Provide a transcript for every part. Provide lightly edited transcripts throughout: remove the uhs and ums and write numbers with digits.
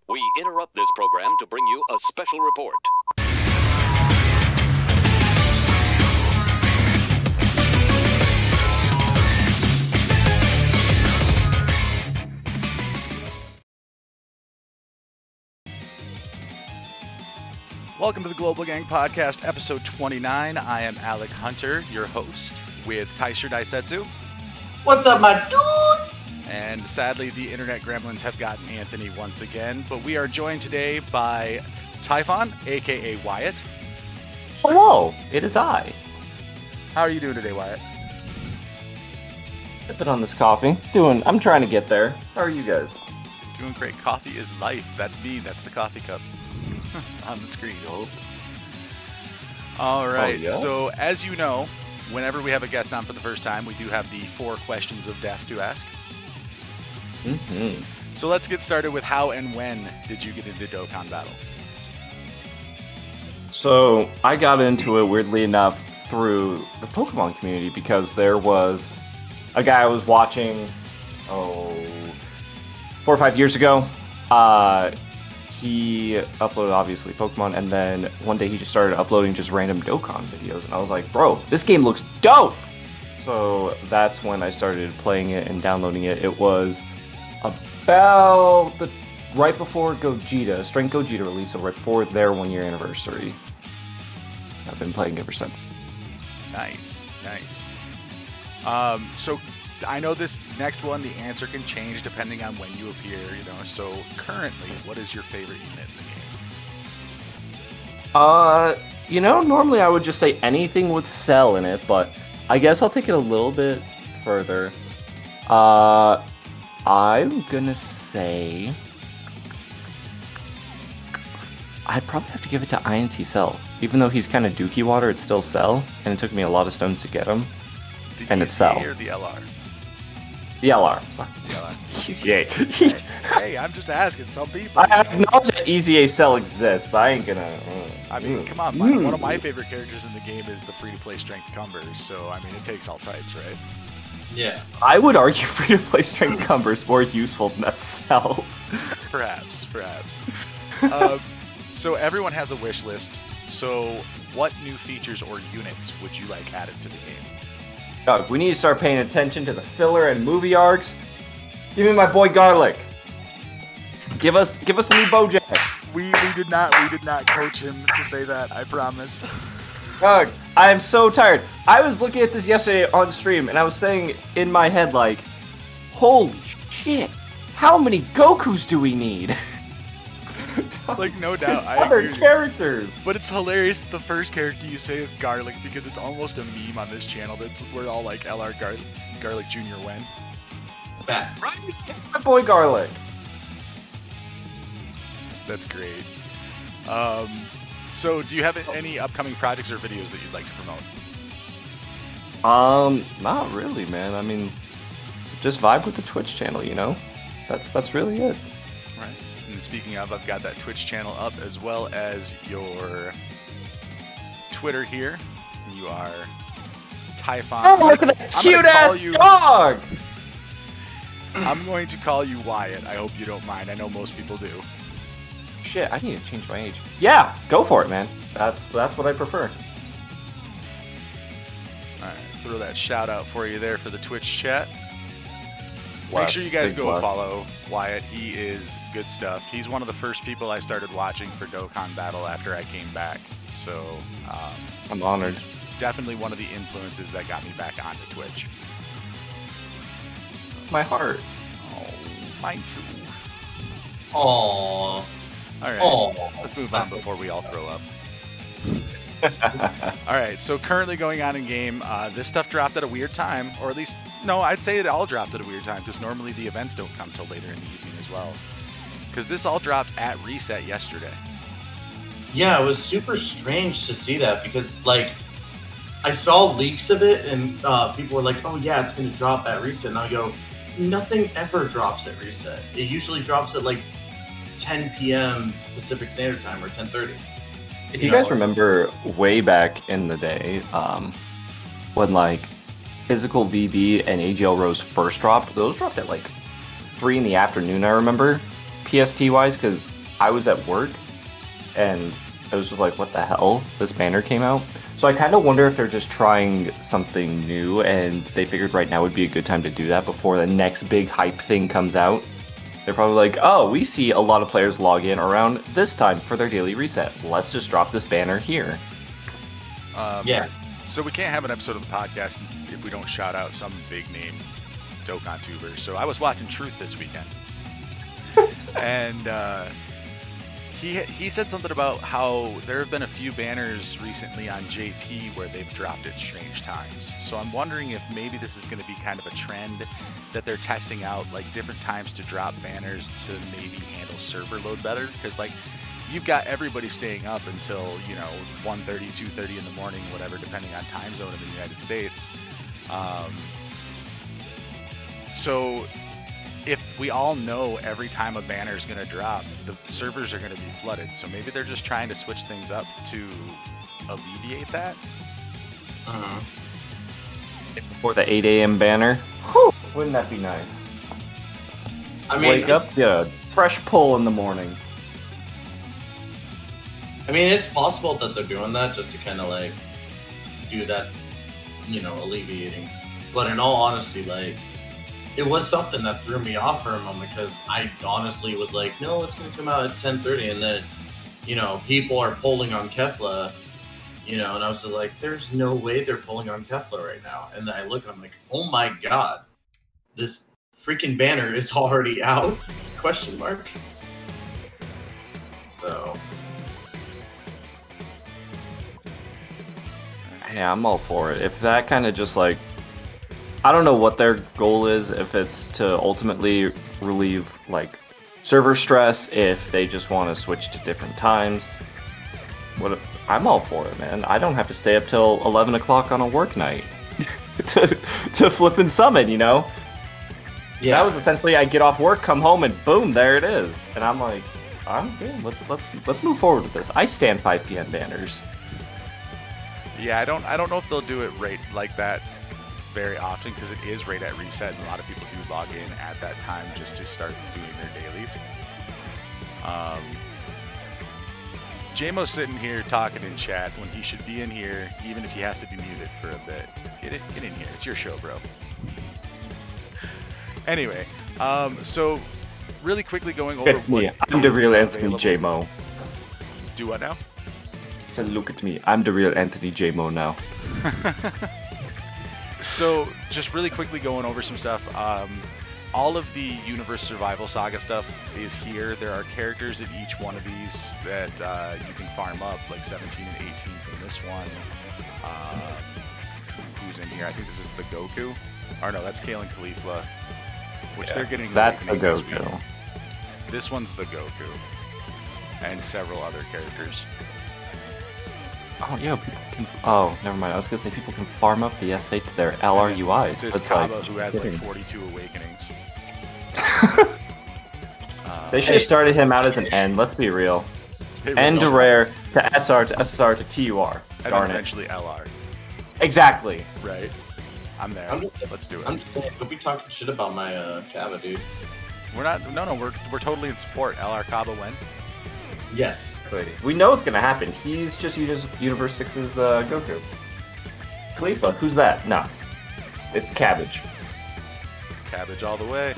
We interrupt this program to bring you a special report. Welcome to the Global Gang Podcast, episode 29. I am Alec Hunter, your host, with Taisher Daisetsu. What's up, my dudes? And sadly, the internet gremlins have gotten Anthony once again, but we are joined today by Typhaonn, aka Wyatt. Hello, it is I. How are you doing today, Wyatt? Sipping on this coffee. I'm trying to get there. How are you guys? Doing great. Coffee is life. That's me. That's the coffee cup on the screen. All right. Oh, yeah? So, as you know, whenever we have a guest on for the first time, we do have the 4 questions of death to ask. Mm-hmm. So let's get started with how and when did you get into Dokkan Battle? So I got into it, weirdly enough, through the Pokemon community because there was a guy I was watching, 4 or 5 years ago. He uploaded, obviously, Pokemon, and then one day he just started uploading just random Dokkan videos, and I was like, bro, this game looks dope! So that's when I started playing it and downloading it. It was about right before Gogeta, Strength Gogeta release, so right before their 1-year anniversary. I've been playing ever since. Nice. So I know this next one, the answer can change depending on when you appear, so currently, what is your favorite unit in the game? Normally I would just say anything with Cell in it, but I guess I'll take it a little bit further. I'm gonna say I'd probably have to give it to INT Cell. Even though he's kind of dookie water, it's still Cell, and it took me a lot of stones to get him. The it's Cell. or the LR? The LR. The LR. Yay. Hey, I'm just asking. Some people. I acknowledge that EZA Cell exists, but I ain't gonna. I mean, come on, man. One of my favorite characters in the game is the free-to-play Strength Cumbers, so I mean, it takes all types, right? Yeah. I would argue free-to-play Strength Cumbers more useful than that Cell. Perhaps. So everyone has a wish list. So what new features or units would you like added to the game? Dog, we need to start paying attention to the filler and movie arcs. Give me my boy Garlic. Give us a new Bojack. We did not coach him to say that, I promise. Dog, I am so tired. I was looking at this yesterday on stream, and I was saying in my head, like, holy shit, how many Gokus do we need? Like, no doubt, I other agree. Characters. But it's hilarious the first character you say is Garlic because it's almost a meme on this channel. We're all like LR Garlic Jr. when. Facts. Right? My boy Garlic. That's great. So do you have any upcoming projects or videos that you'd like to promote? Not really, man. I mean, just vibe with the Twitch channel, That's really it. Right. And speaking of, I've got that Twitch channel up as well as your Twitter here. You are Typhaonn. Oh, look at that cute-ass dog! I'm going to call you Wyatt. I hope you don't mind. I know most people do. Shit, I need to change my age. Yeah, go for it, man. That's what I prefer. Alright, throw that shout out for you there for the Twitch chat. Make Bless, sure you guys big go bless. follow Wyatt. He is good stuff. He's one of the first people I started watching for Dokkan Battle after I came back. So, I'm honored. he's definitely one of the influences that got me back onto Twitch. So, My heart. oh, mine too. Aww. Alright, Aww. let's move on before we all throw up. Alright, so currently going on in game, this stuff dropped at a weird time, or at least, no, I'd say it all dropped at a weird time, because normally the events don't come till later in the evening as well. Because this all dropped at reset yesterday. Yeah, it was super strange to see that because, like, I saw leaks of it and people were like, oh yeah, it's going to drop at reset. And I go, nothing ever drops at reset. It usually drops at like 10 p.m. Pacific Standard Time or 10:30. If you guys remember way back in the day, when like Physical VB and AGL Rose first dropped, those dropped at like 3 in the afternoon, I remember. PST-wise, because I was at work, and I was just like, what the hell? This banner came out? So I kind of wonder if they're just trying something new, and they figured right now would be a good time to do that before the next big hype thing comes out. They're probably like, oh, we see a lot of players log in around this time for their daily reset. Let's just drop this banner here. Yeah. So we can't have an episode of the podcast if we don't shout out some big name Dokkan tuber. So I was watching Truth this weekend, and he said something about how there have been a few banners recently on JP where they've dropped at strange times. So I'm wondering if maybe this is going to be kind of a trend that they're testing out, like different times to drop banners to maybe handle server load better. Because like you've got everybody staying up until 1:30, 2:30 in the morning, whatever, depending on time zone in the United States. So if we all know every time a banner is going to drop, the servers are going to be flooded. So maybe they're just trying to switch things up to alleviate that. Before the 8 a.m. banner. Whew, wouldn't that be nice? I mean, wake up, get a fresh pull in the morning. I mean, it's possible that they're doing that just to kind of like do that, alleviating. But in all honesty, like, it was something that threw me off for a moment because I honestly was like, no, it's going to come out at 10:30, and then, people are polling on Kefla, and I was just like, there's no way they're polling on Kefla right now. And then I look and I'm like, oh my god, this freaking banner is already out? Question mark. So. Yeah, I'm all for it. If that kind of just like, I don't know what their goal is, if it's to ultimately relieve like server stress, if they just want to switch to different times. I'm all for it, man. I don't have to stay up till 11 o'clock on a work night to flip and summon, Yeah. That was essentially I get off work, come home, and boom, there it is. And I'm like, I'm good. Let's move forward with this. I stand 5 p.m. banners. Yeah, I don't know if they'll do it right like that very often because it is right at reset, and a lot of people do log in at that time just to start doing their dailies. JMO's sitting here talking in chat when he should be in here, even if he has to be muted for a bit. Get in here. It's your show, bro. Anyway, so really quickly going over Look at me. I'm the real Anthony JMO. Do what now? So look at me. I'm the real Anthony JMO now. So just really quickly going over some stuff. All of the Universe Survival Saga stuff is here. There are characters in each one of these that you can farm up, like 17 and 18 from this one. Who's in here? I think this is the Goku. Or no, that's Kale and Kefla, which they're getting. That's the Awakening this Goku. week. This one's the Goku, and several other characters. Oh yeah, people can. Oh, never mind. I was gonna say people can farm up the SA to their LRUIs. This It's Kaba like, who has like 42 awakenings. they should have started him out as an N. Let's be real. N to rare to SR to SSR to TUR. And Darn then it. eventually LR. Exactly. Right. I'm there. Let's do it. I'm just saying, don't be talking shit about my Kaba, dude. We're not. No. We're totally in support. LR Kaba win. Yes. We know what's gonna happen. He's just Universe 6's Goku. Kefla, who's that? Nuts. It's Cabbage. Cabbage all the way.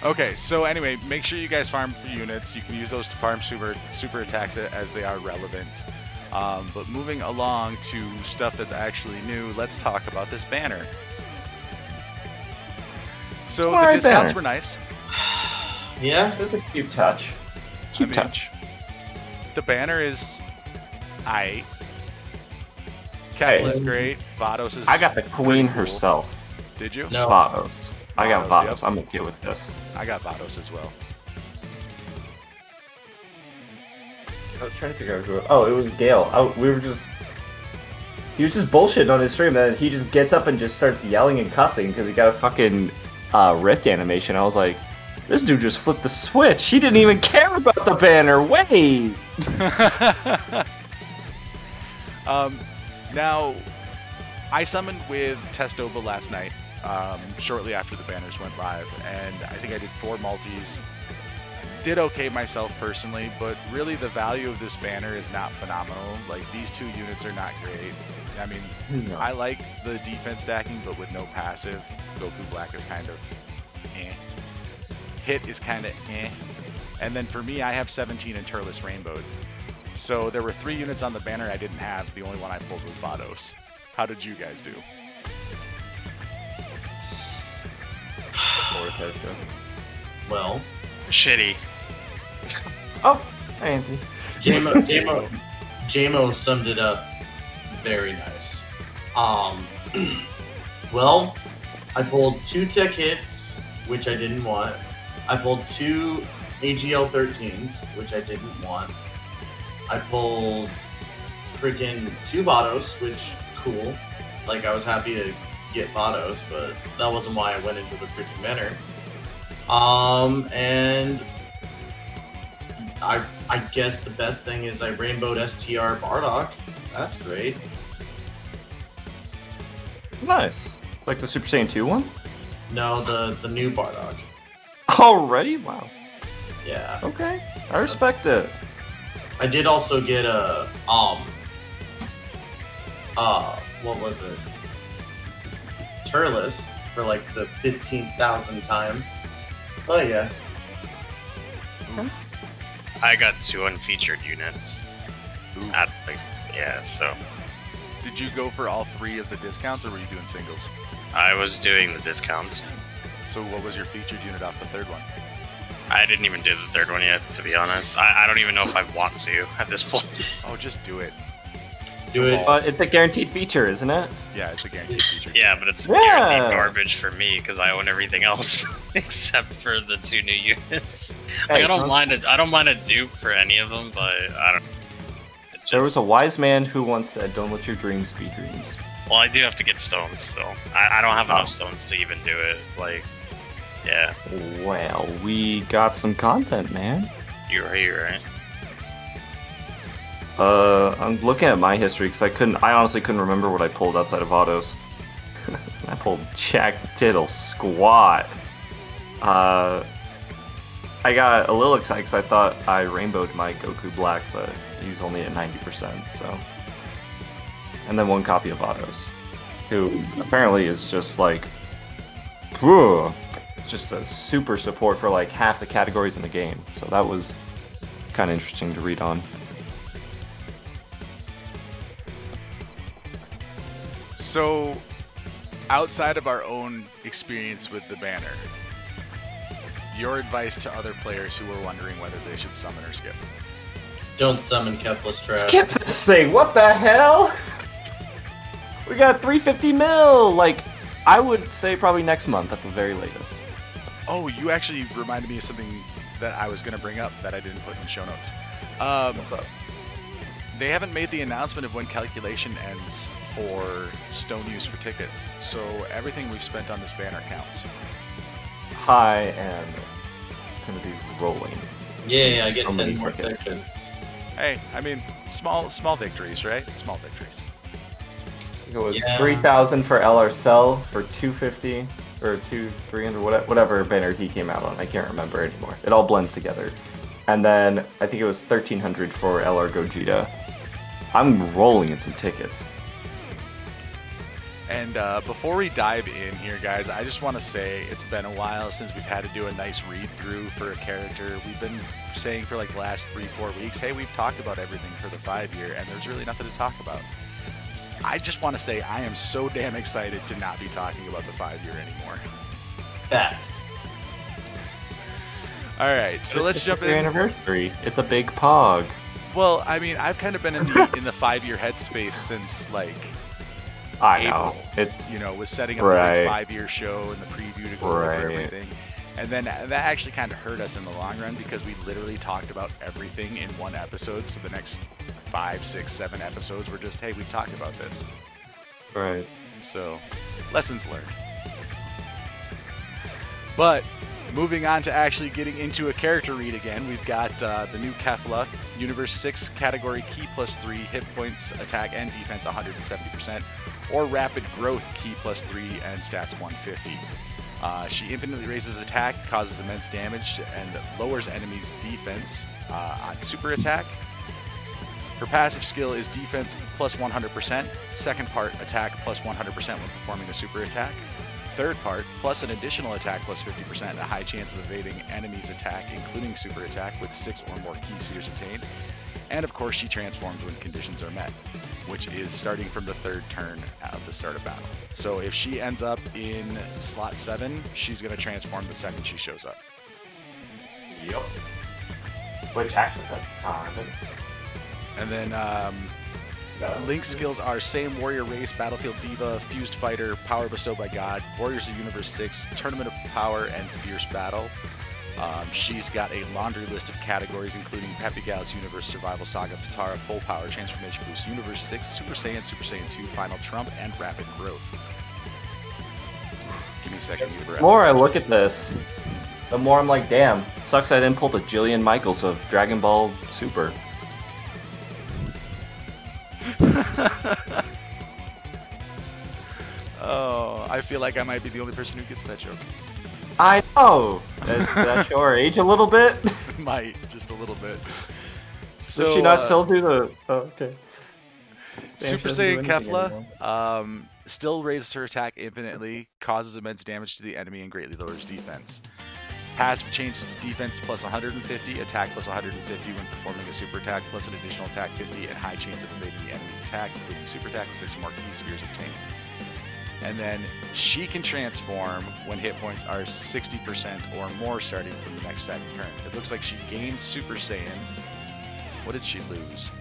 Okay, so anyway, make sure you guys farm units. You can use those to farm super attacks as they are relevant. But moving along to stuff that's actually new, let's talk about this banner. So the discounts were nice. Yeah? It was a cute touch. Cute touch. The banner is aight. Kefla's great. Vados is. I got the queen cool. herself. Did you? No. Vados. I got Vados, Vados. yep. I'm okay with this. I got Vados as well. I was trying to figure out who. Oh, it was Gale. He was just bullshitting on his stream, and then he just gets up and just starts yelling and cussing because he got a fucking rift animation. I was like, this dude just flipped the switch. He didn't even care about the banner. Wait. Now, I summoned with Testova last night, shortly after the banners went live, and I think I did 4 multis. Did okay myself personally, but really the value of this banner is not phenomenal. Like, these 2 units are not great. I mean, I like the defense stacking, but with no passive, Goku Black is kind of eh. Hit is kind of eh. And then for me, I have 17 and Turles Rainbowed. So there were 3 units on the banner I didn't have. The only one I pulled was Vados. How did you guys do? Well, Shitty. Oh, hey, Anthony. JMO summed it up very nice. Well, I pulled 2 tech hits, which I didn't want. I pulled 2 AGL 13s, which I didn't want. I pulled freaking 2 Vados, which cool. Like, I was happy to get Vados, but that wasn't why I went into the freaking banner. And I guess the best thing is I rainbowed STR Bardock. That's great. Nice. Like the Super Saiyan 2 one? No, the new Bardock. Already? Wow. Yeah. Okay. I respect it. I did also get a what was it? Turles for like the 15,000th time. Oh yeah. I got 2 unfeatured units. Ooh. So Did you go for all 3 of the discounts, or were you doing singles? I was doing the discounts. So what was your featured unit off the 3rd one? I didn't even do the 3rd one yet, to be honest. I don't even know if I want to at this point. Oh, just do it. Do it. It's a guaranteed feature, isn't it? Yeah, it's a guaranteed feature. Yeah, but it's Yeah. guaranteed garbage for me because I own everything else except for the 2 new units. Like, Hey, I don't mind a dupe for any of them, but I don't. There was a wise man who once said, "Don't let your dreams be dreams." Well, I do have to get stones still. I don't have enough stones to even do it. Like, yeah, Well, we got some content, man. you're here, right? I'm looking at my history because I honestly couldn't remember what I pulled outside of autos. I pulled Jack Diddle Squat. I got a little excited because I thought I rainbowed my Goku Black, but he was only at 90%, so. And then 1 copy of Autos, who apparently is just like, just a super support for like half the categories in the game. So that was kind of interesting to read on. So, outside of our own experience with the banner, your advice to other players who are wondering whether they should summon or skip? Don't summon Kefla's trap. Skip this thing, what the hell? We got 350 mil! Like, I would say probably next month at the very latest. Oh, you actually reminded me of something that I was going to bring up that I didn't put in the show notes. What's up? They haven't made the announcement of when calculation ends for stone use for tickets, so everything we've spent on this banner counts. I am gonna be rolling. Yeah, I get So many 10 more tickets. seconds. Hey, I mean, small victories, right? Small victories. It was Yeah. 3,000 for LR Cell for 250 or 300 whatever banner he came out on. I can't remember anymore. It all blends together. And then I think it was 1,300 for LR Gogeta. I'm rolling in some tickets. And before we dive in here, guys, I just want to say it's been a while since we've had to do a nice read-through for a character. We've been saying for like the last 3-4 weeks, hey, we've talked about everything for the 5-year, and there's really nothing to talk about. I just want to say I am so damn excited to not be talking about the 5-year anymore. Facts. All right, so let's jump Your in. anniversary. It's a big pog. Well, I mean, I've kind of been in the 5-year headspace since like I April. know. It's You know, was setting up Right. the 5-year show and the preview to go over Right. everything. And then that actually kind of hurt us in the long run because we literally talked about everything in one episode. So the next 5, 6, 7 episodes were just, hey, we've talked about this. right. So, lessons learned. But moving on to actually getting into a character read again, we've got the new Kefla, Universe 6 category key +3, hit points, attack and defense 170%, or Rapid Growth, key +3 and stats 150. She infinitely raises attack, causes immense damage, and lowers enemies' defense on super attack. Her passive skill is defense plus 100%, second part attack plus 100% when performing a super attack, third part plus an additional attack plus 50% and a high chance of evading enemies' attack, including super attack, with 6 or more key spheres obtained. And of course she transforms when conditions are met, which is starting from the 3rd turn of the start of battle. So if she ends up in slot 7, she's going to transform the second she shows up. Yep. Which actually, that's time. And then Link's skills are Saiyan Warrior Race, Battlefield Diva, Fused Fighter, Power Bestowed by God, Warriors of Universe 6, Tournament of Power, and Fierce Battle. She's got a laundry list of categories including Peppy Gal's Universe, Survival Saga, Patara, Full Power, Transformation Boost, Universe 6, Super Saiyan 2, Final Trump, and Rapid Growth. Give me a second, get a breath. The more I look at this, the more I'm like, damn, sucks I didn't pull the Jillian Michaels of Dragon Ball Super. Oh, I feel like I might be the only person who gets that joke. I know! Did that show her age a little bit? Might, just a little bit. So, does she not still do the... Oh, okay. Super Saiyan Kefla still raises her attack infinitely, causes immense damage to the enemy, and greatly lowers defense. Passive changes to defense plus 150, attack plus 150 when performing a super attack, plus an additional attack 50, and high chance of evading the enemy's attack, including super attack with 6 or more key spheres obtained. And then she can transform when hit points are 60% or more starting from the next second turn. It looks like she gains Super Saiyan. What did she lose?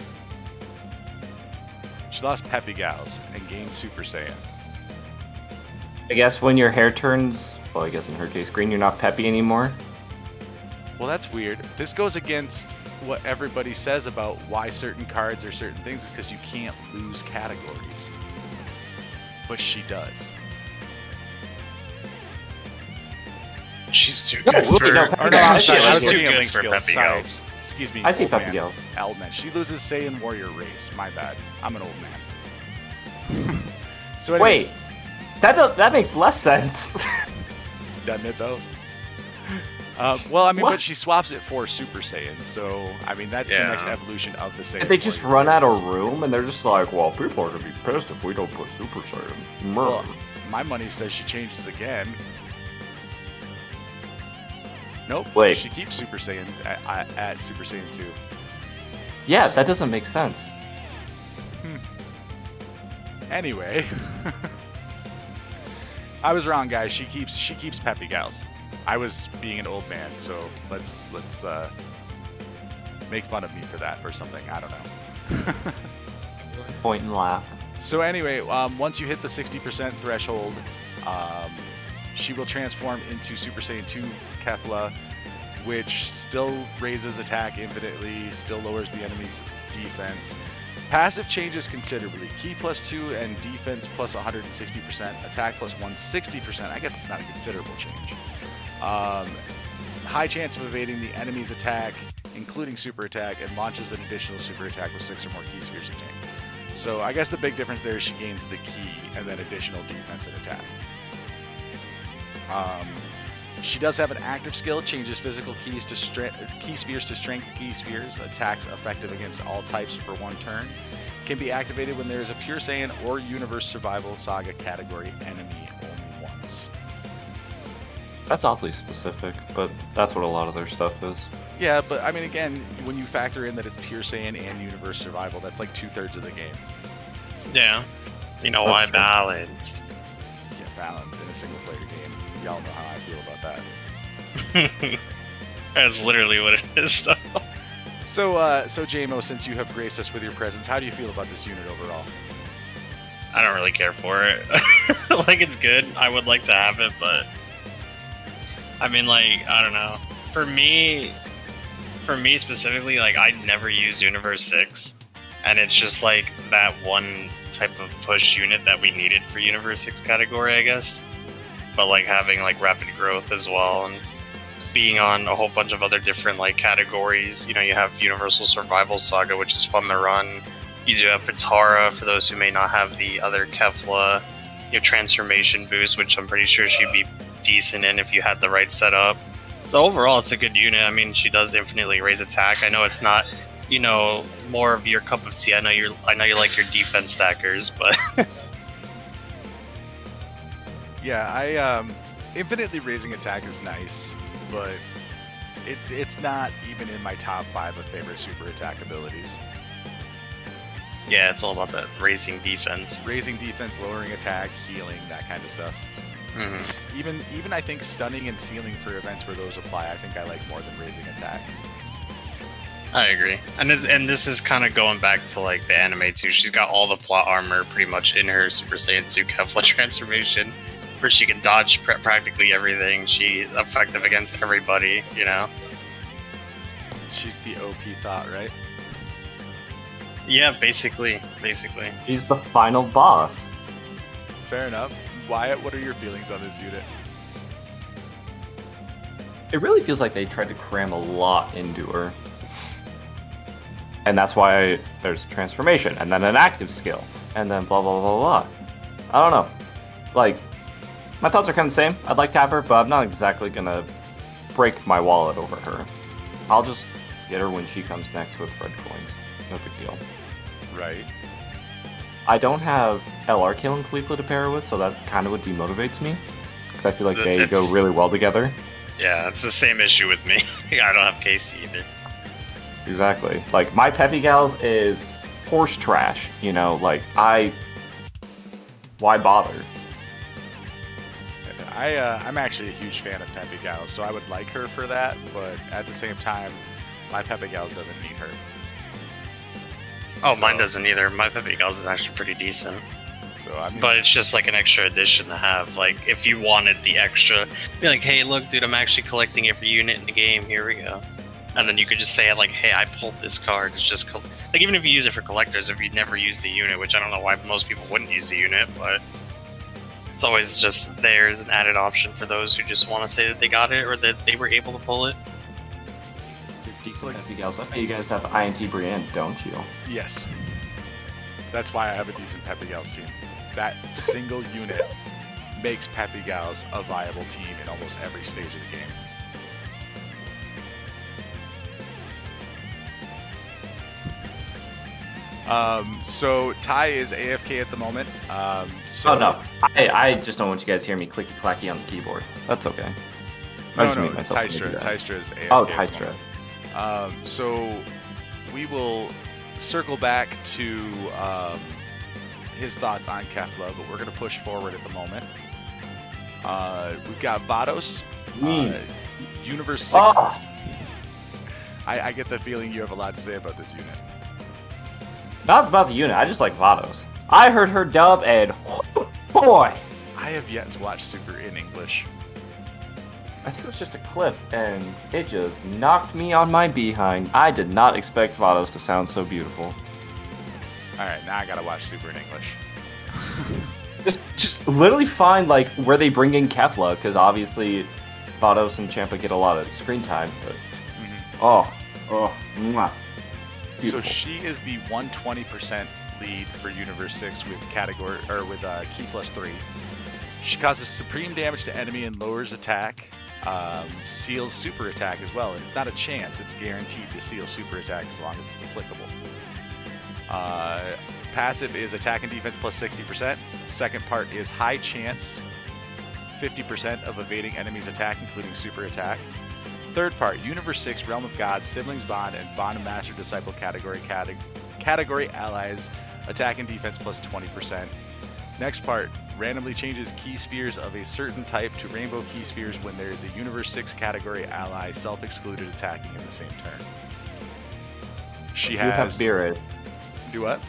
She lost Peppy Gals and gained Super Saiyan. I guess when your hair turns, well, I guess in her case green, you're not Peppy anymore. Well, that's weird. This goes against what everybody says about why certain cards are certain things, because you can't lose categories. But she does. She's too No, good really, for... no, Or no, I'm sorry, I was she's too looking at good Link for skills. Peppy Sorry. Gals. Excuse me. I see old Peppy man. Gals. Old man. She loses Saiyan Warrior Race. My bad. I'm an old man. So anyway, Wait, that makes less sense. doesn't it though? Well, I mean, What? but she swaps it for Super Saiyan, so I mean that's the Yeah. next evolution of the Saiyan. Did they just Warrior run out Race. of room and they're just like, well, people are gonna be pissed if we don't put Super Saiyan. Well, my money says she changes again. Nope. Wait. She keeps Super Saiyan at Super Saiyan 2. Yeah, that doesn't make sense. Anyway, I was wrong, guys. She keeps Peppy Gals. I was being an old man, so let's make fun of me for that or something. I don't know. Point and laugh. So anyway, once you hit the 60% threshold, she will transform into Super Saiyan 2 Kefla, which still raises attack infinitely, still lowers the enemy's defense. Passive changes considerably. Key +2 and defense plus 160%, attack plus 160%. I guess it's not a considerable change. High chance of evading the enemy's attack, including super attack, and launches an additional super attack with 6 or more key spheres obtained. So I guess the big difference there is she gains the key and then additional defense and attack. She does have an active skill, changes physical keys to key spheres to strength key spheres, attacks effective against all types for 1 turn. Can be activated when there is a Pure Saiyan or Universe Survival Saga category enemy only once. That's oddly specific, but that's what a lot of their stuff is. Yeah, but I mean, again, when you factor in that it's Pure Saiyan and Universe Survival, that's like 2/3 of the game. Yeah. You know That's why true. balance? Yeah, balance in a single player game. Y'all know how I feel about that. That's literally what it is, though. So JMO, since you have graced us with your presence, how do you feel about this unit overall? I don't really care for it. Like, it's good. I would like to have it, but... I mean, like, I don't know. For me specifically, like, I never used Universe 6. And it's just, like, that one type of push unit that we needed for Universe 6 category, I guess. But, like, having, like, Rapid Growth as well, and being on a whole bunch of other different, like, categories. You know, you have Universal Survival Saga, which is fun to run. You do have Patara, for those who may not have the other Kefla. You have Transformation Boost, which I'm pretty sure she'd be decent in if you had the right setup. So overall, it's a good unit. I mean, she does infinitely raise attack. I know it's not, you know, more of your cup of tea. I know you like your defense stackers, but Yeah, infinitely raising attack is nice, but it's not even in my top 5 of favorite super attack abilities. yeah, it's all about that raising defense. Raising defense, lowering attack, healing, that kind of stuff. Even I think stunning and sealing for events where those apply, I think I like more than raising attack. I agree, and this is kind of going back to like the anime too. She's got all the plot armor pretty much in her Super Saiyan 2 Kefla transformation, where she can dodge practically everything. She's effective against everybody, you know. She's the OP thought, right? Yeah, basically. She's the final boss. Fair enough. Wyatt, what are your feelings on this unit? It really feels like they tried to cram a lot into her. And that's why there's transformation, and then an active skill, and then blah blah blah blah. I don't know. Like, my thoughts are kind of the same. I'd like to have her, but I'm not exactly gonna break my wallet over her. I'll just get her when she comes next with red coins. No big deal. Right. I don't have LR Kill and Kefla to pair her with, so that kind of what demotivates me. Because I feel like they go really well together. Yeah, it's the same issue with me. I don't have KC either. Exactly. Like, my Peppy Gals is horse trash, you know, like, why bother? I'm actually a huge fan of Peppy Gals, so I would like her for that, but at the same time, my Peppy Gals doesn't need her. Oh, so, mine doesn't either. My Peppy Gals is actually pretty decent. So I mean, but it's just like an extra addition to have. Like, if you wanted the extra, be like, hey, look, dude, I'm actually collecting every unit in the game. Here we go. And then you could just say, like, hey, I pulled this card. It's just, like, even if you use it for collectors, if you never use the unit, which I don't know why most people wouldn't use the unit, but it's always just there as an added option for those who just want to say that they got it or that they were able to pull it. Decent Peppy Gals. I bet you guys have INT Brienne, don't you? Yes. That's why I have a decent Peppy Gals team. That single unit makes Peppy Gals a viable team in almost every stage of the game. So Ty is AFK at the moment. So oh no, I just don't want you guys to hear me clicky clacky on the keyboard. That's okay. No, Tystra is AFK. Oh, Tystra. So we will circle back to his thoughts on Kefla, but we're going to push forward at the moment. We've got Vados, Universe 6. Oh. I get the feeling you have a lot to say about this unit. Not about the unit, I just like Vados. I heard her dub and boy! I have yet to watch Super in English. I think it was just a clip, and it just knocked me on my behind. I did not expect Vados to sound so beautiful. Alright, now I gotta watch Super in English. just literally find, like, where they bring in Kefla, because obviously Vados and Champa get a lot of screen time, but... Mwah. So she is the 120% lead for Universe 6 with category with Key plus 3. She causes supreme damage to enemy and lowers attack. Seals super attack as well, and it's not a chance, it's guaranteed to seal super attack as long as it's applicable. Passive is attack and defense plus 60%. Second part is high chance, 50% of evading enemies attack, including super attack. Third part, Universe 6, Realm of God, Siblings Bond, and Bond of Master Disciple category allies, attack and defense plus 20%. Next part, randomly changes key spheres of a certain type to rainbow key spheres when there is a Universe 6 category ally self-excluded attacking in the same turn. She has... You have Beerus. Do what?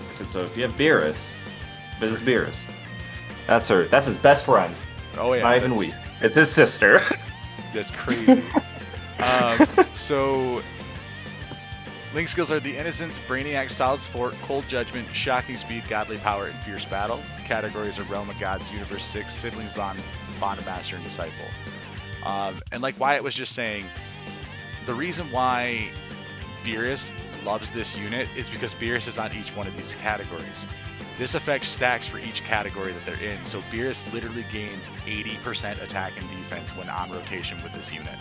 I said, so if you have Beerus, this is Beerus. That's her. That's his best friend. Oh yeah. Not even weak. It's his sister. That's crazy. So, Link skills are the Innocence, Brainiac, Solid Sport, Cold Judgment, Shocking Speed, Godly Power, and Fierce Battle. The categories are Realm of Gods, Universe 6, Siblings Bond, Bond of Master, and Disciple. And like Wyatt was just saying, the reason why Beerus loves this unit is because Beerus is on each one of these categories. This affects stacks for each category that they're in, so Beerus literally gains 80% attack and defense when on rotation with this unit.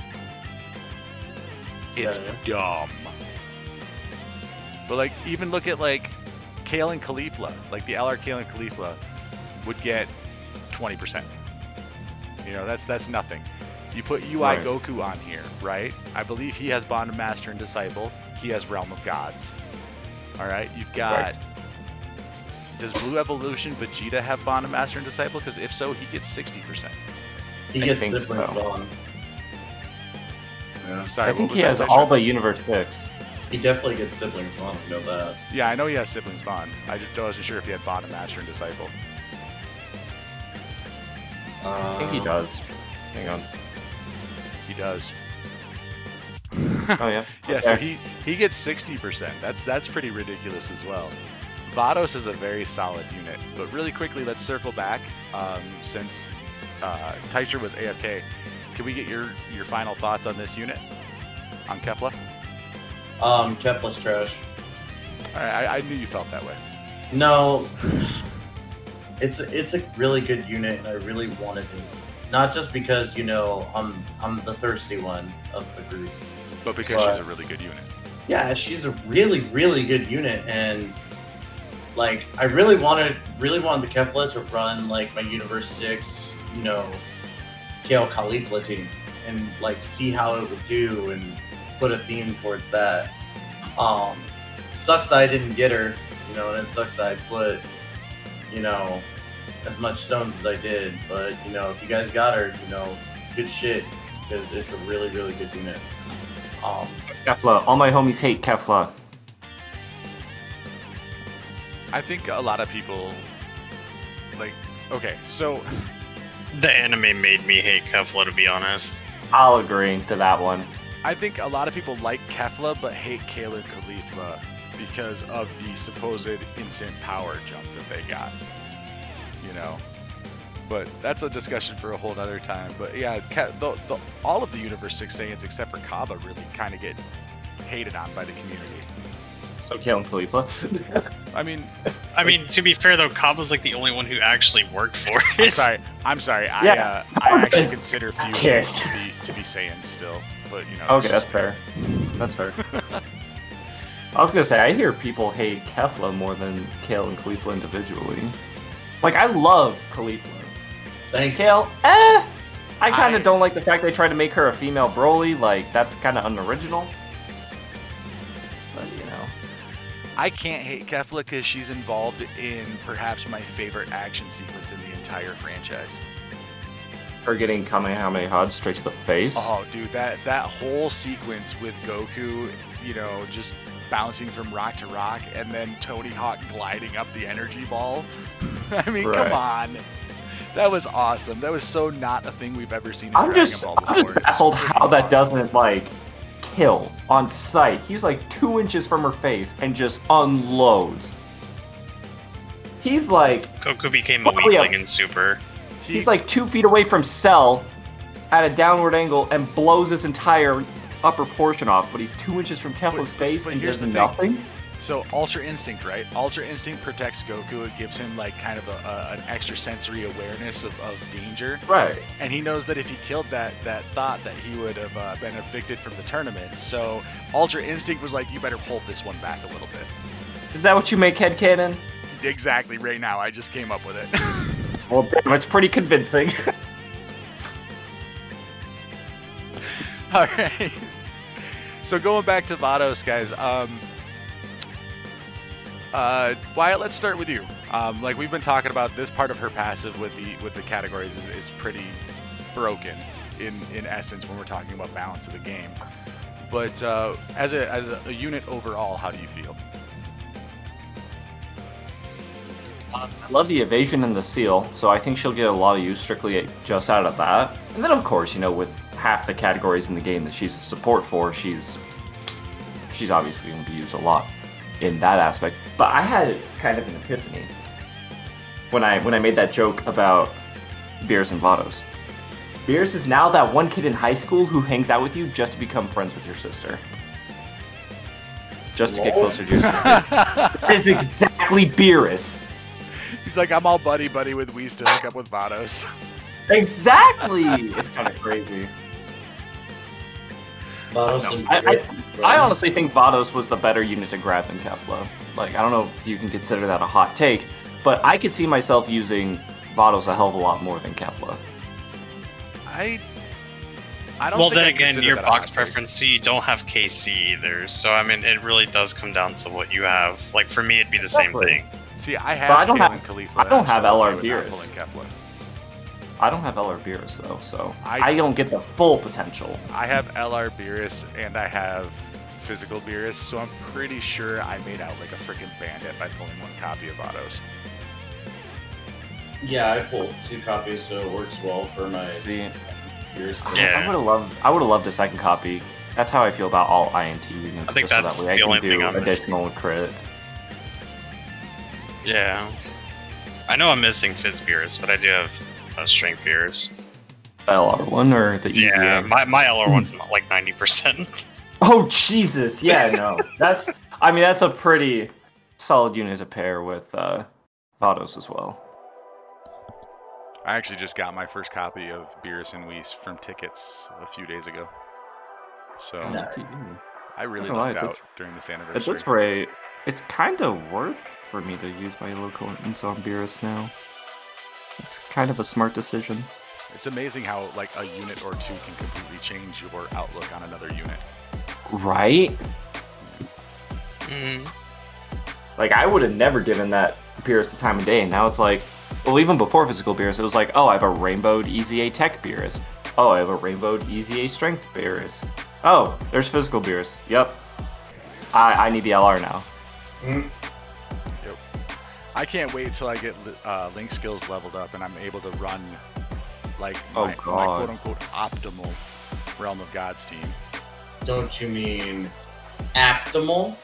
It's dumb. But like, even look at like Kale and Kefla. Like the LR Kale and Kefla would get 20%. You know, that's nothing. You put UI Right. Goku on here, right? I believe he has Bond of Master and Disciple. He has Realm of Gods. Alright, you've got... Right. Does Blue Evolution Vegeta have Bond of Master and Disciple? Because if so, he gets 60%. He I gets think Sibling so. Bond. Yeah. Sorry, I think what he was has that, all Fisher? but Universe 6. He definitely gets Siblings Bond, I know that. Yeah, I know he has Siblings Bond. I just wasn't sure if he had Bond of Master and Disciple. I think he does. Hang on. He does. Oh yeah. Yeah, so Okay. he gets 60%. That's pretty ridiculous as well. Vados is a very solid unit, but really quickly, let's circle back. Since Teicher was AFK, can we get your final thoughts on this unit? On Kefla? Kefla's trash. Alright, I knew you felt that way. No, it's a really good unit, and I really wanted it. Not just because, you know, I'm the thirsty one of the group. But because she's a really good unit. Yeah, she's a really, really good unit, and like I really wanted the Kefla to run like my Universe 6, you know, Kale Kefla team, and like see how it would do and put a theme towards that. Sucks that I didn't get her, you know, and it sucks that I put, you know, as much stones as I did. But you know, if you guys got her, you know, good shit, because it's a really, really good unit. Kefla. All my homies hate Kefla. I think a lot of people, like, okay, so The anime made me hate Kefla, to be honest. I'll agree to that one. I think a lot of people like Kefla but hate Kale and Kefla because of the supposed instant power jump that they got. You know? But that's a discussion for a whole other time. But yeah, all of the Universe 6 Saiyans except for Kaba really kind of get hated on by the community. So Kale and Kefla. I mean, I mean, to be fair though, Kaba's like the only one who actually worked for I'm it. sorry. I'm sorry. Yeah. I actually consider few Okay. to be Saiyans still. But you know. Okay, that's fair. That's fair. I was gonna say, I hear people hate Kefla more than Kale and Kefla individually. Like, I love Kefla. Thank you. Kale, I kind of don't like the fact they tried to make her a female Broly. Like, that's kind of unoriginal. But, you know. I can't hate Kefla because she's involved in perhaps my favorite action sequence in the entire franchise. Her getting Kamehameha straight to the face. Oh, dude, that whole sequence with Goku, you know, just bouncing from rock to rock, and then Tony Hawk gliding up the energy ball. I mean, Right. come on. That was awesome. That was so not a thing we've ever seen in I'm Dragon just Ball before. It's baffled freaking how that awesome. doesn't, like, kill on sight. He's like 2 inches from her face and just unloads. He's like, Goku became a Oh, yeah. weakling in Super. he's like 2 feet away from Cell at a downward angle and blows his entire upper portion off, but he's 2 inches from Kefla's face but and here's does the thing. nothing? So Ultra Instinct, right? Ultra Instinct protects Goku. It gives him like kind of an extra sensory awareness of danger. Right. And he knows that if he killed that thought that he would have been evicted from the tournament. So Ultra Instinct was like, you better hold this one back a little bit. Is that what you make headcanon? Exactly, right now. I just came up with it. Well, damn, it's pretty convincing. All right. So going back to Vados, guys. Wyatt, let's start with you. Like we've been talking about, this part of her passive with the categories is pretty broken in essence when we're talking about balance of the game. But as a unit overall, how do you feel? I love the evasion and the seal, so I think she'll get a lot of use strictly just out of that. And then, of course, you know, with half the categories in the game that she's a support for, she's obviously going to be used a lot in that aspect. But I had kind of an epiphany when I made that joke about Beerus and Vados. Beerus is now that one kid in high school who hangs out with you just to become friends with your sister. just to get closer to your sister. That is exactly Beerus. He's like, I'm all buddy-buddy with Whis to hook up with Vados. Exactly! It's kind of crazy. I honestly think Vados was the better unit to grab than Kefla. Like, I don't know if you can consider that a hot take, but I could see myself using Vados a hell of a lot more than Kefla. I don't Well, think then I again, consider your that a box hot take. preference, so you don't have KC either. So, I mean, it really does come down to what you have. Like, for me, it'd be the same thing. See, I have But I don't Kale have- and Khalifa. I don't have so LR I would not Beerus. pull in Kefla. I don't have LR Beerus though, so I- I don't get the full potential. I have LR Beerus and I have physical Beerus, so I'm pretty sure I made out like a freaking bandit by pulling one copy of Vados. Yeah, I pulled 2 copies, so it works well for my See, years. Yeah. I would have loved a second copy. That's how I feel about all INT units. I think just that's so that way the I only can thing do I'm missing. additional crit. Yeah. I know I'm missing Fizz Beerus, but I do have Strength Beerus. LR one or the easy? Yeah, my LR one's not like 90%. Oh Jesus! Yeah, no. That's a pretty solid unit to pair with Vados as well. I actually just got my first copy of Beerus and Whis from tickets a few days ago. So I really Not gonna lucked lie, out during this At anniversary. this rate, it's kind of worth for me to use my local ones on Beerus now. It's kind of a smart decision. It's amazing how like a unit or two can completely change your outlook on another unit. Right? Mm. Like, I would have never given that Beerus the time of day, and now it's like, well, even before physical Beerus, it was like, oh, I have a rainbowed EZA tech Beerus. Oh, I have a rainbowed EZA strength Beerus. Oh, there's physical Beerus. Yep. I need the LR now. Yep. I can't wait till I get Link skills leveled up and I'm able to run like my quote-unquote optimal Realm of Gods team. Don't you mean optimal?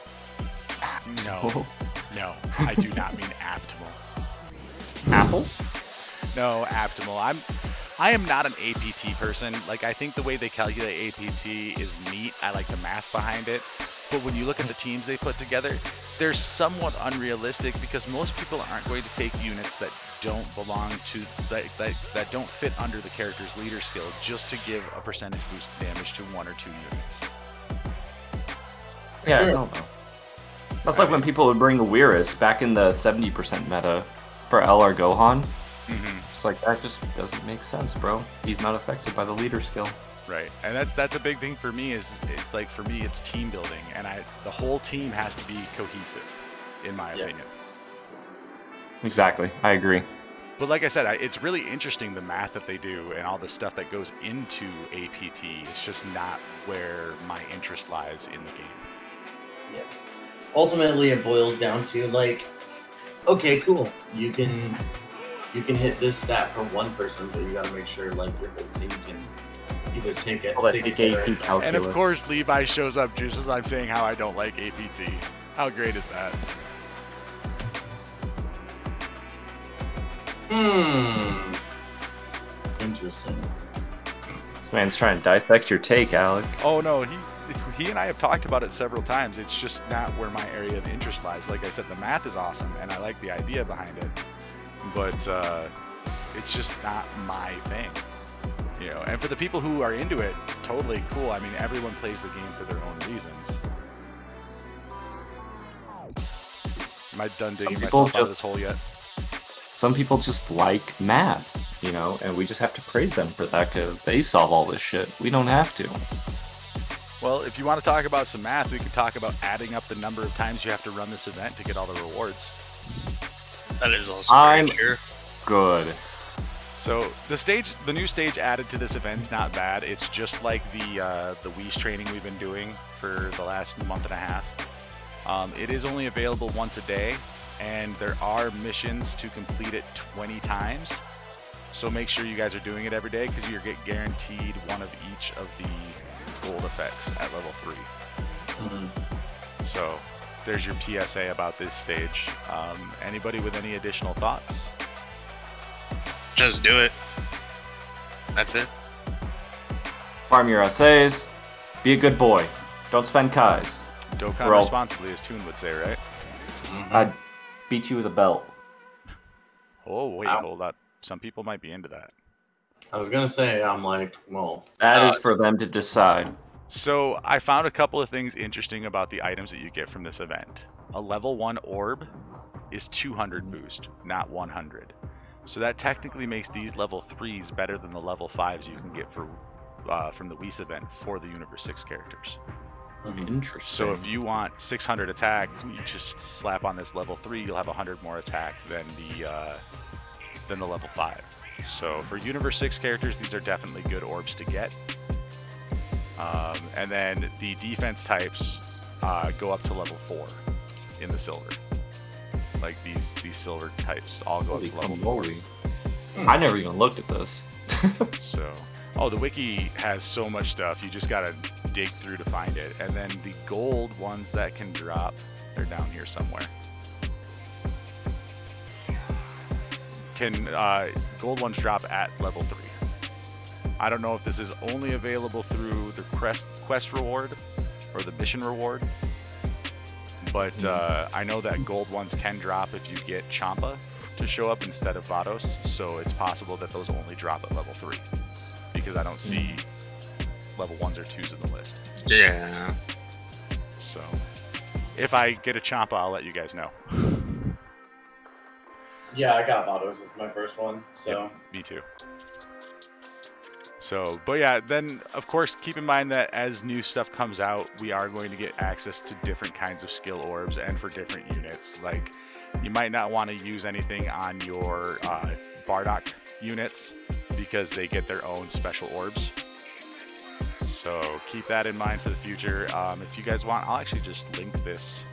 No, I do not mean optimal. Apples? No, optimal. I am not an APT person. Like, I think the way they calculate APT is neat. I like the math behind it. But when you look at the teams they put together, they're somewhat unrealistic because most people aren't going to take units that don't belong to that don't fit under the character's leader skill just to give a percentage boost damage to 1 or 2 units. Yeah, Sure. I don't know. That's like when people would bring the Weirus back in the 70% meta for LR Gohan. Mm-hmm. It's like, that just doesn't make sense, bro. He's not affected by the leader skill. Right, and that's a big thing for me. Is it's like for me it's team building, and the whole team has to be cohesive, in my opinion. Exactly, I agree. But like I said, it's really interesting the math that they do and all the stuff that goes into APT. It's just not where my interest lies in the game. Yeah. Ultimately, it boils down to like, okay, cool. You can hit this stat for one person, but you got to make sure like your whole team can either take it. Well, that take take it AP or- calculus. And of course, Levi shows up just as I'm saying how I don't like APT. How great is that? Interesting. This man's trying to dissect your take, Alec. Oh no, he and I have talked about it several times. It's just not where my area of interest lies. Like I said, the math is awesome, and I like the idea behind it, but it's just not my thing. You know, and for the people who are into it, totally cool. I mean, everyone plays the game for their own reasons. Am I done digging people myself out of just- this hole yet? Some people just like math, you know, and we just have to praise them for that because they solve all this shit. We don't have to. Well, if you want to talk about some math, we could talk about adding up the number of times you have to run this event to get all the rewards. That is also I'm- very true. Good. So the new stage added to this event's not bad. It's just like the Whis training we've been doing for the last month and a half. It is only available once a day, and there are missions to complete it 20 times. So make sure you guys are doing it every day because you're guaranteed one of each of the gold effects at level 3. So there's your PSA about this stage. Anybody with any additional thoughts? Just do it. That's it. Farm your essays. Be a good boy. Don't spend Kais. Dokkan We're all- responsibly, as Toon would say, right? I'd beat you with a belt. Oh, wait, Ow. hold up. Some people might be into that. I was gonna say, I'm like, well, That is for them to decide. So I found a couple of things interesting about the items that you get from this event. A level 1 orb is 200 boost, not 100. So that technically makes these level 3s better than the level 5s you can get for from the Whis event for the Universe 6 characters. Interesting. So if you want 600 attack, you just slap on this level 3, you'll have 100 more attack than the level 5. So for Universe 6 characters, these are definitely good orbs to get. And then the defense types go up to level 4 in the silver. Like these silver types all go up to level 4. I never even looked at this. So, oh, the wiki has so much stuff. You just gotta dig through to find it. And then the gold ones that can drop, they're down here somewhere. Gold ones drop at level 3. I don't know if this is only available through the quest reward or the mission reward, but I know that gold ones can drop if you get Champa to show up instead of Vados, so it's possible that those only drop at level 3, because I don't see level 1s or 2s in the list. Yeah. So if I get a Champa, I'll let you guys know. yeah, I got Vados as my first one, so. Yep, me too. So, but yeah, then of course keep in mind that as new stuff comes out, we are going to get access to different kinds of skill orbs and for different units. Like, you might not want to use anything on your Bardock units because they get their own special orbs. So keep that in mind for the future. If you guys want, I'll actually just link this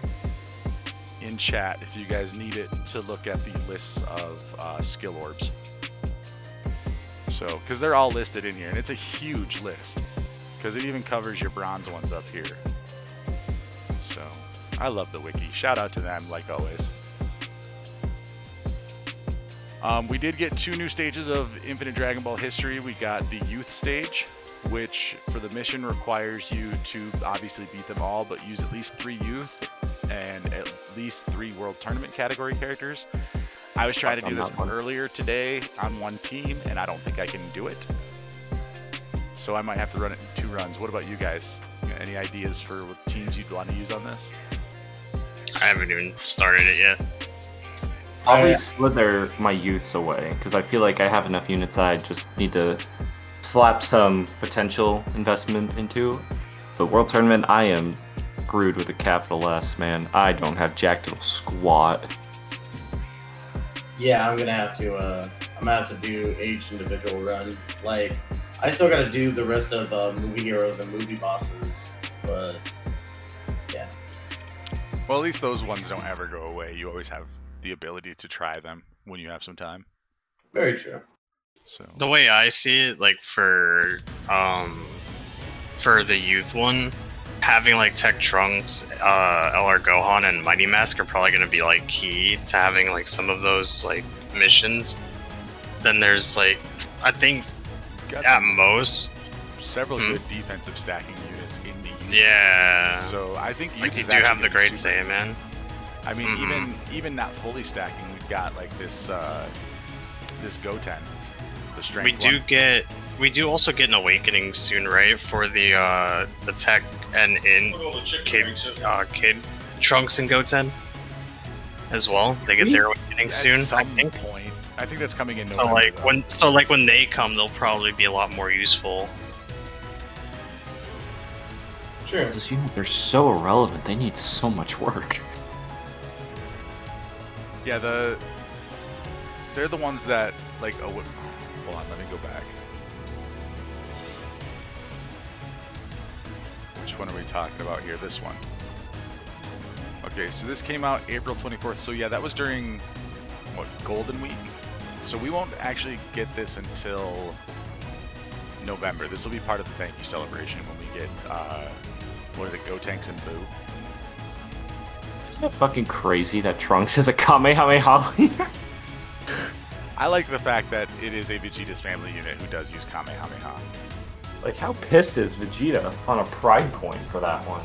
in chat if you guys need it to look at the lists of skill orbs. So, because they're all listed in here, and it's a huge list, because it even covers your bronze ones up here. So, I love the wiki. Shout out to them, like always. We did get 2 new stages of Infinite Dragon Ball history. We got the Youth stage, which for the mission requires you to obviously beat them all, but use at least 3 Youth and at least 3 World Tournament category characters. I was trying to do this earlier today on one team, and I don't think I can do it. So I might have to run it in 2 runs. What about you guys? Any ideas for what teams you'd want to use on this? I haven't even started it yet. I'll slither my youths away, because I feel like I have enough units that I just need to slap some potential investment into. But World Tournament, I am screwed with a capital S, man. I don't have jack diddle squat. Yeah, I'm gonna have to do each individual run. Like, I still gotta do the rest of movie heroes and movie bosses, but yeah. Well, at least those ones don't ever go away. You always have the ability to try them when you have some time. Very true. So The way I see it, like for the youth one, having like Tech Trunks, LR Gohan, and Mighty Mask are probably going to be like key to having like some of those like missions. Then there's like, I think at most several good defensive stacking units in the youth. Yeah. So I think like youth you is do have actually the gonna be great super Saiyaman. useful. I mean, even not fully stacking, we've got like this this Goten, the strength. We do also get an awakening soon, right? For the Tech and Kid Trunks and Goten as well. They get their awakening soon. I think that's coming in So November. when they come, they'll probably be a lot more useful. True. Those units are so irrelevant. They need so much work. Yeah, they're the ones that like. Oh, hold on, let me go back. Which one are we talking about here? This one. Okay, so this came out April 24th. So yeah, that was during what, Golden Week. So we won't actually get this until November. This will be part of the thank you celebration when we get what is it, Gotenks and Boo. Isn't it fucking crazy that Trunks is a Kamehameha? I like the fact that it is a Vegeta's family unit who does use Kamehameha. Like, how pissed is Vegeta on a pride point for that one?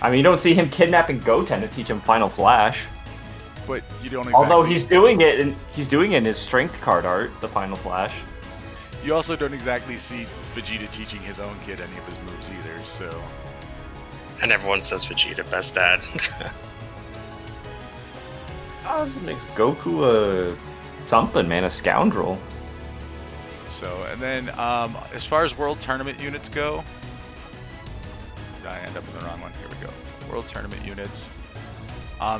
I mean, you don't see him kidnapping Goten to teach him Final Flash. But you don't exactly... Although he's doing it in his strength card art, the Final Flash. You also don't exactly see Vegeta teaching his own kid any of his moves either, so... And everyone says Vegeta, best dad. Oh, this makes Goku a something, man, a scoundrel. So, and then as far as World Tournament units go... Did I end up with the wrong one? Here we go. World Tournament units.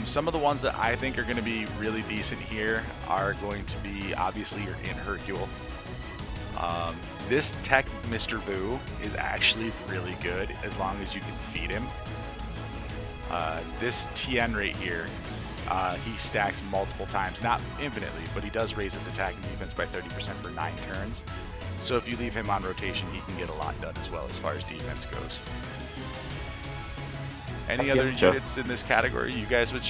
Some of the ones that I think are going to be really decent here are going to be, obviously, your In Hercule. This tech Mr. Boo is actually really good as long as you can feed him. This Tien right here, he stacks multiple times, not infinitely, but he does raise his attack and defense by 30% for 9 turns. So if you leave him on rotation, he can get a lot done as well as far as defense goes. Any other units in this category you guys would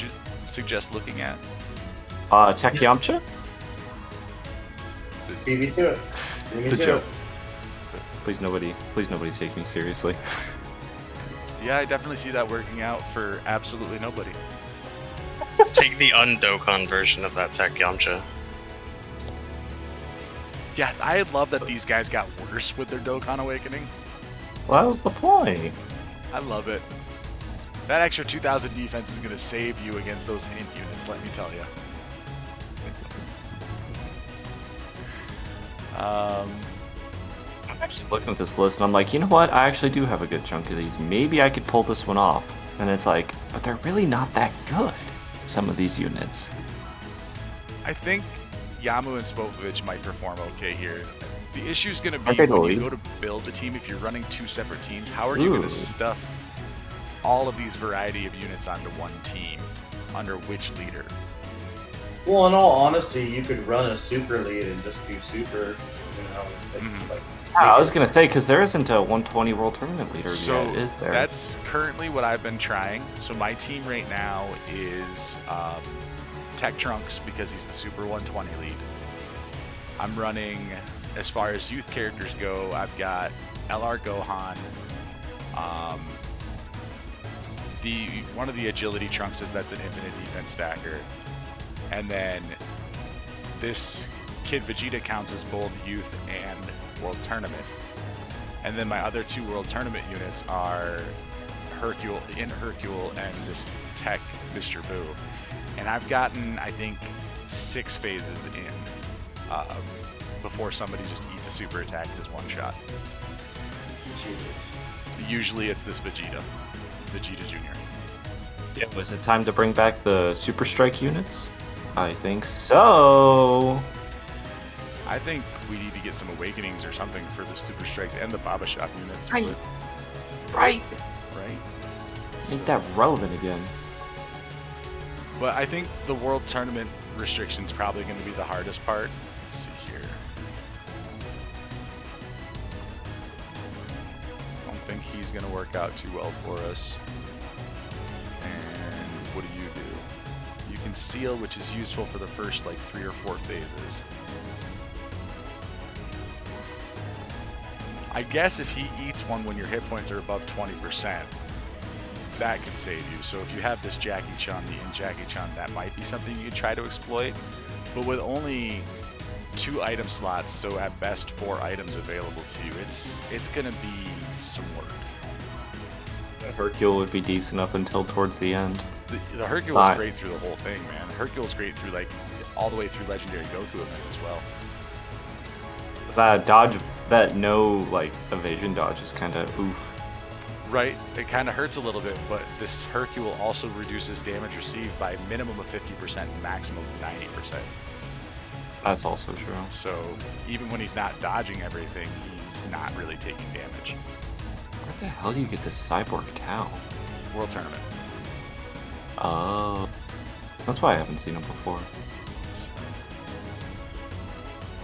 suggest looking at? Tech Yamcha? Beat me to it. Beat me It's a to joke. it. Please nobody take me seriously. Yeah, I definitely see that working out for absolutely nobody. Take the un-Dokkan version of that Tech Yamcha. Yeah, I love that these guys got worse with their Dokkan Awakening. Well, that was the point. I love it. That extra 2,000 defense is going to save you against those int units, let me tell you. I'm actually looking at this list and I'm like, you know what? I actually do have a good chunk of these. Maybe I could pull this one off. And it's like, but they're really not that good, some of these units. I think Yamu and Spopovich might perform okay here. The issue is going to be Okay, when you go to build the team, if you're running 2 separate teams, how are you going to stuff all of these variety of units onto one team under which leader? Well, in all honesty, you could run a super lead and just do super, like I was going to say, because there isn't a 120 World Tournament leader So yet, is there? that's currently what I've been trying. So my team right now is Tech Trunks because he's the Super 120 lead. I'm running, as far as youth characters go, I've got LR Gohan. One of the agility trunks is that's an infinite defense stacker. And then this Kid Vegeta counts as both youth and World Tournament. And then my other 2 World Tournament units are Hercule, and this Tech Mr. Boo. And I've gotten, I think, 6 phases in before somebody just eats a super attack as one shot. Jesus. Usually it's this Vegeta Jr. Yeah, was it time to bring back the Super Strike units? I think so. I think we need to get some awakenings or something for the Super Strikes and the Baba Shop units. Right. Right? Make that relevant again. But I think the World Tournament restriction's probably going to be the hardest part. Let's see here. I don't think he's going to work out too well for us. And what do? You can seal, which is useful for the first like 3 or 4 phases. I guess if he eats one when your hit points are above 20%, that could save you. So if you have this Jackie Chun, the in Jackie Chun, that might be something you could try to exploit. But with only 2 item slots, so at best 4 items available to you, it's gonna be some work. Hercule would be decent up until towards the end. The Hercule is great through the whole thing, man. Hercule's great through like all the way through Legendary Goku event as well. That dodge, that no like evasion dodge is kind of oof. Right, it kind of hurts a little bit, but this Hercule also reduces damage received by a minimum of 50%, maximum of 90%. That's also true. So even when he's not dodging everything, he's not really taking damage. Where the hell do you get this Cyborg Tau? World Tournament. Oh, that's why I haven't seen him before.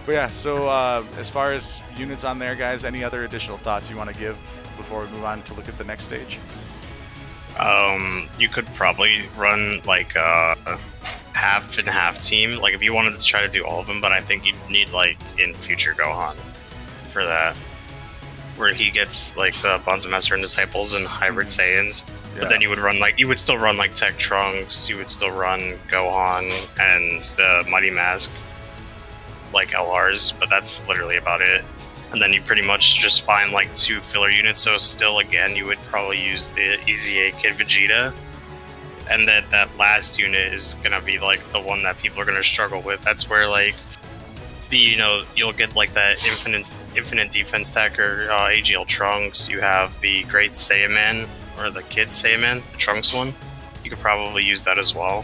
But yeah, so as far as units on there, guys, any other additional thoughts you want to give before we move on to look at the next stage? You could probably run like a half and half team, like if you wanted to try to do all of them, but I think you'd need like in Future Gohan for that, where he gets like the Bonzo Master and Disciples and Hybrid Saiyans, But then you would still run like Tech Trunks, you would still run Gohan and the Mighty Mask, like LRs, but that's literally about it. And then you pretty much just find like 2 filler units, so still again you would probably use the EZA Kid Vegeta. And then that last unit is gonna be like the one that people are gonna struggle with. That's where like you'll get like that infinite defense stacker AGL Trunks. You have the Great Saiyaman or the Kid Saiyaman, the Trunks one. You could probably use that as well.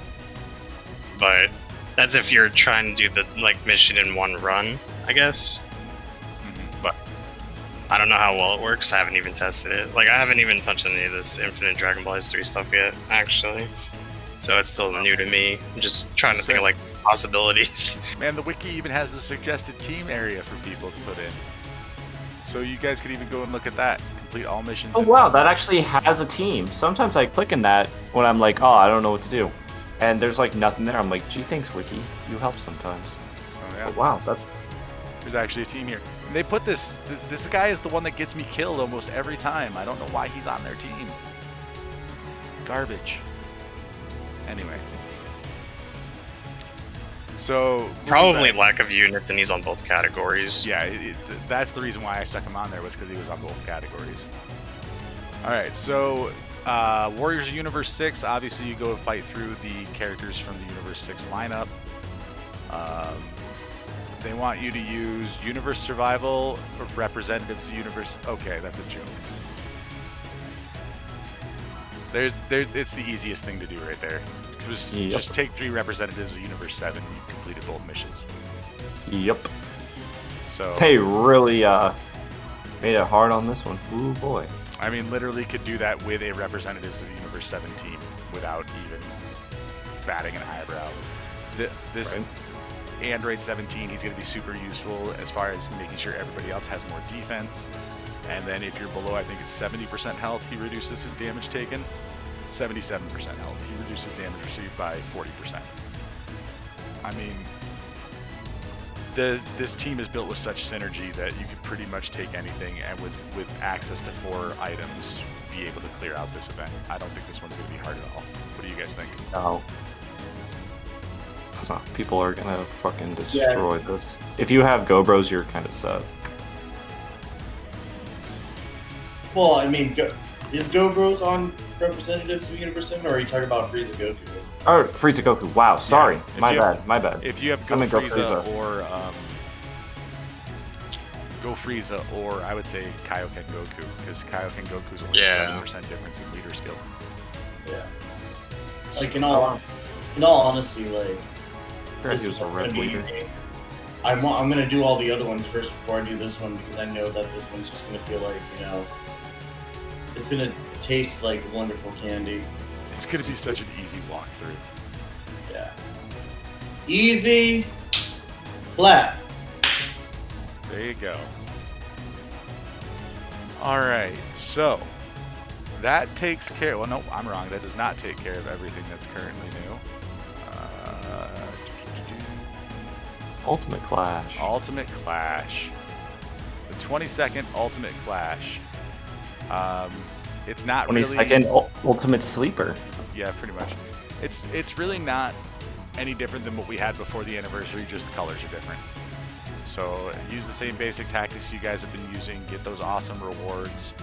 But that's if you're trying to do the like mission in one run, I guess. But I don't know how well it works. I haven't even tested it. Like I haven't even touched any of this Infinite Dragon Ball S3 stuff yet, actually. So it's still new to me. I'm just trying to think of like possibilities. Man, the wiki even has the suggested team area for people to put in. So you guys could even go and look at that. Complete all missions. Oh wow, that actually has a team. Sometimes I click in that when I'm like, oh, I don't know what to do. And there's like nothing there. I'm like, gee, thanks, wiki. You help sometimes. So yeah. Oh, wow, There's actually a team here. And they put this guy is the one that gets me killed almost every time. I don't know why he's on their team. Garbage. Anyway. So probably lack of units, and he's on both categories. Yeah, that's the reason why I stuck him on there, was because he was on both categories. All right, so Warriors of Universe 6. Obviously, you go fight through the characters from the Universe 6 lineup. They want you to use Universe Survival or Representatives of Universe. Okay, that's a joke. It's the easiest thing to do right there. Just take 3 representatives of Universe 7 and you've completed both missions. Yep. So they really made it hard on this one. Ooh boy. I mean, literally could do that with a Representatives of Universe 7 team without even batting an eyebrow. This right. Android 17, he's going to be super useful as far as making sure everybody else has more defense. And then if you're below, I think it's 70% health, he reduces his damage taken. 77% health. He reduces damage received by 40%. I mean, this team is built with such synergy that you could pretty much take anything, and with access to 4 items, be able to clear out this event. I don't think this one's going to be hard at all. What do you guys think? No. People are going to fucking destroy this. If you have Gobros, you're kind of set. Well, I mean, is Gobros on Representatives of Universe 7, or are you talking about Frieza Goku? Oh, Frieza Goku. Wow, sorry. Yeah, my bad. If you have Go Frieza or Go Frieza, or I would say Kaioken Goku, because Kaioken Goku's only 7% difference in leader skill. Yeah. Like in all honesty, like this is a red leader. I'm gonna do all the other ones first before I do this one, because I know that this one's just gonna feel like, it's gonna taste like wonderful candy. It's gonna be such an easy walkthrough. Yeah. Easy clap. There you go. Alright, so that takes care. Well, no, I'm wrong. That does not take care of everything that's currently new. Ultimate Clash. Ultimate Clash. The 22nd Ultimate Clash. It's not 22nd really... Ultimate Sleeper. Yeah, pretty much. It's really not any different than what we had before the anniversary, just the colors are different. So use the same basic tactics you guys have been using, get those awesome rewards.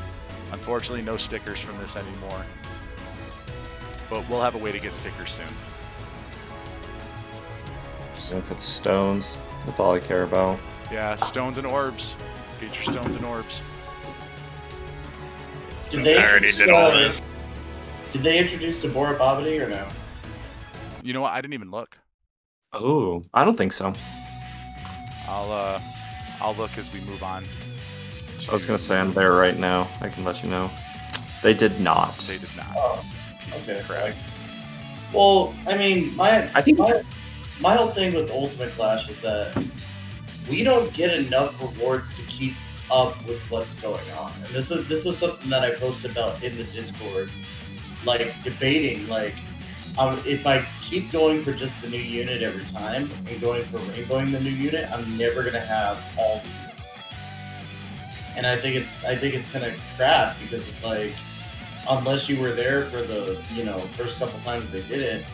Unfortunately, no stickers from this anymore. But we'll have a way to get stickers soon. If it's stones, that's all I care about. Yeah, stones and orbs. Get your stones and orbs. I already did all this. Did they introduce Deborah Babidi or no? You know what? I didn't even look. Oh, I don't think so. I'll look as we move on. I was gonna say I'm there right now. I can let you know. They did not. They did not. Oh, okay. Well, I mean, my whole thing with Ultimate Clash is that we don't get enough rewards to keep up with what's going on. And this was something that I posted about in the Discord, like debating, like if I keep going for just the new unit every time and going for rainbowing the new unit, I'm never gonna have all the units. And I think it's kind of crap, because it's like unless you were there for the first couple times they did it,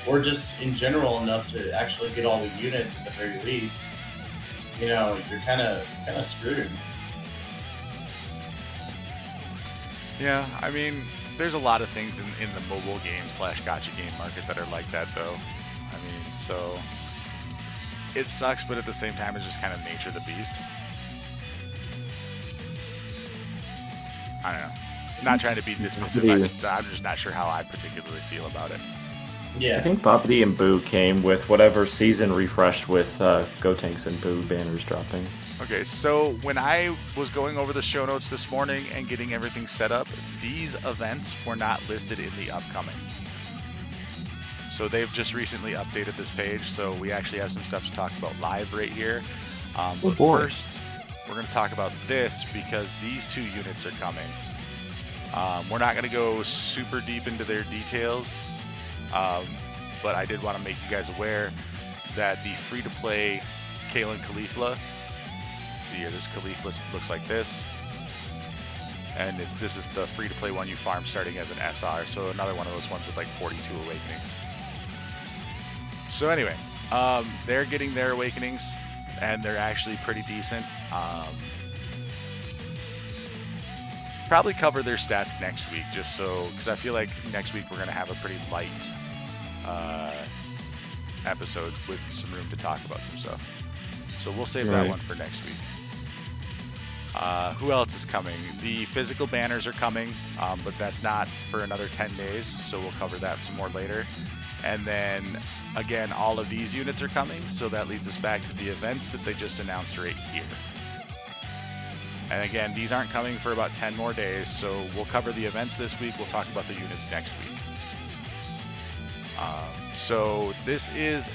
or just in general enough to actually get all the units at the very least, you're kind of screwed. Yeah, I mean, there's a lot of things in the mobile game / gacha game market that are like that, though. I mean, so it sucks, but at the same time, it's just kind of nature of the beast. I don't know. I'm not trying to be dismissive. I'm just not sure how I particularly feel about it. Yeah. I think Boppity and Boo came with whatever season refreshed with Gotenks and Boo banners dropping. Okay, so when I was going over the show notes this morning and getting everything set up, these events were not listed in the upcoming. So they've just recently updated this page, so we actually have some stuff to talk about live right here. But first, we're going to talk about this because these 2 units are coming. We're not going to go super deep into their details, but I did want to make you guys aware that the free-to-play Kefla, see here, this Kefla looks like this, and this is the free-to-play one you farm starting as an SR, so another one of those ones with like 42 awakenings. So anyway, they're getting their awakenings, and they're actually pretty decent. Probably cover their stats next week, just so, because I feel like next week we're going to have a pretty light episode with some room to talk about some stuff. So we'll save that one for next week. Who else is coming? The physical banners are coming, but that's not for another 10 days, so we'll cover that some more later. And then, again, all of these units are coming, so that leads us back to the events that they just announced right here. And again, these aren't coming for about 10 more days, so we'll cover the events this week, we'll talk about the units next week. So this is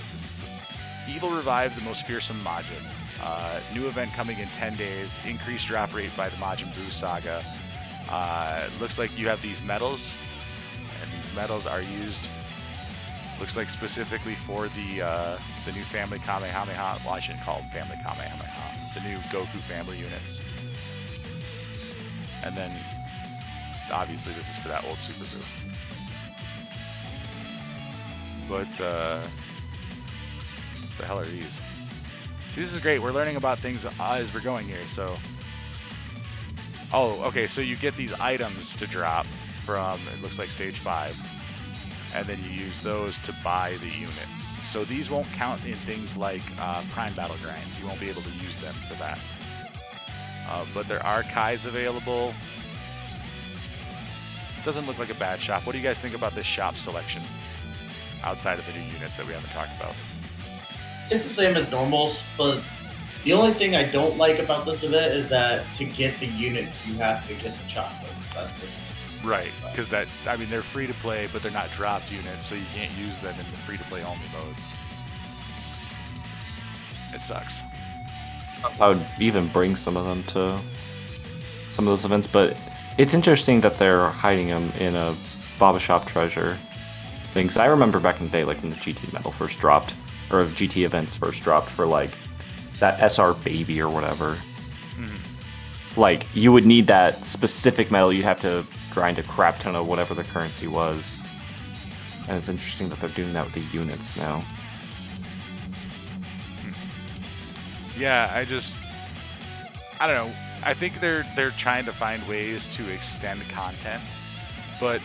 Evil Revive, the Most Fearsome Majin. New event coming in 10 days, increased drop rate by the Majin Buu saga. Looks like you have these medals, and these medals are used, looks like specifically for the new family Kamehameha, well I shouldn't call them family Kamehameha, the new Goku family units. And then, obviously this is for that old Super Buu. But, what the hell are these? See, this is great. We're learning about things as we're going here, so. Oh, okay, so you get these items to drop from, it looks like stage 5. And then you use those to buy the units. So these won't count in things like Prime Battle Grinds. You won't be able to use them for that. But there are Kais available. Doesn't look like a bad shop. What do you guys think about this shop selection? Outside of the new units that we haven't talked about. It's the same as normals, but the only thing I don't like about this event is that to get the units, you have to get the chocolates. That's what it is. Right, because that, I mean, they're free to play, but they're not dropped units, so you can't use them in the free to play only modes. It sucks. I would even bring some of them to some of those events, but it's interesting that they're hiding them in a Baba Shop treasure thing. 'Cause I remember back in the day, like when the GT medal first dropped, or GT events first dropped for like that SR baby or whatever. Like you would need that specific medal. You'd have to grind a crap ton of whatever the currency was. And it's interesting that they're doing that with the units now. Yeah, I don't know. I think they're trying to find ways to extend content, but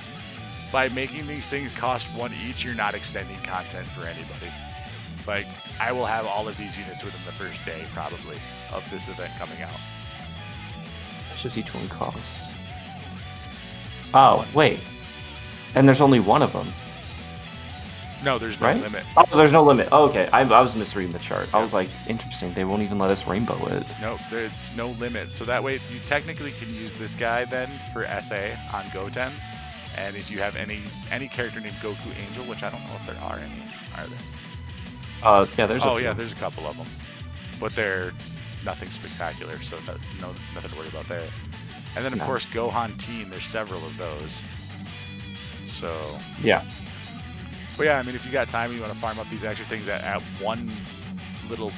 by making these things cost 1 each, you're not extending content for anybody. Like, I will have all of these units within the first day, probably, of this event coming out. How much does each one cost? Oh, wait. And there's only one of them. No, there's no limit. Oh, there's no limit. Oh, okay. I was misreading the chart. I was like, interesting. They won't even let us rainbow it. Nope, there's no limit. So that way, you technically can use this guy then for SA on Gotenks. And if you have any character named Goku Angel, which I don't know if there are any, are there? Yeah, there's a few. Yeah, there's a couple of them. But they're nothing spectacular, so nothing to worry about there. And then, of course, Gohan Teen, there's several of those. So... yeah. But yeah, I mean, if you got time and you want to farm up these extra things at one little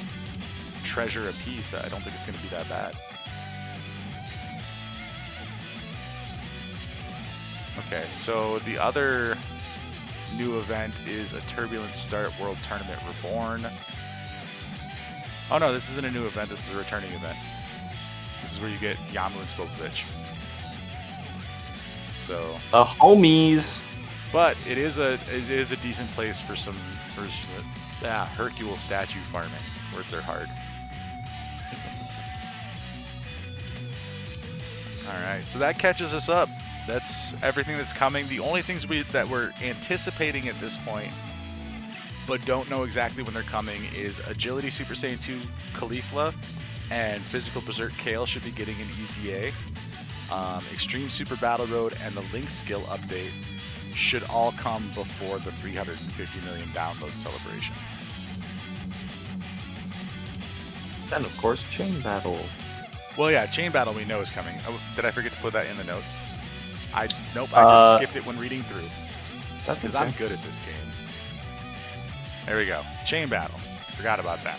treasure a piece, I don't think it's going to be that bad. Okay, so the other new event is a Turbulent Start World Tournament Reborn. Oh no, this isn't a new event, this is a returning event. This is where you get Yamu and Spokovich. So The homies. but it is a decent place for some Hercule statue farming. Words are hard. Alright, so that catches us up. That's everything that's coming. The only things that we're anticipating at this point, but don't know exactly when they're coming, is Agility Super Saiyan 2 Kefla and Physical Berserk Kale should be getting an EZA. Extreme Super Battle Road and the Link skill update should all come before the 350 million download celebration. And of course, Chain Battle. Well, yeah, Chain Battle we know is coming. Oh, did I forget to put that in the notes? Nope, I just skipped it when reading through. That's Because okay. I'm good at this game. There we go. Chain Battle. Forgot about that.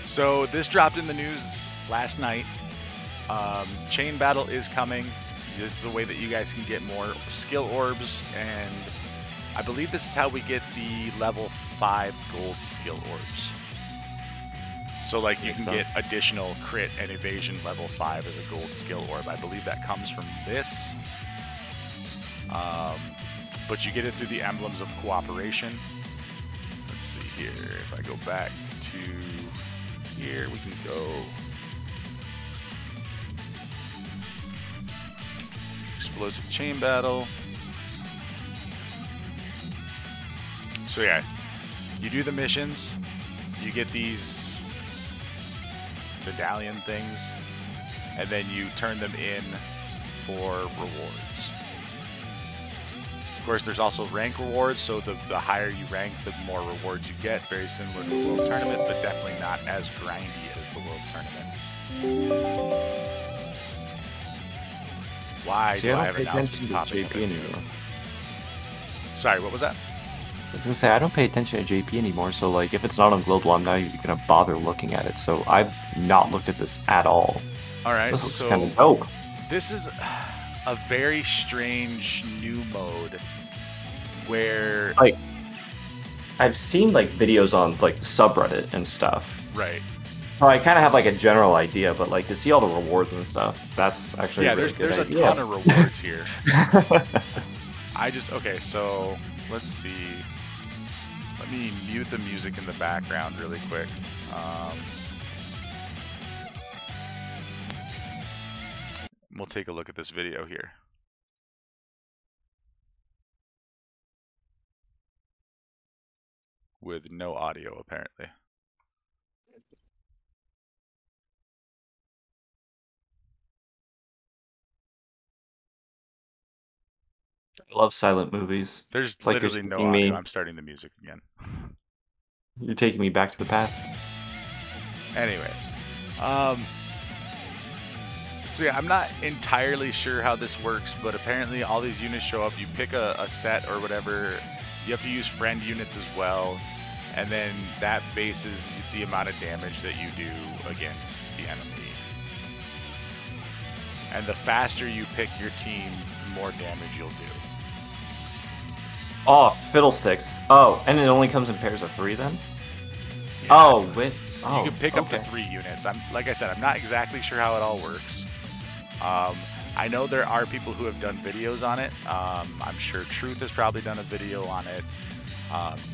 So this dropped in the news last night. Chain Battle is coming. This is a way that you guys can get more skill orbs, and I believe this is how we get the level 5 gold skill orbs. So like you can get additional crit and evasion level 5 as a gold skill orb. I believe that comes from this. But you get it through the emblems of cooperation. Let's see here. If I go back to here, we can go Explosive Chain Battle. So yeah, you do the missions, you get these medallion things, and then you turn them in for rewards. Of course, there's also rank rewards, so the higher you rank, the more rewards you get. Very similar to the World Tournament, but definitely not as grindy as the World Tournament. Why See, do I I don't have pay announcements attention to popping up? JP anymore. Sorry, what was that? I was gonna say I don't pay attention to JP anymore, so like if it's not on global, I'm not even gonna bother looking at it. So I've not looked at this at all. Alright, This looks so kind of dope. this is a very strange new mode where Like I've seen like videos on like the subreddit and stuff. right. So I kind of have like a general idea, but like to see all the rewards and stuff, that's actually Yeah, a really good there's a idea. ton of rewards here. Okay, so let's see. Let me mute the music in the background really quick. We'll take a look at this video here. With no audio, apparently. I love silent movies. There's It's like you're literally no taking audio. me- I'm starting the music again. You're taking me back to the past. Anyway, so yeah, I'm not entirely sure how this works, but apparently all these units show up. You pick a set or whatever. You have to use friend units as well, and then that bases the amount of damage that you do against the enemy. And the faster you pick your team, the more damage you'll do. Oh, fiddlesticks. Oh, and it only comes in pairs of 3 then? Yeah. Oh, wait. Oh, You can pick up okay. to 3 units. Like I said, I'm not exactly sure how it all works. I know there are people who have done videos on it. I'm sure Truth has probably done a video on it.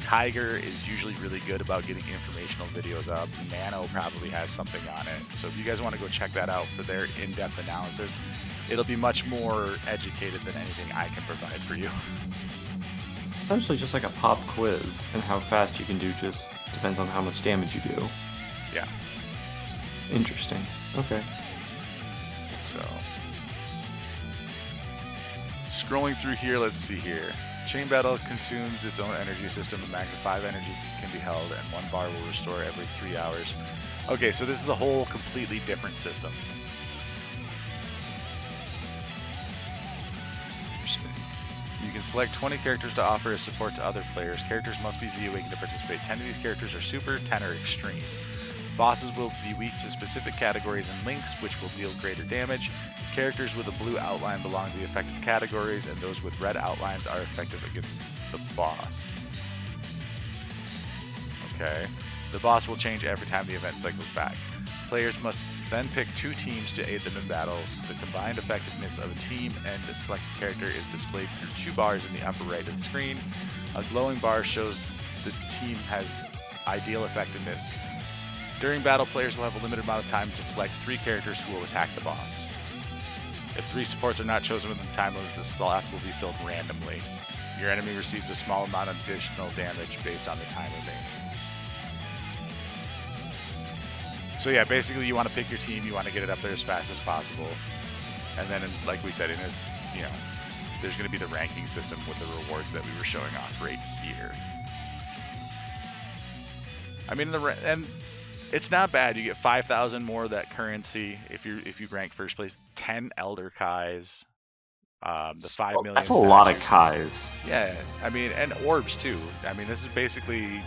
Tiger is usually really good about getting informational videos up. Nano probably has something on it. So if you guys want to go check that out for their in-depth analysis, it'll be much more educated than anything I can provide for you. It's essentially just like a pop quiz, and how fast you can do just depends on how much damage you do. Yeah. Interesting. Okay. So, scrolling through here, let's see here. Chain Battle consumes its own energy system. A max of 5 energy can be held, and 1 bar will restore every 3 hours. Okay, so this is a whole completely different system. Interesting. You can select 20 characters to offer as support to other players. Characters must be Z-Awakened to participate. 10 of these characters are super, 10 are extreme. Bosses will be weak to specific categories and links, which will deal greater damage. Characters with a blue outline belong to the affected categories, and those with red outlines are effective against the boss. Okay. The boss will change every time the event cycles back. Players must then pick 2 teams to aid them in battle. The combined effectiveness of a team and the selected character is displayed through 2 bars in the upper right of the screen. A glowing bar shows the team has ideal effectiveness. During battle, players will have a limited amount of time to select 3 characters who will attack the boss. If 3 supports are not chosen within the time limit, the slots will be filled randomly. Your enemy receives a small amount of additional damage based on the time remaining. So yeah, basically you want to pick your team, you want to get it up there as fast as possible. And then, like we said, there's going to be the ranking system with the rewards that we were showing off right here. I mean, and it's not bad. You get 5,000 more of that currency if you rank first place. 10 Elder Kais, the 5 million. That's a lot of Kais. Yeah, I mean, and orbs too. I mean, this is basically,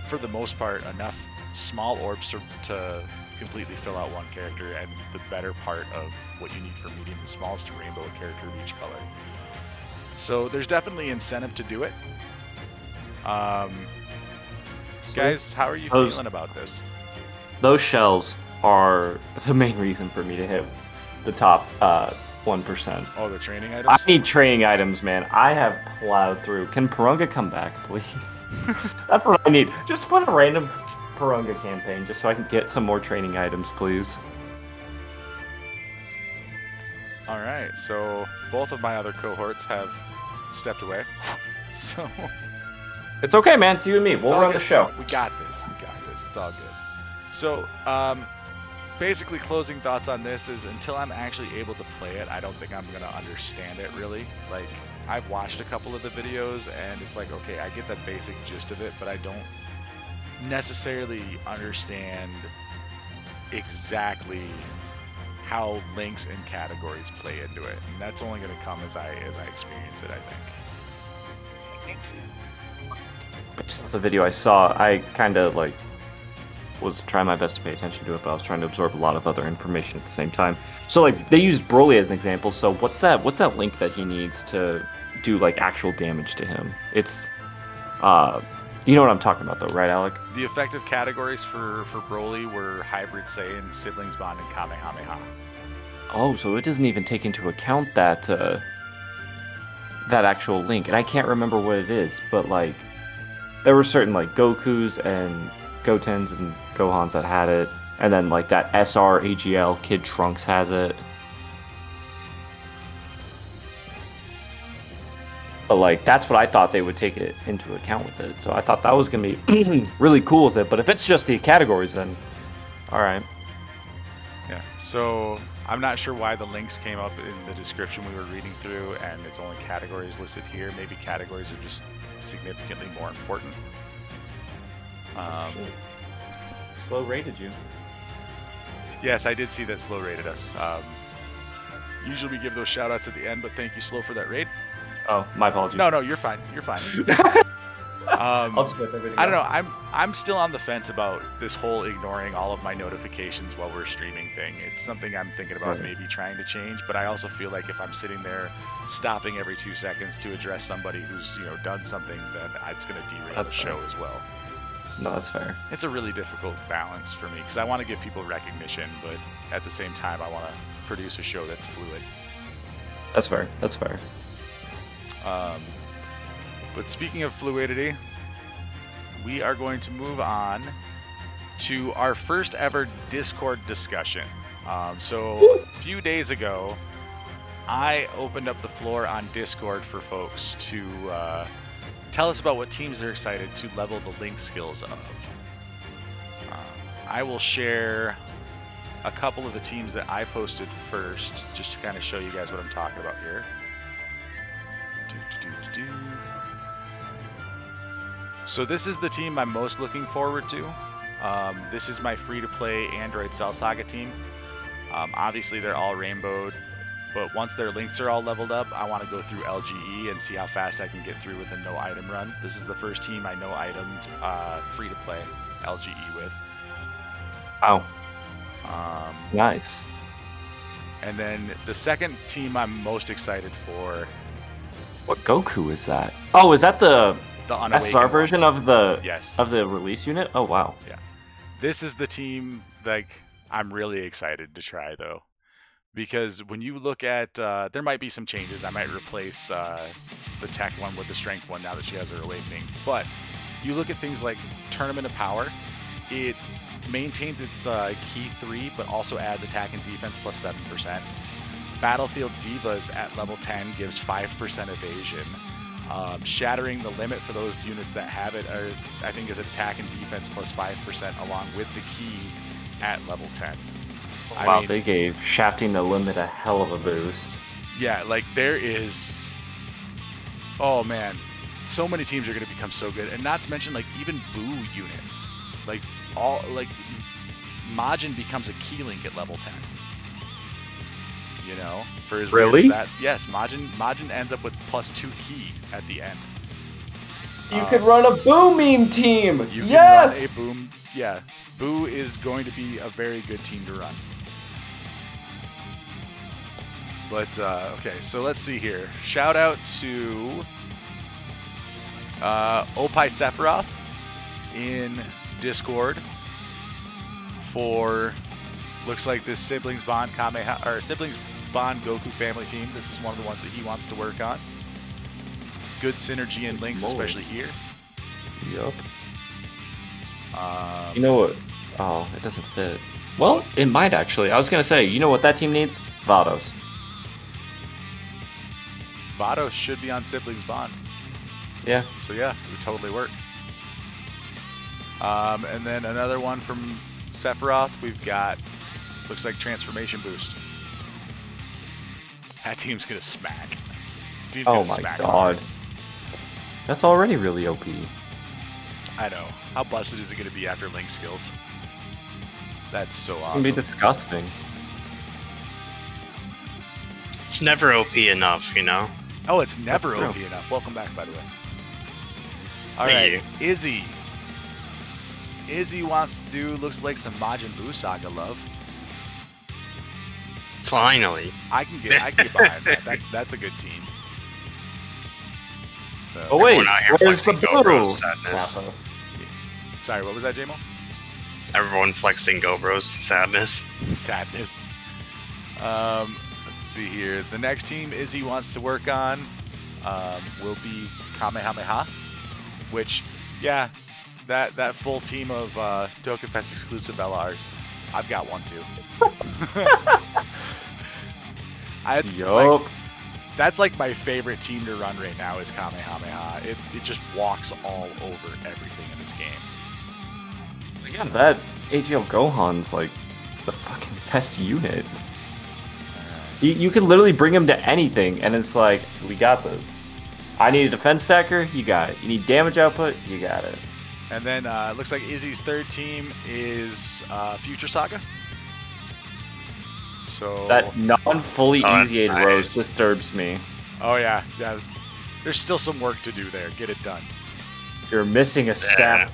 for the most part, enough small orbs to completely fill out one character, and the better part of what you need for medium and small is to rainbow a character of each color. So there's definitely incentive to do it. Guys, how are you feeling about this? Those shells are the main reason for me to hit the top 1%. Oh, the training items? I need training items, man. I have plowed through. Can Parunga come back, please? That's what I need. Just put a random Parunga campaign just so I can get some more training items, please. Alright, so both of my other cohorts have stepped away. So it's okay, man. It's you and me. We'll run the show. We got this. It's all good. So, basically closing thoughts on this is, until I'm actually able to play it, I don't think I'm going to understand it really. Like, I've watched a couple of the videos and it's like, okay, I get the basic gist of it, but I don't necessarily understand exactly how links and categories play into it. And that's only going to come as I experience it, I think. Based off the video I saw, I kind of was trying my best to pay attention to it, but I was trying to absorb a lot of other information at the same time. So they used Broly as an example. So what's that link that he needs to do actual damage to him? It's you know what I'm talking about though, right, Alec? The effective categories for Broly were Hybrid Saiyan, Siblings Bond, and Kamehameha. Oh, so it doesn't even take into account that that actual link, and I can't remember what it is, but there were certain Gokus and Gotens and Gohans that had it, and then that SR AGL Kid Trunks has it. But that's what I thought they would take it into account with it. So I thought that was gonna be really cool with it. But if it's just the categories, then all right. Yeah. So I'm not sure why the links came up in the description we were reading through, and it's only categories listed here. Maybe categories are just significantly more important. Slow rated you. Yes, I did see that Slow rated us. Usually we give those shout outs at the end, but thank you, Slow, for that raid. Oh, my apologies. No, you're fine. You're fine. I'll just whip everything. I don't know. I'm still on the fence about this whole ignoring all of my notifications while we're streaming thing. It's something I'm thinking about maybe trying to change, but I also feel like if I'm sitting there stopping every 2 seconds to address somebody who's done something, then it's going to derail the show as well. No, that's fair. It's a really difficult balance for me because I want to give people recognition, but at the same time I want to produce a show that's fluid. That's fair. That's fair. But speaking of fluidity, we are going to move on to our first ever Discord discussion. So a few days ago, I opened up the floor on Discord for folks to tell us about what teams they're excited to level the link skills of. I will share a couple of the teams that I posted first, just to kind of show you guys what I'm talking about here. So this is the team I'm most looking forward to. This is my free-to-play Android Cell Saga team. Obviously they're all rainbowed, but once their links are all leveled up, I want to go through LGE and see how fast I can get through with a no item run. This is the first team I no itemed free-to-play LGE with. Wow. Nice. Nice. And then the second team I'm most excited for, What Goku is that? Oh, is that the the Unawakened SR version of the Yes. of the release unit? Oh wow. This is the team like I'm really excited to try though, because when you look at there might be some changes. I might replace the tech one with the strength one now that she has her awakening. But you look at things like Tournament of Power, it maintains its key 3, but also adds attack and defense plus 7%. Battlefield Divas at level 10 gives 5% evasion. Shattering the limit for those units that have it, I think, is attack and defense plus 5% along with the key at level 10. Wow, they gave Shafting the Limit a hell of a boost. Yeah, like there is... Oh man, so many teams are going to become so good. And not to mention, like, even Boo units. Like, Majin becomes a key link at level 10. You know? For his Really? Yes, Majin ends up with plus 2 key at the end. You could run a Boo meme team! You Yes! can run a Boom. Yeah, Boo is going to be a very good team to run. But, okay, so let's see here. Shout out to Opie Sephiroth in Discord for, looks like this Siblings Bond Siblings Bond Goku family team. This is one of the ones that he wants to work on. Good synergy and links, especially here. Yup. You know what? Oh, it doesn't fit. Well, it might actually. I was gonna say, you know what that team needs? Vados. Vados should be on Siblings Bond. Yeah. So yeah, it would totally work. And then another one from Sephiroth, we've got, looks like Transformation Boost. That team's gonna smack. Team's Oh gonna my smack god. hard. That's already really OP. I know. How busted is it gonna be after Link skills? That's so It's awesome. gonna be disgusting. It's never OP enough, you know? Oh, it's never That's OP true. enough. Welcome back, by the way. Thank Alright, Izzy. Izzy wants to do, looks like some Majin Buu Saga love. Finally. I can get behind that. That's a good team. So, Oh wait, Everyone out here where's the flexing GoPros, blue? sadness. Kappa. sorry, what was that, JMO? Everyone flexing GoPros, sadness. Sadness. Let's see here. The next team Izzy wants to work on will be Kamehameha, which, yeah, that full team of Dokkanfest exclusive LRs. I've got one too. Yup. That's like my favorite team to run right now is Kamehameha. It just walks all over everything in this game. Yeah, that AGL Gohan's like the fucking best unit. You can literally bring him to anything, and it's like, we got this. I need a defense stacker, you got it. You need damage output, you got it. And then it looks like Izzy's third team is Future Saga. So That non-fully Oh, that's easied Rose nice. disturbs me. Oh yeah. There's still some work to do there. Get it done. You're missing a step.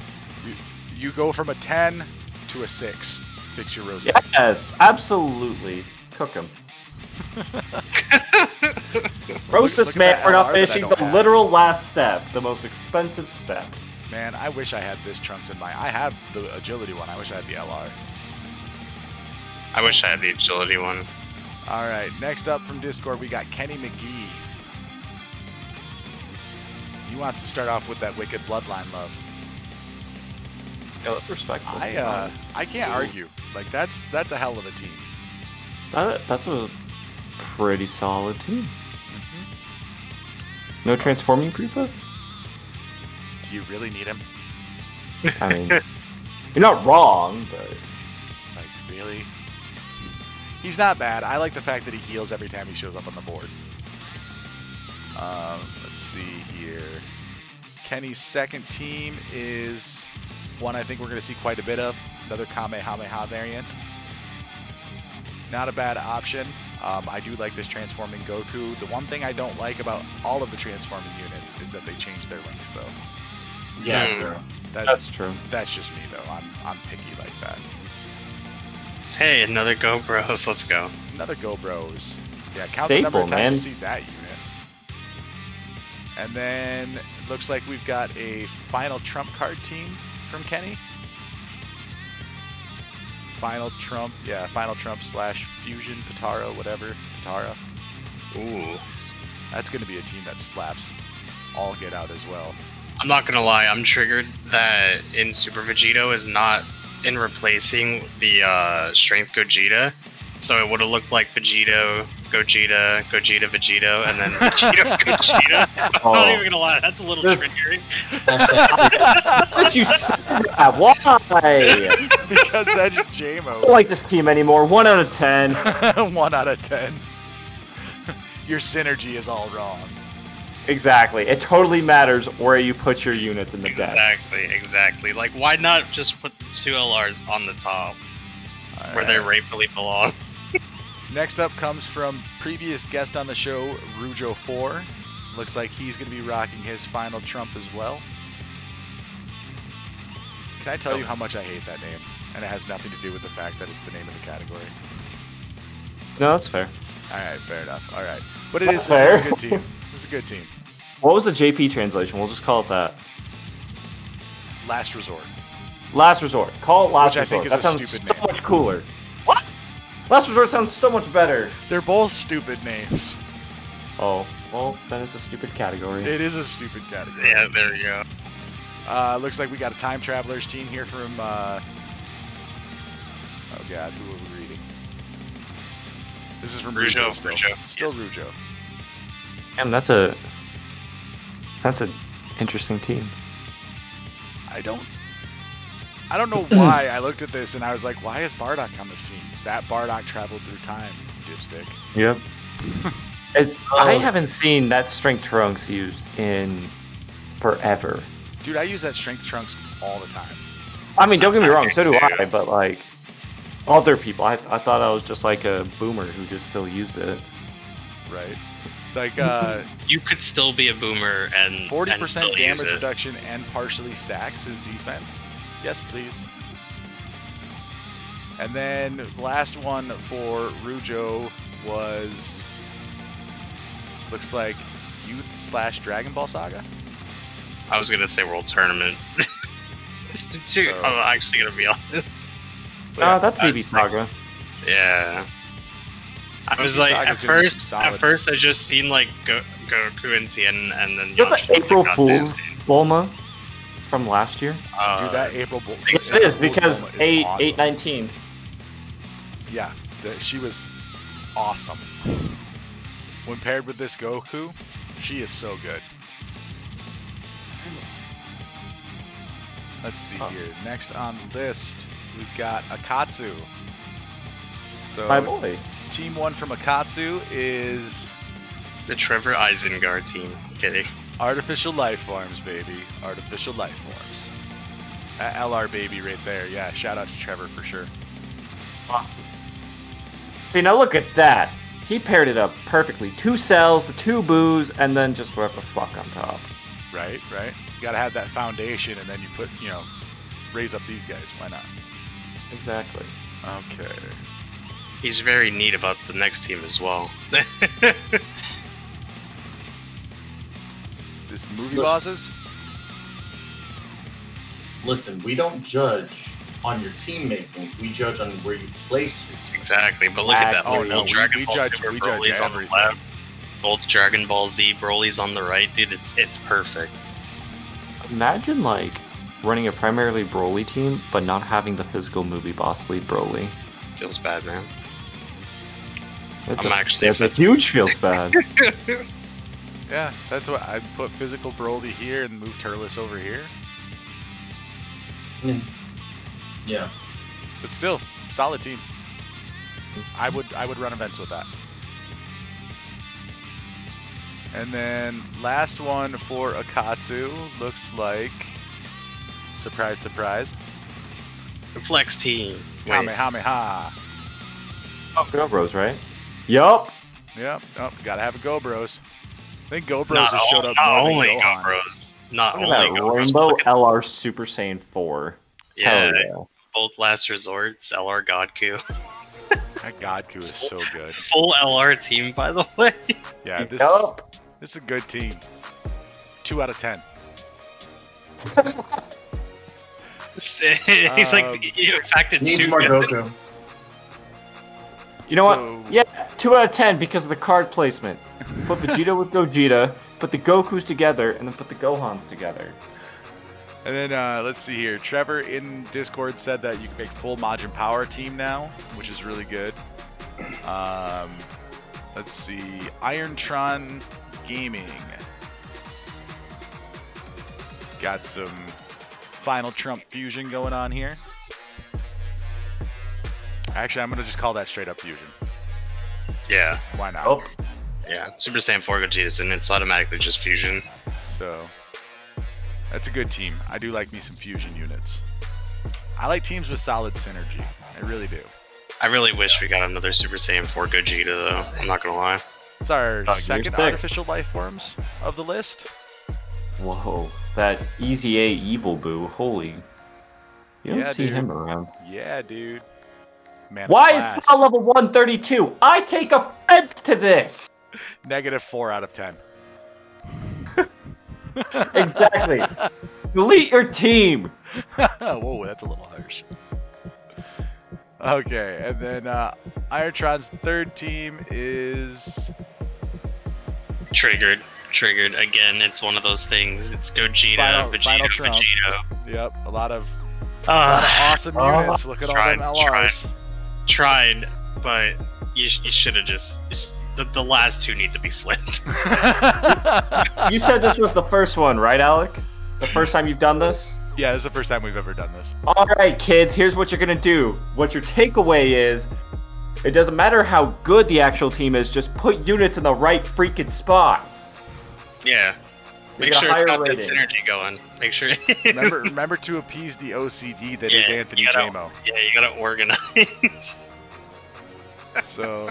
You go from a 10 to a 6. Fix your Rose. Yes, absolutely. Cook him. Process, look at man, that we're not LR that I finishing don't the have. literal last step, the most expensive step. Man, I wish I had this Trunks in my. I have the agility one. I wish I had the LR. I wish I had the agility one. All right. Next up from Discord, we got Kenny McGee. He wants to start off with that wicked bloodline love. Yeah, that's respectful. I can't argue. Like that's a hell of a team. That's a pretty solid team. No transforming preset? Do you really need him? I mean, you're not wrong, but Like really? He's not bad. I like the fact that he heals every time he shows up on the board. Let's see here. Kenny's second team is one I think we're going to see quite a bit of. Another Kamehameha variant. Not a bad option. I do like this transforming Goku. The one thing I don't like about all of the transforming units is that they change their links, though. Yeah, Hmm. true. that's true. That's just me, though. I'm picky like that. Hey, another Go Bros. Let's go. Another Go Bros. Yeah, count the number Staple, of times you man. see that unit. And then looks like we've got a Final Trump card team from Kenny. Final Trump, yeah, Final Trump / Fusion, Patara, whatever, Patara. Ooh. That's going to be a team that slaps all get out as well. I'm not gonna lie, I'm triggered that in Super Vegito is not in replacing the Strength Gogeta. So it would have looked like Vegito, Gogeta, Gogeta, Vegito, and then Vegito, Gogeta. I'm not even gonna lie, that's a little triggering. Why did you say that? Why? Because that's I JMO. don't like this team anymore. 1 out of 10. 1 out of 10. Your synergy is all wrong. Exactly. It totally matters where you put your units in the deck. Exactly. Like, why not just put the 2 LRs on the top, where they rightfully belong? Next up comes from previous guest on the show, Rujo4. Looks like he's going to be rocking his Final Trump as well. Can I tell you how much I hate that name? And it has nothing to do with the fact that it's the name of the category. No, that's fair. Alright, fair enough. Alright. But it That's is fair. a good team. This is a good team. What was the JP translation? We'll just call it that. Last resort. Last resort. Call it last Which I resort. think is That a sounds stupid so name. much cooler. What? Last resort sounds so much better. They're both stupid names. Oh, well, then it's a stupid category. It is a stupid category. Yeah, there you go. Looks like we got a Time Travelers team here from, oh god, who are we reading? This is from Rujo still. Still yes. Rujo. Damn, that's an interesting team. I don't know why I looked at this and I was like, why is Bardock on this team? That Bardock traveled through time, dipstick. Yep. I haven't seen that Strength Trunks used in forever. Dude, I use that Strength Trunks all the time. I mean, don't get me wrong, so do too. I, but like, other people, I thought I was just like a boomer who just still used it. Right? Like, You could still be a boomer and 40% still use damage it. reduction and partially stacks his defense. Yes, please. And then last one for Rujo was, looks like Youth / Dragon Ball Saga. I was gonna say World Tournament. I'm actually gonna be honest. No, that's I DB was like- Saga. Yeah. I was DB like, Saga's at gonna be first, solid. I just seen like Goku and Tien, and then You know Yamcha the was April like, Fool's "Goddamn." Bulma from last year? Dude, that April Bull. Yes, April it is, Bull because Bulma is awesome. 8/19. Yeah, she was awesome. When paired with this Goku, she is so good. Let's see here. Next on the list, we've got Akatsu. So, My boy. team 1 from Akatsu is The Trevor Isengard team. Kidding. Artificial Life Forms, baby. Artificial Life Forms. LR baby right there. Yeah, shout out to Trevor for sure. See, now look at that. He paired it up perfectly. 2 cells, the 2 boos, and then just whatever the fuck on top. Right, right. You gotta have that foundation, and then you put, raise up these guys. Why not? Exactly. Okay. He's very neat about the next team as well. This movie bosses. Listen, we don't judge on your team making. We judge on where you place your team. Exactly, but look at that. Oh, Both no, Dragon we Ball judge- Super we judge Broly's on the everything. left. Both Dragon Ball Z Broly's on the right. Dude, it's perfect. Imagine, like, running a primarily Broly team, but not having the physical movie boss lead Broly. Feels bad, man. It's I'm actually a huge feels bad. Yeah, that's what I'd put physical Broly here and move Turles over here. Yeah. But still, solid team. I would run events with that. And then last one for Akatsu looks like, surprise, surprise, The Flex team. Wait, Kamehameha. Oh, Go Bros, right? Yup. Yep, gotta have a Go Bros. I think Go Bros not has showed up not more only than Go Gohan. Bros. Not Look at only that Go Bros. Rainbow but look at LR Super Saiyan 4. Yeah, Hell yeah. both last resorts, LR Godku. That Godku is so good. Full LR team, by the way. Yeah, this is a good team. 2 out of 10. He's like, in fact, it's Needs too more good. Goku. You know what? Yeah, 2 out of 10 because of the card placement. Put Vegeta with Gogeta, put the Gokus together, and then put the Gohans together. And then let's see here. Trevor in Discord said that you can make full Majin Power team now, which is really good. Let's see. Irontron Gaming got some Final Trump fusion going on here. Actually, I'm gonna just call that straight up fusion. Yeah. Why not? Oh. Yeah. Super Saiyan 4 Gogeta's and it's automatically just fusion. So that's a good team. I do like me some fusion units. I like teams with solid synergy. I really do. I really wish we got another Super Saiyan 4 Gogeta though. I'm not gonna lie. It's our Yours second pick. artificial life forms of the list. Whoa, that Easy A Evil Boo, holy. You don't Yeah, see dude. him around. Yeah, dude. Man, Why of is class. Sal level 132? I take offense to this! Negative 4 out of 10. Exactly. Delete your team! Whoa, that's a little harsh. Okay, and then Irontron's third team is Triggered. Again, it's one of those things. It's Gogeta, Final Vegeta, Trump. Vegeta. Yep, a lot of awesome units. Look at all them LRs. Tried, but you should have just the last two need to be flipped. You said this was the first one, right, Alec? The first time you've done this? Yeah, this is the first time we've ever done this. Alright, kids, here's what you're gonna do. What your takeaway is, it doesn't matter how good the actual team is, just put units in the right freaking spot. Yeah. You Make get a sure it's got higher that rating. synergy going. Make sure. Remember to appease the OCD that is Anthony you gotta, Jamo. Yeah, you gotta organize. So,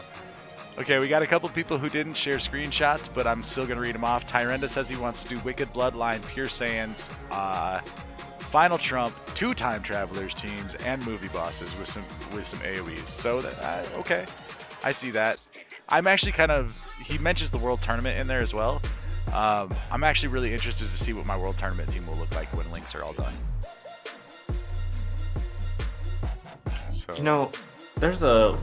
okay, we got a couple people who didn't share screenshots, but I'm still gonna read them off. Tyrenda says he wants to do Wicked Bloodline, Pure Saiyans, Final Trump, 2 Time Travelers teams, and movie bosses with some AoEs. So okay, I see that. I'm actually he mentions the World Tournament in there as well. I'm actually really interested to see what my World Tournament team will look like when links are all done. So, You know, there's a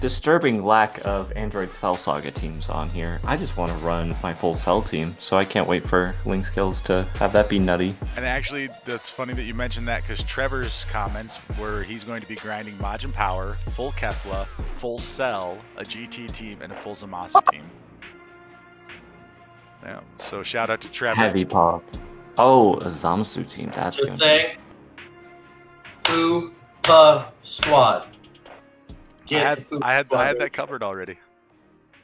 disturbing lack of Android Cell Saga teams on here. I just want to run my full Cell team, so I can't wait for Link Skills to have that be nutty. and actually, that's funny that you mentioned that because Trevor's comments were he's going to be grinding Majin Power, full Kefla, full Cell, a GT team, and a full Zamasu team. Yeah, so shout out to Trevor. Heavy pop. Oh, a Zamsu team. That's Just gonna saying. Fupa Squad. I had Squad. that covered already.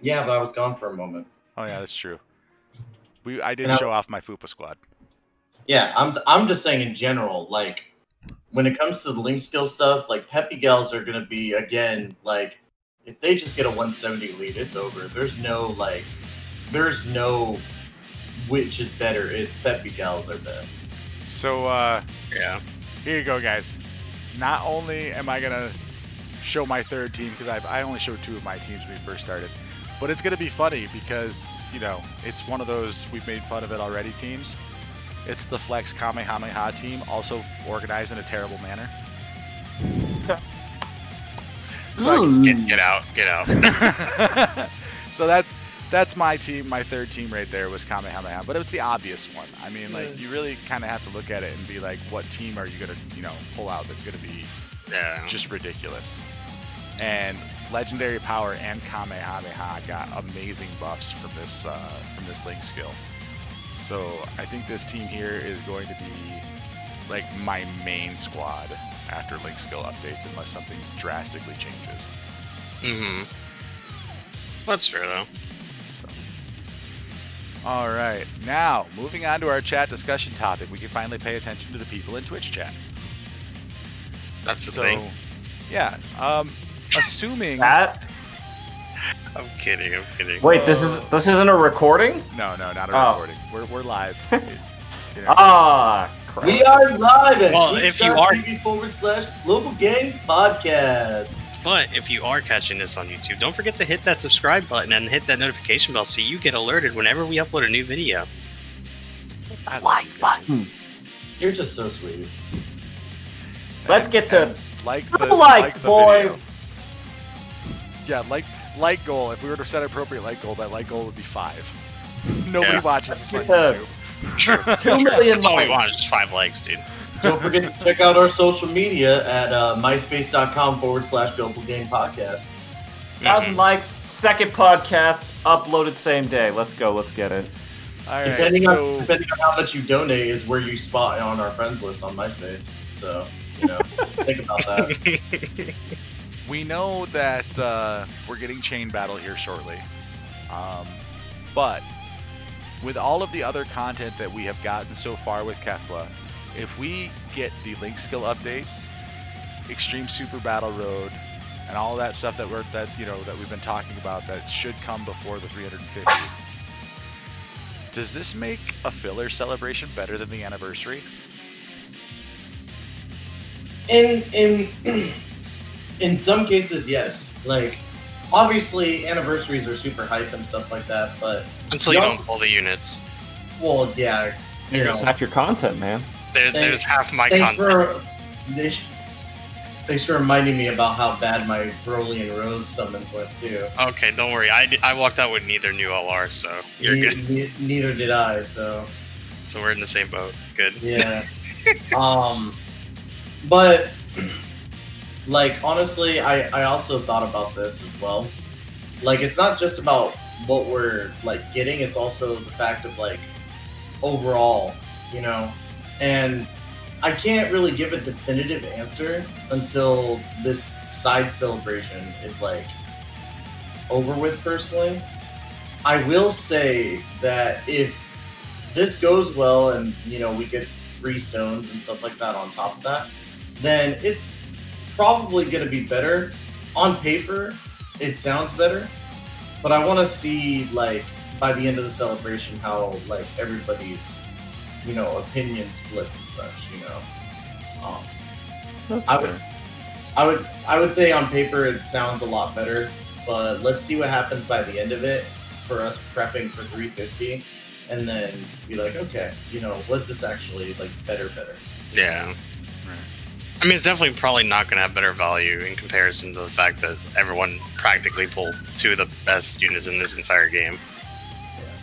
Yeah, but I was gone for a moment. Oh yeah, that's true. I did And I- show off my Fupa squad. Yeah, I'm just saying in general, like when it comes to the link skill stuff, like Peppy Gals are gonna be again like if they just get a 170 lead, it's over. There's no which is better. It's Peppy Gals are best. So Yeah. here you go, guys. Not only am I gonna show my third team because I only showed 2 of my teams when we first started, but it's gonna be funny because it's one of those we've made fun of it already teams. It's the Flex Kamehameha team, also organized in a terrible manner. So Get out. so that's my team. My third team right there was Kamehameha, but it was the obvious one. I mean, like you really kind of have to look at it and be like, what team are you gonna pull out that's gonna be just ridiculous? And Legendary Power and Kamehameha got amazing buffs from this Link skill. So I think this team here is going to be like my main squad after Link skill updates, unless something drastically changes. Mm-hmm. That's fair though. So. All right, now moving on to our chat discussion topic, we can finally pay attention to the people in Twitch chat. That's the thing. Yeah. Assuming. That? I'm kidding. Wait, this isn't a recording? No, not a Oh. recording. We're live. Ah, crap. We are live at Well, if you are- twitch.tv/Global Game Podcast. But if you are catching this on YouTube, don't forget to hit that subscribe button and hit that notification bell so you get alerted whenever we upload a new video. Like button. You're just so sweet. Let's get to like the boys. Video. Yeah, like goal. If we were to set an appropriate like goal, that like goal would be 5. Nobody watches this on YouTube. Sure. 2 million That's all we likes. want, is just 5 likes, dude. Don't forget to check out our social media at myspace.com/GoPlayGame Podcast. 1,000 likes, second podcast, uploaded same day. Let's go, let's get it. All right, Depending on how much you donate is where you spot on our friends list on MySpace. So, think about that. we know that we're getting Chain Battle here shortly. But with all of the other content that we have gotten so far with Kefla, if we get the Link skill update, Extreme Super Battle Road, and all that stuff that we've been talking about that should come before the 350, does this make a filler celebration better than the anniversary? In some cases, yes. Like, obviously, anniversaries are super hype and stuff like that, but until you don't pull the units. Well, yeah, There's half your content, man. There's half my content. Thanks for reminding me about how bad my Broly and Rose summons went too. Okay, don't worry. I walked out with neither new LR, so you're good. Neither did I, so we're in the same boat. Good. Yeah. But like honestly, I also thought about this as well. Like, it's not just about what we're like getting; it's also the fact of like overall, and I can't really give a definitive answer until this side celebration is like over with. Personally, I will say that if this goes well and we get free stones and stuff like that on top of that, then it's probably going to be better. On paper, it sounds better, but I want to see like by the end of the celebration how like everybody's opinions flip and such. I would say on paper it sounds a lot better, but let's see what happens by the end of it for us prepping for 350, and then be like, okay, was this actually like better? Yeah. Right. I mean, it's definitely probably not going to have better value in comparison to the fact that everyone practically pulled 2 of the best units in this entire game,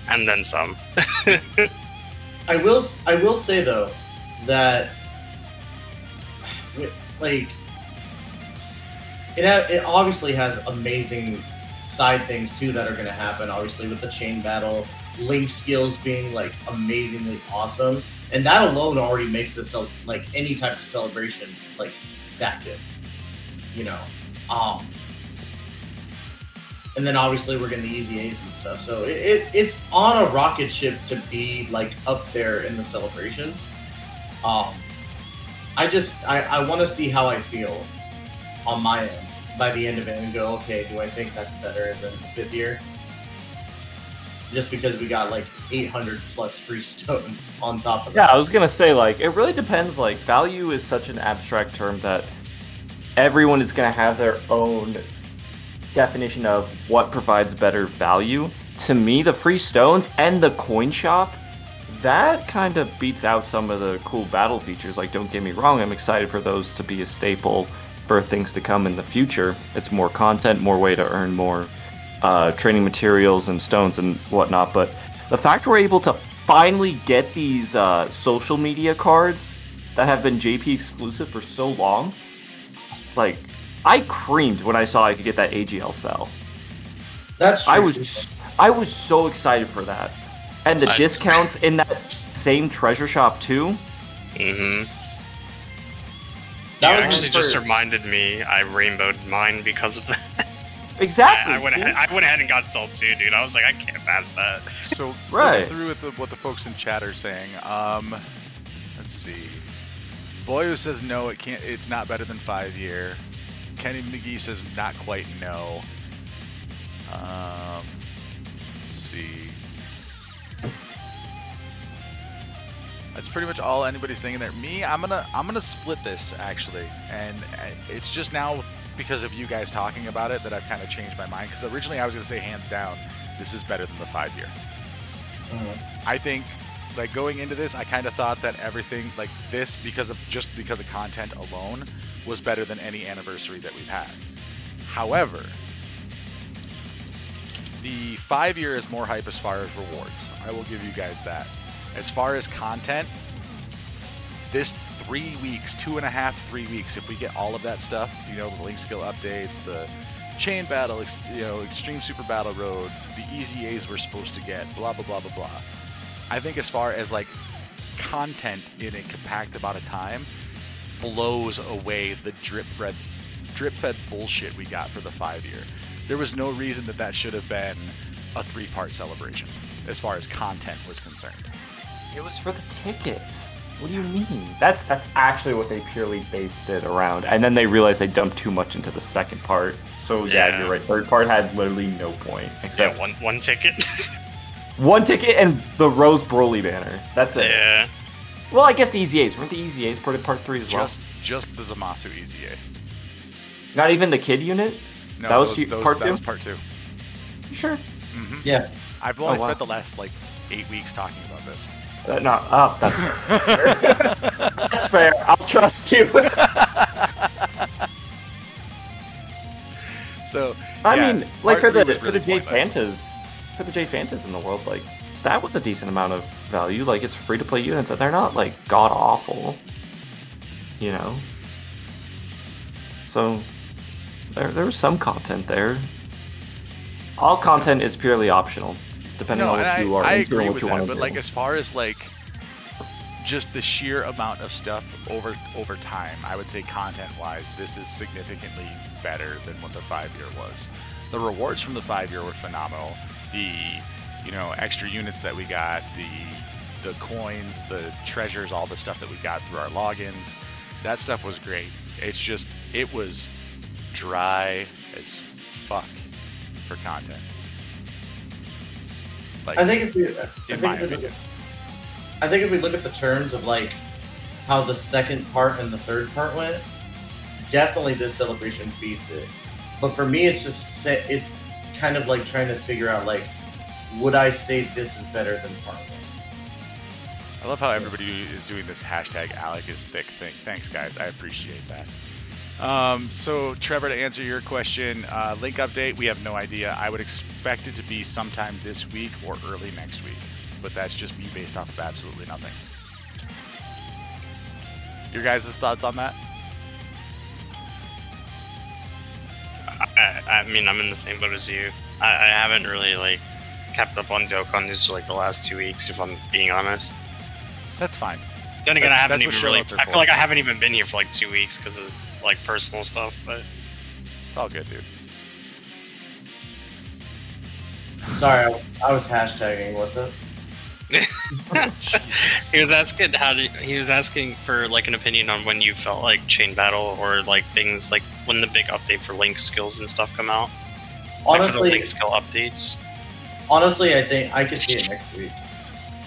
and then some. I will say though that like it obviously has amazing side things too that are going to happen. Obviously, with the chain battle, Link skills being like amazingly awesome, and that alone already makes this like any type of celebration like that good, And then obviously we're getting the easy A's and stuff, so it's on a rocket ship to be like up there in the celebrations. I want to see how I feel on my end by the end of it and go, okay, do I think that's better than the 5th year? Just because we got like 800 plus free stones on top of that. Yeah, I was gonna say, like, it really depends. Like, value is such an abstract term that everyone is gonna have their own definition of what provides better value. To me, the free stones and the coin shop, that kind of beats out some of the cool battle features. Like, don't get me wrong, I'm excited for those to be a staple for things to come in the future. It's more content, more way to earn more training materials and stones and whatnot. But the fact we're able to finally get these social media cards that have been JP exclusive for so long, like, I creamed when I saw I could get that AGL cell. That's true. I was so excited for that. And the discounts in that same treasure shop too. Mm-hmm. That you actually just reminded me I rainbowed mine because of that. Exactly. I went ahead and got sold too, dude. I was like, I can't pass that. So right. Through with what the folks in chat are saying. Let's see. Boyo says no, it can't. It's not better than 5 year. Kenny McGee says not quite no. Let's see. That's pretty much all anybody's saying there. Me, I'm gonna split this actually, and it's just now because of you guys talking about it that I've kind of changed my mind. Because originally I was going to say hands down, this is better than the 5-year. I think, like, going into this, I kind of thought that everything like this, because of content alone, was better than any anniversary that we've had. However, the 5-year is more hype as far as rewards. I will give you guys that. As far as content, this 3 weeks, 2.5, 3 weeks, if we get all of that stuff, you know, the link skill updates, the chain battle, you know, extreme super battle road, the easy A's we're supposed to get, blah blah blah blah blah. I think as far as like content in a compact amount of time, blows away the drip fed bullshit we got for the 5-year. There was no reason that should have been a 3-part celebration as far as content was concerned. It was for the tickets. What do you mean? That's actually what they purely based it around. And then they realized they dumped too much into the second part. So yeah, you're right. Third part had literally no point. Except one ticket. One ticket and the Rose Broly banner. That's it. Yeah. Well, I guess the Easy A's. Weren't the Easy A's part of part 3 as well? Just the Zamasu Easy A. Not even the kid unit? No, that was part 2? That was part 2. You sure? Mm-hmm. Yeah. I've only spent the last, like, 8 weeks talking about this. That's fair. That's fair. I'll trust you. So, I mean, like for the really J Fantas in the world, like that was a decent amount of value. Like it's free to play units, and they're not like god awful, you know. So there was some content there. All content is purely optional, depending on what you are into and what you want to do. But like as far as like just the sheer amount of stuff over time, I would say content-wise, this is significantly better than what the 5-year was. The rewards from the 5-year were phenomenal. The, you know, extra units that we got, the coins, the treasures, all the stuff that we got through our logins, that stuff was great. It's just, it was dry as fuck for content. Like, I think if we look at the terms of like how the second part and the third part went, definitely this celebration beats it. But for me, it's kind of like trying to figure out like, would I say this is better than part 1? I love how everybody is doing this hashtag Alec is thick thing. Thanks guys, I appreciate that. So Trevor, to answer your question, link update, we have no idea. I would expect it to be sometime this week or early next week, but that's just me based off of absolutely nothing. Your guys' thoughts on that? I mean, I'm in the same boat as you. I haven't really like kept up on Dokkan news for like the last 2 weeks, if I'm being honest. That's fine. Then again, I haven't even really. I for. feel like I haven't even been here for like 2 weeks because of like personal stuff, but it's all good, dude. Sorry, I was hashtagging. What's up? He was asking for like an opinion on when you felt like chain battle or like things like when the big update for link skills and stuff come out. Honestly, like for the link skill updates. Honestly, I think I could see it next week.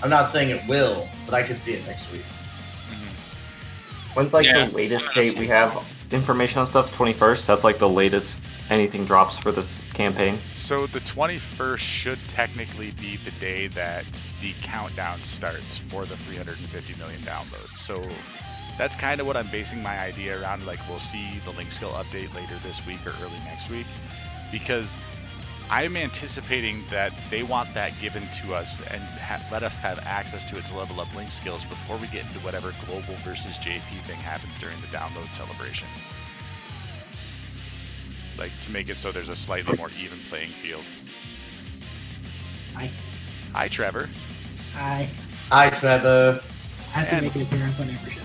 I'm not saying it will, but I could see it next week. When's like the latest date we have information on stuff? 21st? That's like the latest anything drops for this campaign. So the 21st should technically be the day that the countdown starts for the 350 million downloads. So that's kind of what I'm basing my idea around. Like we'll see the link skill update later this week or early next week, because I'm anticipating that they want that given to us and let us have access to it to level up link skills before we get into whatever global versus JP thing happens during the download celebration. Like to make it so there's a slightly more even playing field. Hi. Hi, Trevor. Hi. Hi, Trevor. I have to make an appearance on every show.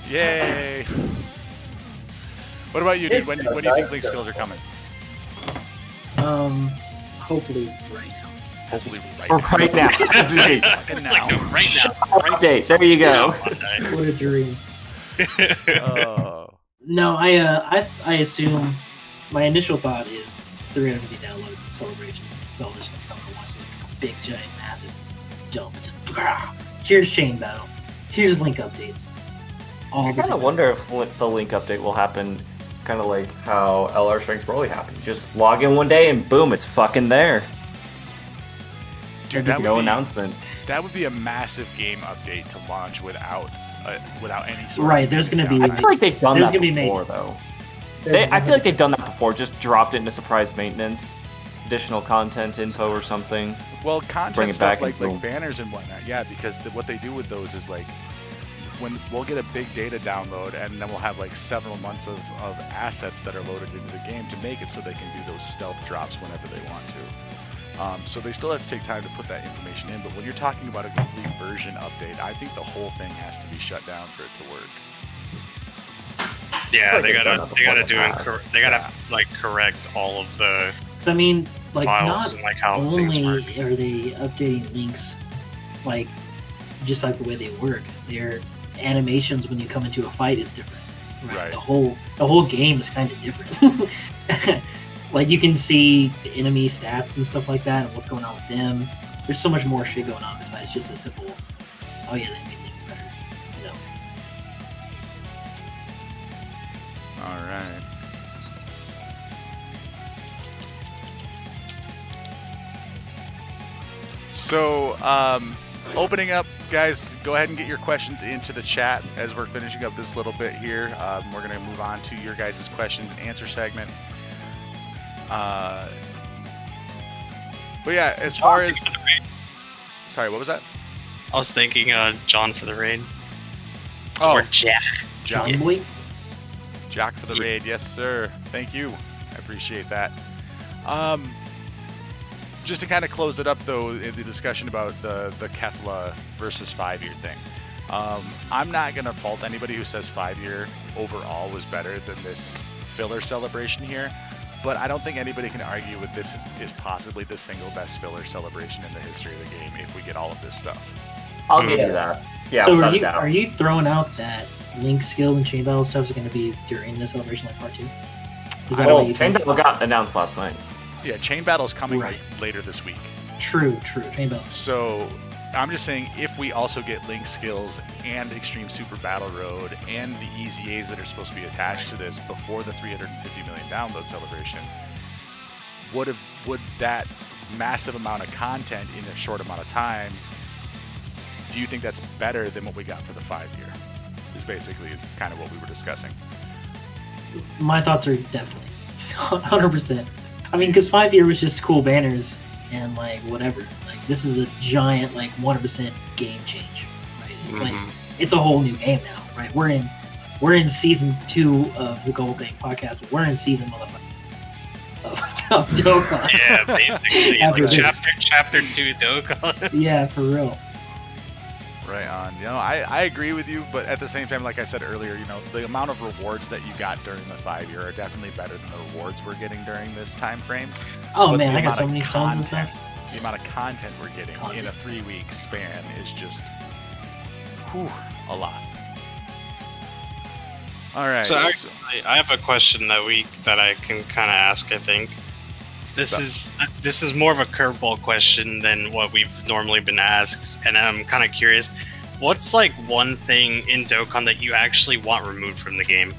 Yay! What about you, dude? When do you think link skills are coming? Hopefully right now. Hopefully right now. It's like no, right now. Update. There you go. What a dream. Oh. No, I assume my initial thought is 350 download celebration. So I'm just gonna come and watch like a big giant massive dump. Just here's chain battle. Here's link updates. I kind of wonder if the link update will happen Kind of like how LR Strength Broly happened. Just log in one day and boom, it's fucking there. Dude, no announcement. That would be a massive game update to launch without any sort Right, of there's going to be... I feel like they've done there's that gonna be before, maintenance. though. I feel like they've done that before, just dropped it into surprise maintenance. Additional content info or something. Well, Bring content it stuff back like banners and whatnot, yeah, because what they do with those is like, when we'll get a big data download and then we'll have like several months of assets that are loaded into the game to make it so they can do those stealth drops whenever they want to. So they still have to take time to put that information in, but when you're talking about a complete version update, I think the whole thing has to be shut down for it to work. Yeah, like they they've done gotta that they gotta before do they gotta like correct all of the Because I mean, like, files not and like how things only work. are they updating links, like, just like the way they work, their animations when you come into a fight is different. Right. The whole game is kind of different. Like, you can see the enemy stats and stuff like that and what's going on with them. There's so much more shit going on besides just a simple, oh yeah, they made things better. You know. All right. So, opening up, guys, go ahead and get your questions into the chat as we're finishing up this little bit here. We're going to move on to your guys' questions and answer segment. But yeah, as far as... Sorry, what was that? I was thinking John for the raid. Oh, Or Jack. John Boy? Jack for the Yes. raid, yes sir. Thank you. I appreciate that. Just to kind of close it up though, in the discussion about the Kefla versus 5-year thing. I'm not gonna fault anybody who says 5-year overall was better than this filler celebration here, but I don't think anybody can argue with this is possibly the single best filler celebration in the history of the game if we get all of this stuff. I'll give you that. Yeah, So without a doubt. are you throwing out that Link skill and chain battle stuff is going to be during the celebration like part 2? Is that what Well, you Chain think? Battle got announced last night. Yeah, Chain Battle's coming Right. like later this week. True. Chain battles. So I'm just saying, if we also get Link skills and Extreme Super Battle Road and the EZAs that are supposed to be attached to this before the 350 million download celebration, would that massive amount of content in a short amount of time, do you think that's better than what we got for the 5-year? Is basically kind of what we were discussing. My thoughts are definitely 100%. I mean, because 5-year was just cool banners and like whatever. Like, this is a giant like 100% game change. Right? It's like it's a whole new game now. Right? We're in season 2 of the Gold Bank podcast. But we're in season of Dokkan. Yeah, basically. After like this. chapter 2 Dokkan. Yeah, for real. Right on. You know, I agree with you, but at the same time, like I said earlier, you know, the amount of rewards that you got during the 5-year are definitely better than the rewards we're getting during this time frame. Oh But man, the I got amount so of many stones and content- stuff. The amount of content we're getting in Content. a 3-week span is just, a lot. All right. So I have a question that I can kind of ask. I think this is more of a curveball question than what we've normally been asked, and I'm kind of curious. What's like one thing in Dokkan that you actually want removed from the game?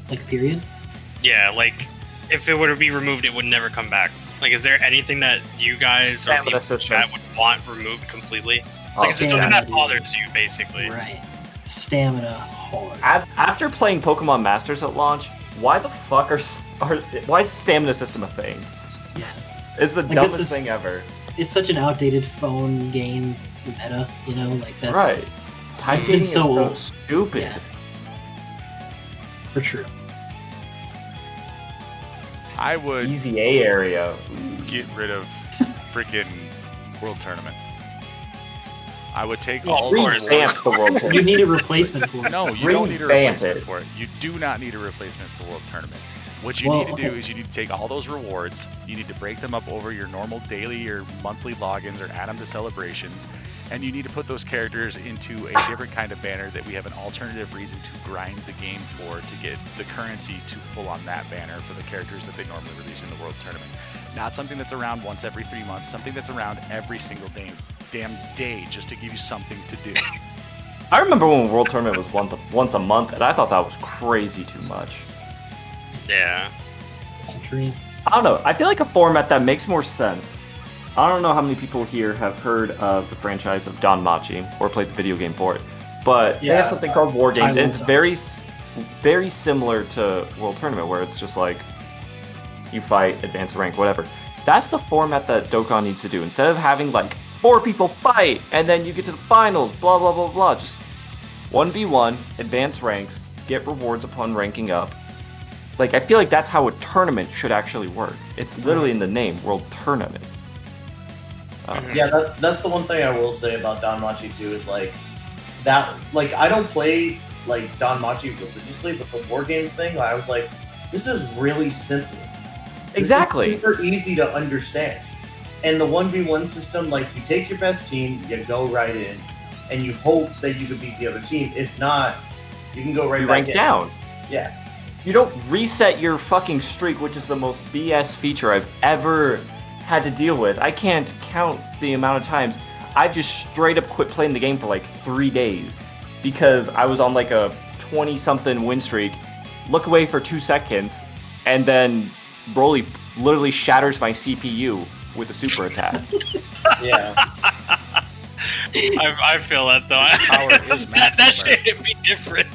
Like period. Yeah, like if it were to be removed, it would never come back. Like, is there anything that you guys or Stamina people in system. chat would want removed completely? Oh, Like, is it something that stamina, bothers you, basically? Right. Stamina hard. After playing Pokemon Masters at launch, why the fuck why is the stamina system a thing? Yeah. It's the Like, dumbest this is- thing ever. It's such an outdated phone game meta, you know, like that's Right. Time It's been is so so old. stupid. Yeah. For true. I would EZA area. get rid of freaking World Tournament. I would take Well, all of the course. Revamp the World You Tournament. need a replacement for it. No, you don't need a Revamp replacement it. for it. You do not need a replacement for World Tournament. What you Well, need to do okay. is you need to take all those rewards, you need to break them up over your normal daily or monthly logins or add them to celebrations, and you need to put those characters into a different kind of banner that we have an alternative reason to grind the game for to get the currency to pull on that banner for the characters that they normally release in the World Tournament. Not something that's around once every 3 months, something that's around every single damn day just to give you something to do. I remember when World Tournament was once a month, and I thought that was crazy too much. Yeah. It's a dream. I don't know. I feel like a format that makes more sense. I don't know how many people here have heard of the franchise of Danmachi or played the video game for it, but they have Yeah. something called War Games, and it's Taiwan very similar to World Tournament, where it's just like you fight, advance rank, whatever. That's the format that Dokkan needs to do. Instead of having like 4 people fight and then you get to the finals, blah blah blah blah, just 1v1, advance ranks, get rewards upon ranking up. Like, I feel like that's how a tournament should actually work. It's literally in the name, World Tournament. Yeah, that's the one thing I will say about Danmachi too is like that. Like, I don't play like Danmachi religiously, but the War Games thing, I was like, this is really simple. This Exactly. is super easy to understand. And the 1v1 system, like, you take your best team, you go right in, and you hope that you can beat the other team. If not, you can go right You back rank in. down. Yeah. You don't reset your fucking streak, which is the most BS feature I've ever had to deal with. I can't count the amount of times I just straight up quit playing the game for like 3 days because I was on like a 20-something win streak, look away for 2 seconds, and then Broly literally shatters my CPU with a super attack. Yeah. I feel that though. Power is that maximum. should be different.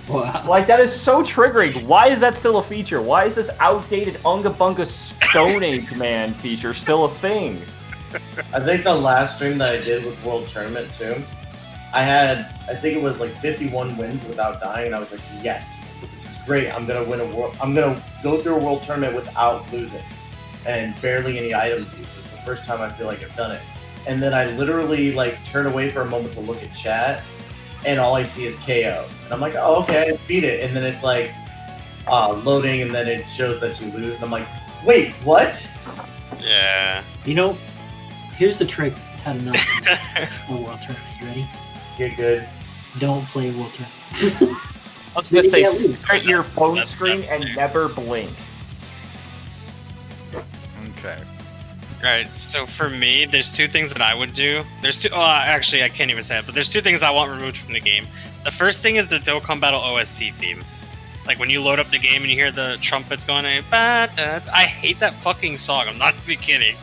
Wow. Like, that is so triggering. Why is that still a feature? Why is this outdated Unga Bunga Stone Age Man feature still a thing? I think the last stream that I did with World Tournament too, I think it was like 51 wins without dying, and I was like, yes, this is great. I'm gonna win a world. I'm gonna go through a World Tournament without losing, and barely any items used. It's the first time I feel like I've done it. And then I literally like turn away for a moment to look at chat, and all I see is KO, and I'm like, oh, okay, I beat it. And then it's like loading, and then it shows that you lose, and I'm like, wait, what? Yeah. You know, here's the trick how to not a World Tournament. You ready? Get good. Don't play World Tournament. I was gonna say, Yeah, please. stare at your phone That's screen and fair. never blink. Okay. Alright, so for me, there's 2 things that I would do. There's 2. Oh, actually, I can't even say it, but there's 2 things I want removed from the game. The first thing is the Dokkan Battle OST theme. Like, when you load up the game and you hear the trumpets going, I hate that fucking song. I'm not even kidding.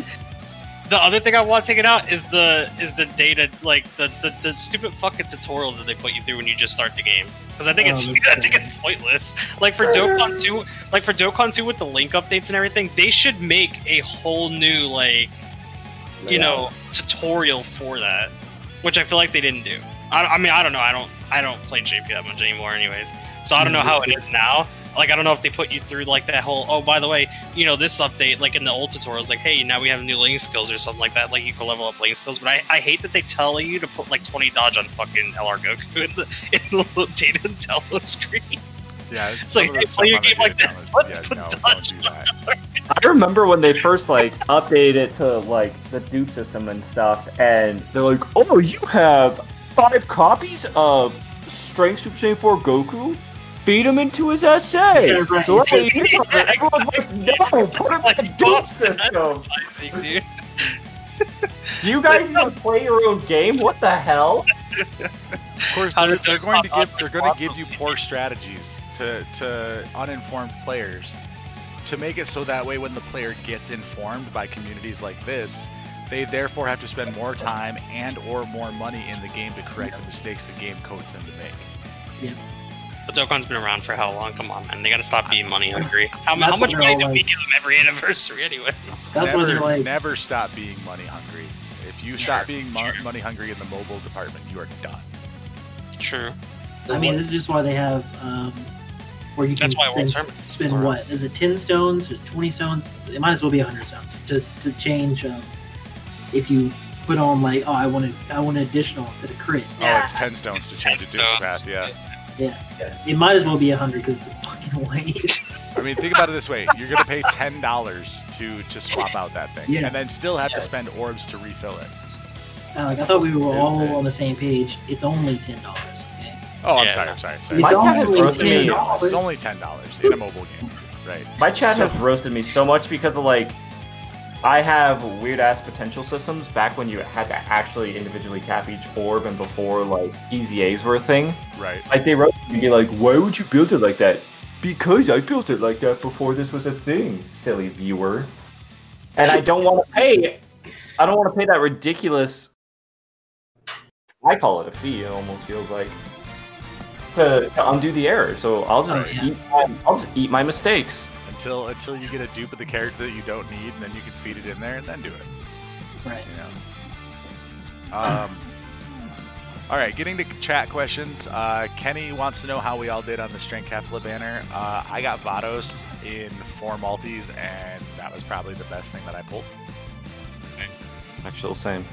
The other thing I want taken out is the data, like the stupid fucking tutorial that they put you through when you just start the game. Because I think it's pointless. Like for Dokkan 2, with the link updates and everything, they should make a whole new like you know tutorial for that, which I feel like they didn't do. I mean I don't know. I don't play JP that much anymore, anyways. So I don't know how it is now. Like, I don't know if they put you through, like, that whole, oh, by the way, you know, this update, like, in the old tutorials, like, hey, now we have new link skills or something like that. Like, you can level up link skills. But I hate that they tell you to put, like, 20 dodge on fucking LR Goku in the data intel screen. Yeah, It's like, hey, play your game like this. Put don't dodge do that. I remember when they first like updated it to like the dupe system and stuff, and they're like, "Oh, you have 5 copies of Strength Super Saiyan 4 Goku? Feed him into his SA." Yeah, right. So It's just- everyone's like, "No, put him in the dupe system." Advertising, dude. Do you guys even play your own game? What the hell? Of course, How they're, did they're that going to pop up? give they're going to give you poor strategies to uninformed players to make it so that way when the player gets informed by communities like this, they therefore have to spend more time and or more money in the game to correct the mistakes the game codes them to make. But Dokkan's been around for how long? Come on, man. They gotta stop being money hungry. How That's much what money they're do we like- give them every anniversary, anyways? That's why they're like, never stop being money hungry. If you stop being money hungry in the mobile department, you are done. True. I mean, this is just why they have where you can That's why World spend, Tournaments is spend around. what? Is it 10 stones or 20 stones? It might as well be 100 stones to change. If you put on like, oh, I want an additional instead of crit. Oh, it's 10 stones to change it to 10 the path, yeah. It might as well be 100 because it's a fucking waste. I mean, think about it this way: you're gonna pay $10 to swap out that thing, Yeah. and then still have to spend orbs to refill it. Like I thought we were all on the same page. It's only $10. Okay. Oh, I'm Yeah. sorry. It's My cat has only roasted me. $10. It's only $10 in a mobile game, right? My chat So- has roasted me so much because of like, I have weird ass potential systems back when you had to actually individually tap each orb and before like EZAs were a thing. Right. Like they roasted me like, why would you build it like that? Because I built it like that before this was a thing, silly viewer. And I don't want to pay. I don't want to pay that ridiculous. I call it a fee. It almost feels like to undo the error. So I'll just eat my mistakes until you get a dupe of the character that you don't need, and then you can feed it in there and then do it. Right. You know. All right, getting to chat questions. Kenny wants to know how we all did on the Strength Kefla banner. I got Vados in 4 multis, and that was probably the best thing that I pulled. Actually, same.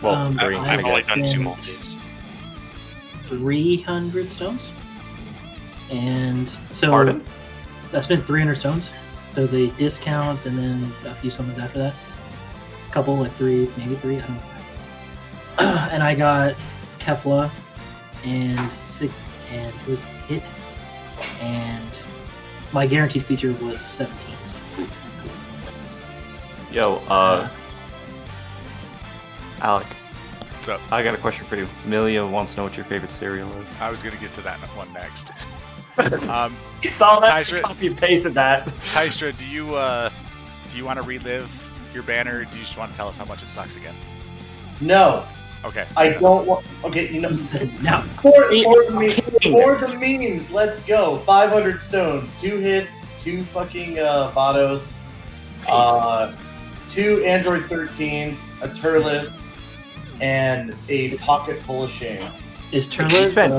Well, I've only done 2 multis. 300 stones. And so Pardon? I spent 300 stones. So they discount and then a few summons after that. A couple, like 3, maybe 3, I don't know. And I got Kefla and it was hit, and my guaranteed feature was 17. Yo, Alec. What's up? I got a question for you. Amelia wants to know what your favorite cereal is. I was gonna get to that one next. You saw that? Tystra, Copy and pasted that. Tystra, do you want to relive your banner, or do you just want to tell us how much it sucks again? No. Okay. I don't want. Okay, you know. He said no. For the memes, let's go. 500 stones, 2 hits, 2 fucking Vados, 2 Android 13s, a Turles, and a pocket full of shame. Is You Turles? spent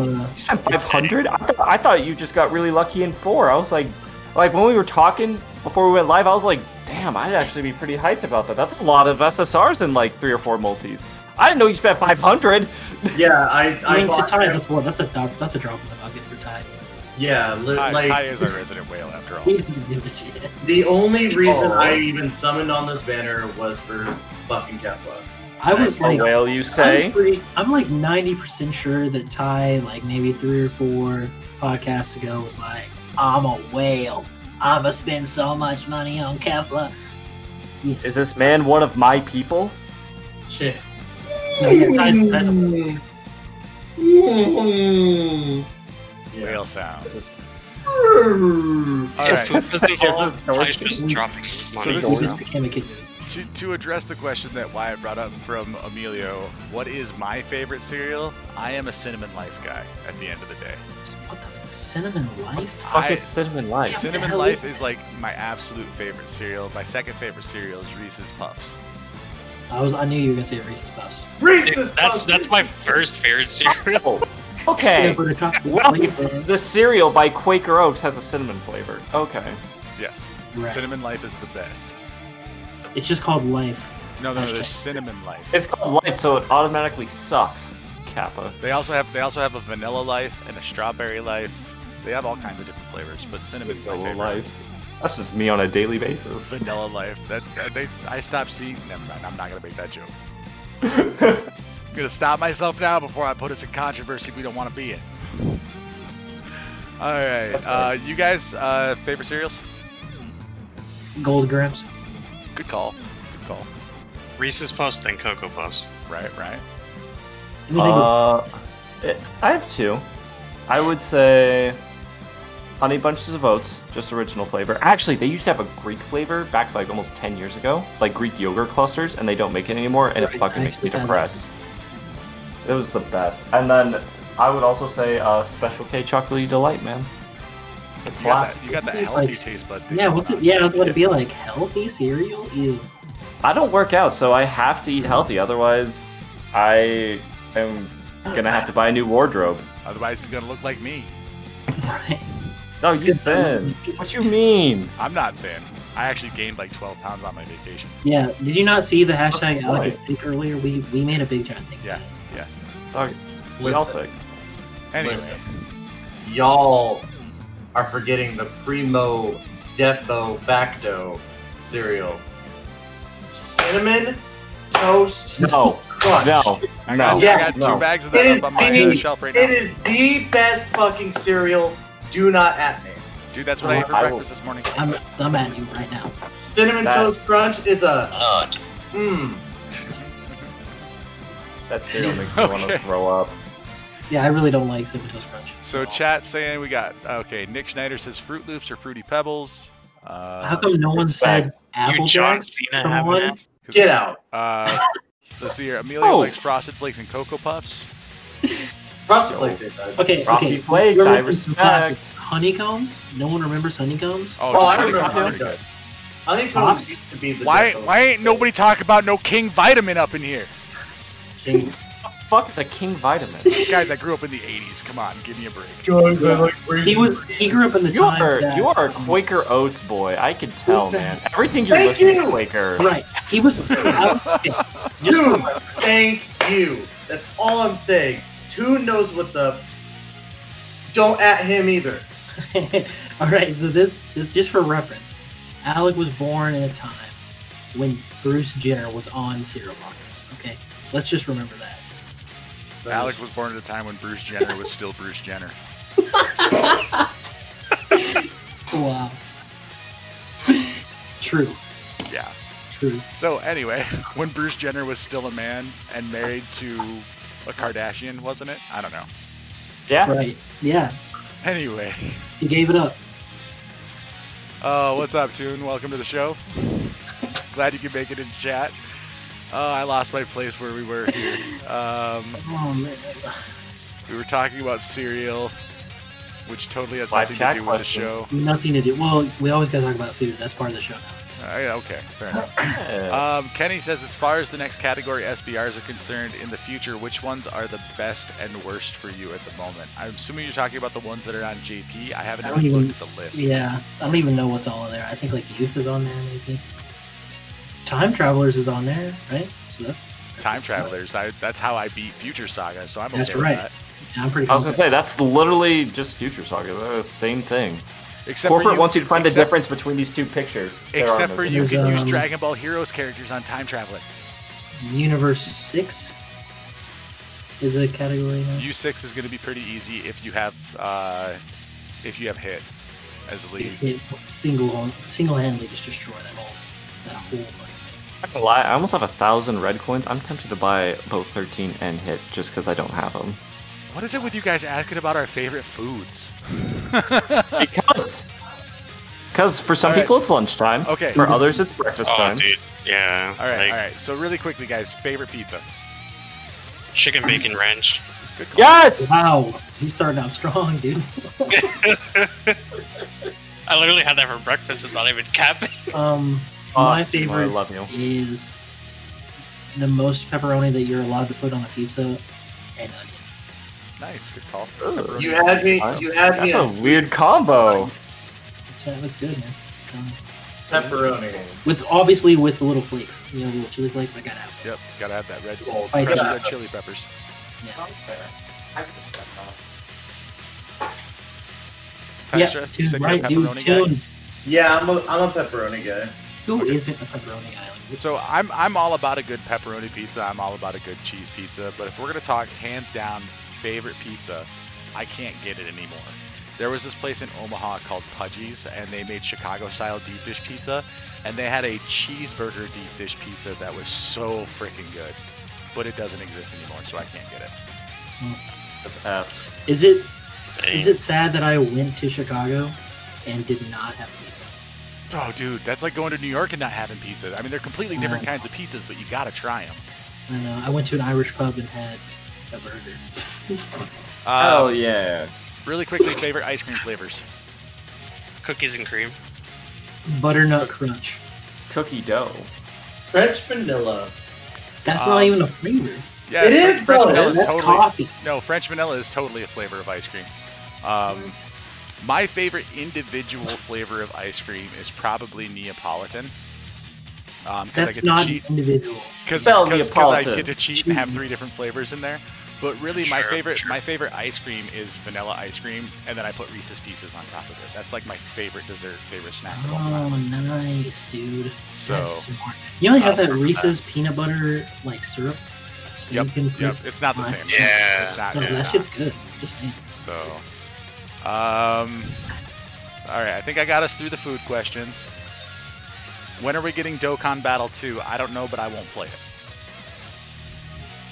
500? I thought you just got really lucky in 4. I was like when we were talking before we went live, I was like, damn, I'd actually be pretty hyped about that. That's a lot of SSRs in like 3 or 4 multis. I didn't know you spent 500. Yeah, I mean, to bought Ty, them. that's a drop in the bucket for Ty. Yeah, Ty is our resident whale after all. He doesn't give a shit. the only reason I even summoned on this banner was for fucking Kefla. I was A like, whale, you say? I'm like 90% sure that Ty, like maybe 3 or 4 podcasts ago, was like, I'm a whale. I'ma spend so much money on Kefla. Yes. Is this man one of my people? Shit. No, yeah, Ty's a whale. Whale sound. All right. If was involved, Is this Ty's just dropping money. this He just became a kid movie. To address the question that Wyatt brought up from Emilio, what is my favorite cereal? I am a cinnamon life guy at the end of the day. What the cinnamon life? Fuck is Cinnamon Life? Cinnamon hell Life is is like my absolute favorite cereal. My second favorite cereal is Reese's Puffs. I knew you were gonna say Reese's Puffs. Reese's That's my first favorite cereal. Okay. Peanut butter chocolate Life, flavor. the cereal by Quaker Oats has a cinnamon flavor. Okay. Yes. Right. Cinnamon Life is the best. It's just called Life. No, Hashtag. there's Cinnamon Life. It's called Life, so it automatically sucks. Kappa. They also have a vanilla life and a strawberry life. They have all kinds of different flavors, but cinnamon's my Vanilla favorite. Life. That's just me on a daily basis. Vanilla life. I stopped seeing. Never mind. I'm not gonna make that joke. I'm gonna stop myself now before I put us in controversy we don't want to be in. All right. That's fine. You guys, favorite cereals? Gold Grams. Good call. Good call. Reese's Puffs, then Cocoa Puffs. Right. I have 2. I would say Honey Bunches of Oats, just original flavor. Actually, they used to have a Greek flavor back like almost 10 years ago, like Greek yogurt clusters, and they don't make it anymore, and it Right, fucking makes me actually, depressed. It was the best. And then I would also say Special K Chocolatey Delight, man. It slaps. You got the It's healthy like- taste bud. thing Yeah, going what's it? on. Yeah, that's what it'd be like. Healthy cereal? Ew. I don't work out, so I have to eat healthy. Otherwise, I am gonna have to buy a new wardrobe. Otherwise, he's gonna look like me. Right. No, you thin. What you mean? I'm not thin. I actually gained like 12 pounds on my vacation. Yeah. Did you not see the hashtag Oh, boy. Alec is thick earlier? We made a big giant thing. Yeah. Dog, we all Listen. think. Anyway, Listen. Y'all are forgetting the primo defo facto cereal. Cinnamon toast No, crunch. no, I got, no. I got no. 2 bags of It that is up on my the- shelf right now. It is the best fucking cereal. Do not at me. Dude, that's what I ate for I will- breakfast this morning. I'm at you right now. Cinnamon That- toast crunch is a That cereal makes me want Okay. to throw up. Yeah, I really don't like Cinnamon Toast Crunch. So chat saying we got okay. Nick Schneider says Fruit Loops or Fruity Pebbles. How come no one said Apple John Jacks? Cena Come have on. an ass? Get out. Let's see here. Amelia likes Frosted Flakes and Cocoa Puffs. Frosted Flakes ain't bad. Okay, Frosty okay. Flakes, We're I missing some respect. classics. Honeycombs? No one remembers honeycombs? Oh, Oh, I Honeycombs remember are pretty Honeycombs. good. Honeycomb Pops? used to be the Why default. ain't nobody talking about no King Vitamin up in here? King. Fuck is a King Vitamin? Guys, I grew up in the 80s. Come on, give me a break. He grew up in the time that, You are a Quaker Oats boy. I can tell, Who's that? man. Everything you're Thank listening you! to Quaker. right. He was okay, just Dude, for, thank you. That's all I'm saying. Toon knows what's up. Don't at him either. all right. So this just for reference. Alec was born in a time when Bruce Jenner was on cereal boxes. Okay, let's just remember that. Alec was born at a time when Bruce Jenner was still Bruce Jenner. Wow. True. Yeah. True. So anyway, when Bruce Jenner was still a man and married to a Kardashian, wasn't it? I don't know. Yeah. Right. Yeah. Anyway. He gave it up. Oh, what's up, Toon? Welcome to the show. Glad you could make it in chat. I lost my place where we were here. Oh man. We were talking about cereal, which totally has Live nothing to chat do questions. with the show. Nothing to do. Well, we always gotta talk about food. That's part of the show now. Yeah, okay, fair enough. Yeah. Kenny says, as far as the next category SBRs are concerned, in the future, which ones are the best and worst for you at the moment? I'm assuming you're talking about the ones that are on JP. I haven't I even don't even- looked at the list. Yeah. I don't even know what's all in there. I think like Youth is on there maybe. Time Travelers is on there, right? So that's Time Travelers. That's how I beat Future Saga, so I'm That's okay right. with that. Yeah, I'm pretty. I was cool gonna with say that's literally just Future Saga. They're the same thing. Except Corporate for you, wants you to find the except- difference between these two pictures. There Except are for no you There's, can use um, Dragon Ball Heroes characters on Time Traveler. that. Universe 6 is a category now. U6 is going to be pretty easy if you have hit as a lead. It single-handedly just destroy that whole fucking thing. I'm not gonna lie, I almost have 1,000 red coins. I'm tempted to buy both 13 and hit just because I don't have them. What is it with you guys asking about our favorite foods? Because for some All right. people it's lunchtime. Okay. For others it's breakfast Oh, time. dude. Yeah. All right, like, all right. So really quickly, guys, favorite pizza. Chicken bacon ranch. Good call. Yes. Wow, he's starting out strong, dude. I literally had that for breakfast and not even capping. My I favorite love you. is the most pepperoni that you're allowed to put on a pizza, and onion. Nice, good call. Ugh. You had me. You had me. That's a at weird combo. It's good, man. pepperoni. With obviously with the little flakes, you know, the little chili flakes. I gotta have. Yep, gotta have that red, Spicy. fresh red chili peppers. Yeah. Typhra, Yeah, you said Tune, you're a right, dude. pepperoni guy? Tune. Yeah, I'm a pepperoni guy. Who Okay. not a pepperoni island? So I'm all about a good pepperoni pizza. I'm all about a good cheese pizza. But if we're gonna talk hands down favorite pizza, I can't get it anymore. There was this place in Omaha called Pudgy's, and they made Chicago-style deep dish pizza, and they had a cheeseburger deep dish pizza that was so freaking good. But it doesn't exist anymore, so I can't get it. F's. Is it sad that I went to Chicago and did not have pizza? Oh, dude, that's like going to New York and not having pizza. I mean, they're completely different kinds of pizzas, but you gotta try them. I know. I went to an Irish pub and had a burger. Hell yeah. Really quickly, favorite ice cream flavors. Cookies and cream. Butternut crunch. Cookie dough. French vanilla. That's not even a flavor. Yeah, It is, French though. vanilla is That's totally, coffee. No, French vanilla is totally a flavor of ice cream. My favorite individual flavor of ice cream is probably Neapolitan. 'Cause I That's get to not cheat. individual. Because Spell I Neapolitan. get to cheat and have 3 different flavors in there. But really, my Sure, favorite sure. my favorite ice cream is vanilla ice cream, and then I put Reese's Pieces on top of it. That's like my favorite dessert, favorite snack of all time. Oh, nice, dude. So, That's smart. You only have that remember Reese's peanut butter like syrup. that yep, you can put- yep, it's not the What? same. Yeah. It's not. No, it's that not. shit's good. Just saying. So, all right, I think I got us through the food questions. When are we getting Dokkan Battle 2? I don't know, but I won't play it.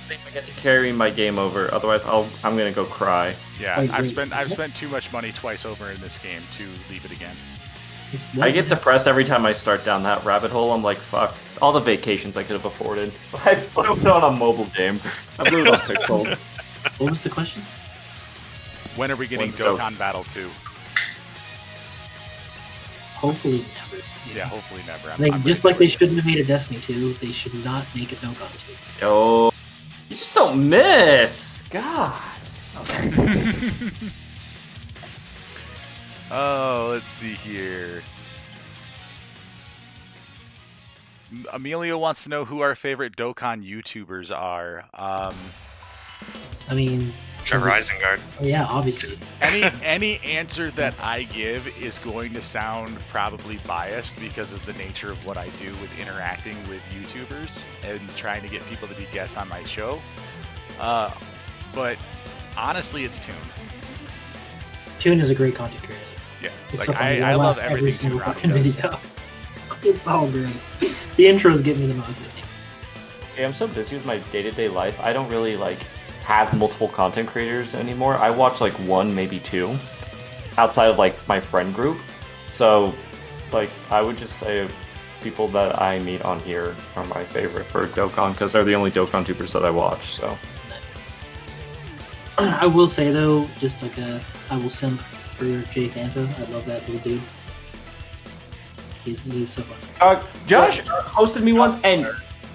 think I get to carry my game over. Otherwise, I'm gonna go cry. Yeah, I've spent too much money twice over in this game to leave it again. I get depressed every time I start down that rabbit hole. I'm like, fuck, all the vacations I could have afforded. I put it on a mobile game. I blew it on Pixels. What was the question? When are we getting When's Dokkan Battle 2? Hopefully never. Yeah, hopefully never. Just like they shouldn't have made a Destiny 2, they should not make a Dokkan 2. Yo, you just don't miss. God. Oh, let's see here. Emilio wants to know who our favorite Dokkan YouTubers are. I mean, Trevor Isengard. oh yeah, obviously. Any answer that I give is going to sound probably biased because of the nature of what I do with interacting with YouTubers and trying to get people to be guests on my show. But honestly, it's Toon. Toon is a great content creator. Yeah, It's like so funny. I love every everything single Toon fucking does. video. It's all great. The intros get me the most. See, I'm so busy with my day-to-day life. I don't really like have multiple content creators anymore. I watch like one, maybe two, outside of like my friend group. So, like, I would just say people that I meet on here are my favorite for Dokkan because they're the only Dokkan tubers that I watch. So. I will say though, just like I will simp for Jay Fanta. I love that little dude. He's so fun. Josh hosted me once, and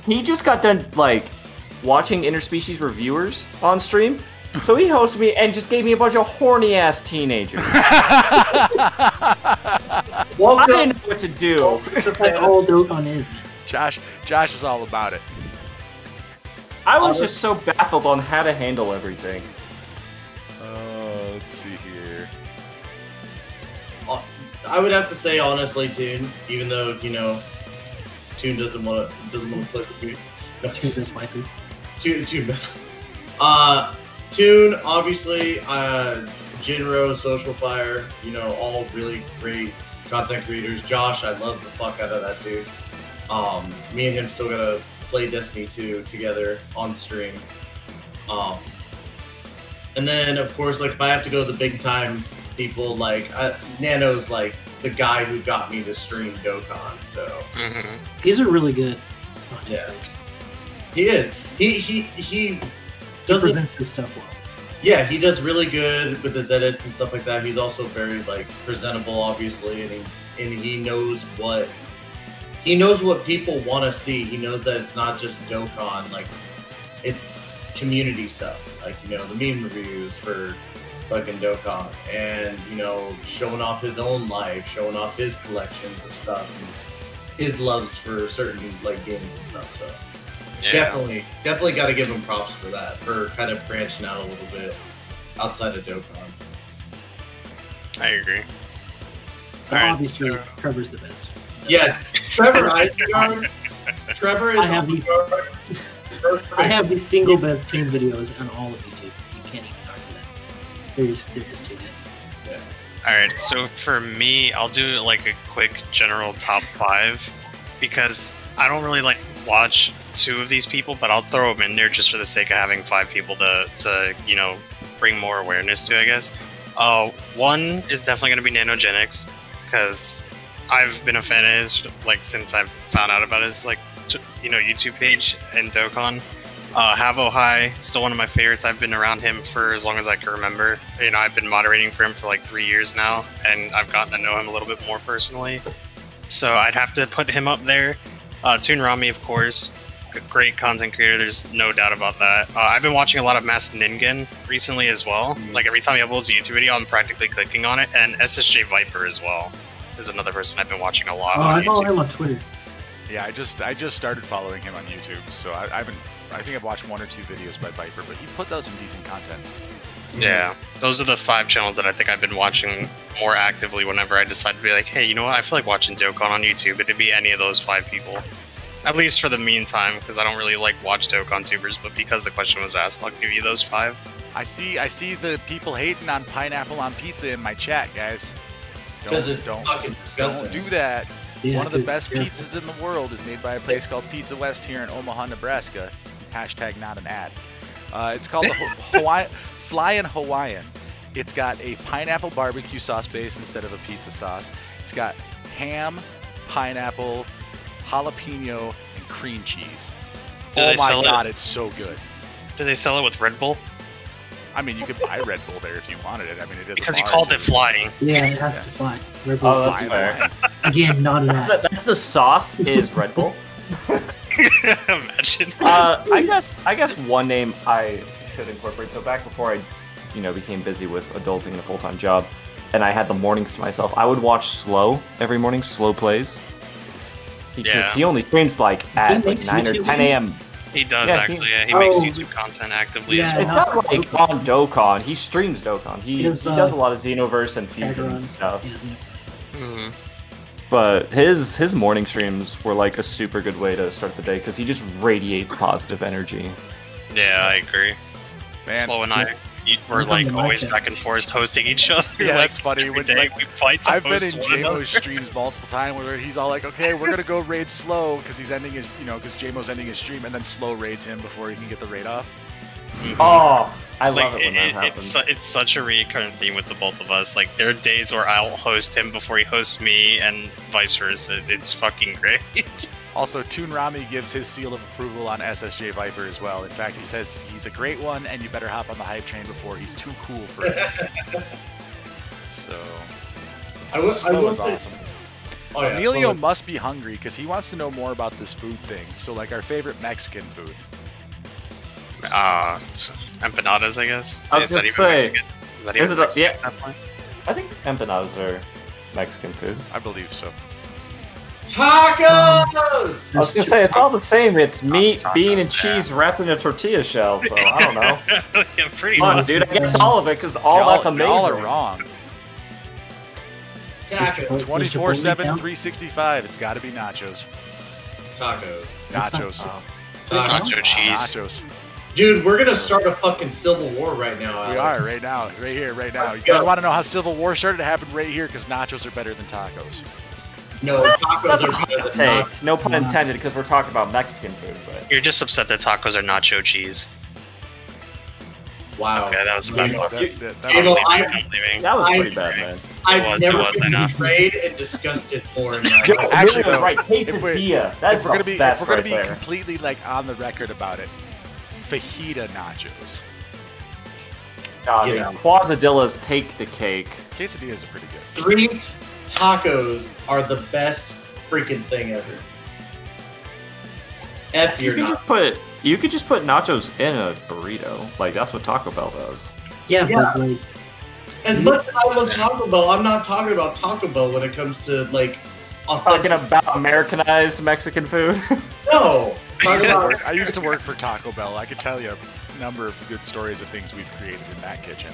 he just got done like watching interspecies reviewers on stream. So he hosted me and just gave me a bunch of horny ass teenagers. I didn't know what to do. That's all Dokkan is, man. Josh is all about it. I was just so baffled on how to handle everything. Let's see here. I would have to say honestly, Toon. Even though Toon doesn't want to play with me. Toon is my group. Toon best. Toon, obviously, Jinro, Social Fire, all really great content creators. Josh, I love the fuck out of that dude. Me and him still gotta play Destiny 2 together on stream. And then, of course, like if I have to go to the big time people, like Nano's like the guy who got me to stream Dokkan. So He's a really good. yeah, he is. He doesn't presents his stuff well. Yeah, he does really good with his edits and stuff like that. He's also very like presentable, obviously, and he knows what people want to see. He knows that it's not just Dokkan, like it's community stuff, like the meme reviews for fucking Dokkan, and showing off his own life, showing off his collections of stuff, and his loves for certain like games and stuff. So. Yeah. Definitely got to give him props for that, for kind of branching out a little bit outside of Dokkan. I agree. But obviously, Trevor's the best. Yeah, Trevor Isengard. Trevor is. I have the single best team videos on all of YouTube. You can't even talk to that. They're just too good. Yeah. Alright, so for me, I'll do like a quick general top 5 because I don't really like watch 2 of these people, but I'll throw them in there just for the sake of having 5 people to bring more awareness to, I guess. One is definitely going to be Nanogenics because I've been a fan of his like since I've found out about his like YouTube page and Dokkan. Havo High, still one of my favorites. I've been around him for as long as I can remember. I've been moderating for him for like 3 years now, and I've gotten to know him a little bit more personally. So I'd have to put him up there. Toon Rami, of course, a great content creator. There's no doubt about that. I've been watching a lot of Masked Ningen recently as well. Like every time he uploads a YouTube video, I'm practically clicking on it. And SSJ Viper as well is another person I've been watching a lot. I follow him on Twitter. Yeah, I just started following him on YouTube, so I think I've watched 1 or 2 videos by Viper, but he puts out some decent content. Yeah, those are the 5 channels that I think I've been watching more actively whenever I decide to be like, hey, you know what, I feel like watching Dokkan on YouTube. It'd be any of those 5 people. At least for the meantime, because I don't really like watch Dokkan tubers, but because the question was asked, I'll give you those 5. I see the people hating on pineapple on pizza in my chat, guys. Because it's fucking disgusting. Don't do that. Yeah, One of the best it's pizzas in the world is made by a place called Pizza West here in Omaha, Nebraska. Hashtag not an ad. It's called the Flying Hawaiian. It's got a pineapple barbecue sauce base instead of a pizza sauce. It's got ham, pineapple, jalapeno, and cream cheese. Oh my god, it's so good. Do they sell it with Red Bull? I mean, you could buy Red Bull there if you wanted it. I mean, it is because you called it flying. Yeah, it has to fly. Red Bull. Oh, that's fair. Again, not an ad. That's the sauce is Red Bull. Imagine. I guess one name I should incorporate. So back before I, became busy with adulting and a full-time job, and I had the mornings to myself, I would watch Slow every morning. Slow plays. Because he only streams at 9 or 10 a.m. He does actually. He makes YouTube content actively as well. It's not like on Dokkan. He streams Dokkan. He does a lot of Xenoverse and Fusion and stuff. Mm-hmm. But his morning streams were like a super good way to start the day because he just radiates positive energy. Yeah, I agree. Man. Slow and I were always back and forth hosting each other. Yeah, that's funny. Every day we fight. I've been in JMO's streams multiple times where he's all like, "Okay, we're gonna go raid Slow because he's ending his, because JMO's ending his stream, and then Slow raids him before he can get the raid off." Mm-hmm. Oh, I love it when that happens. It's such a recurrent theme with the both of us. Like there are days where I'll host him before he hosts me, and vice versa. It's fucking great. Also, Toon Rami gives his seal of approval on SSJ Viper as well. In fact, he says he's a great one, and you better hop on the hype train before he's too cool for us. So, Slow is awesome. Oh, yeah. Emilio must be hungry because he wants to know more about this food thing. So, our favorite Mexican food. Empanadas, I guess. I was gonna say, Mexican? Is that even Mexican at that point? I think empanadas are Mexican food. I believe so. Tacos! I was gonna say, it's all the same. It's meat, bean, and cheese wrapped in a tortilla shell, so I don't know. Yeah, pretty Come on, much. dude, I guess all of it, because that's amazing. Y'all are wrong. Tacos. 24/7, 365. It's gotta be nachos. Tacos. Nachos. It's nacho cheese. Nachos. Dude, we're gonna start a fucking civil war right now. We are, right now. Right here, right now. You guys want to know how Civil War started? It happened right here because nachos are better than tacos. No, tacos are better than nachos. No pun intended, because we're talking about Mexican food, but... You're just upset that tacos are nacho cheese. Wow. Okay, that was a bad one. That was pretty bad, man. I've never been betrayed and disgusted more in my life. Actually, though, right, quesadilla. That's if we're gonna be there. completely on the record about it, fajita nachos. Quesadillas take the cake. Quesadillas are pretty good. Street tacos are the best freaking thing ever. You could just put nachos in a burrito. Like, that's what Taco Bell does. Yeah, but as much as I love Taco Bell, I'm not talking about Taco Bell when it comes to talking about Americanized Mexican food. No. I used to work for Taco Bell. I could tell you a number of good stories of things we've created in that kitchen.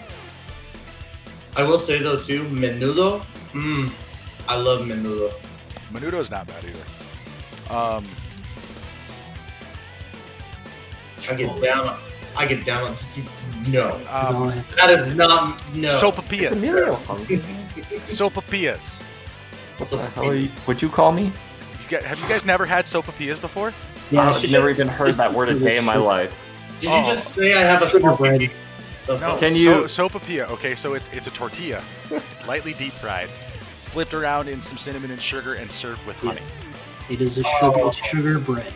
I will say though too, menudo. I love menudo. Menudo's not bad either. I get down on no. That is not no. Sopapillas. Sopapillas. What the hell would you call me? Have you guys never had sopapillas before? Yeah, I've never even heard that word a day in my life. Did you just say I have a small bread? No. Can you? Sopapilla. Okay, so it's a tortilla, lightly deep fried, flipped around in some cinnamon and sugar, and served with honey. It is sugar bread.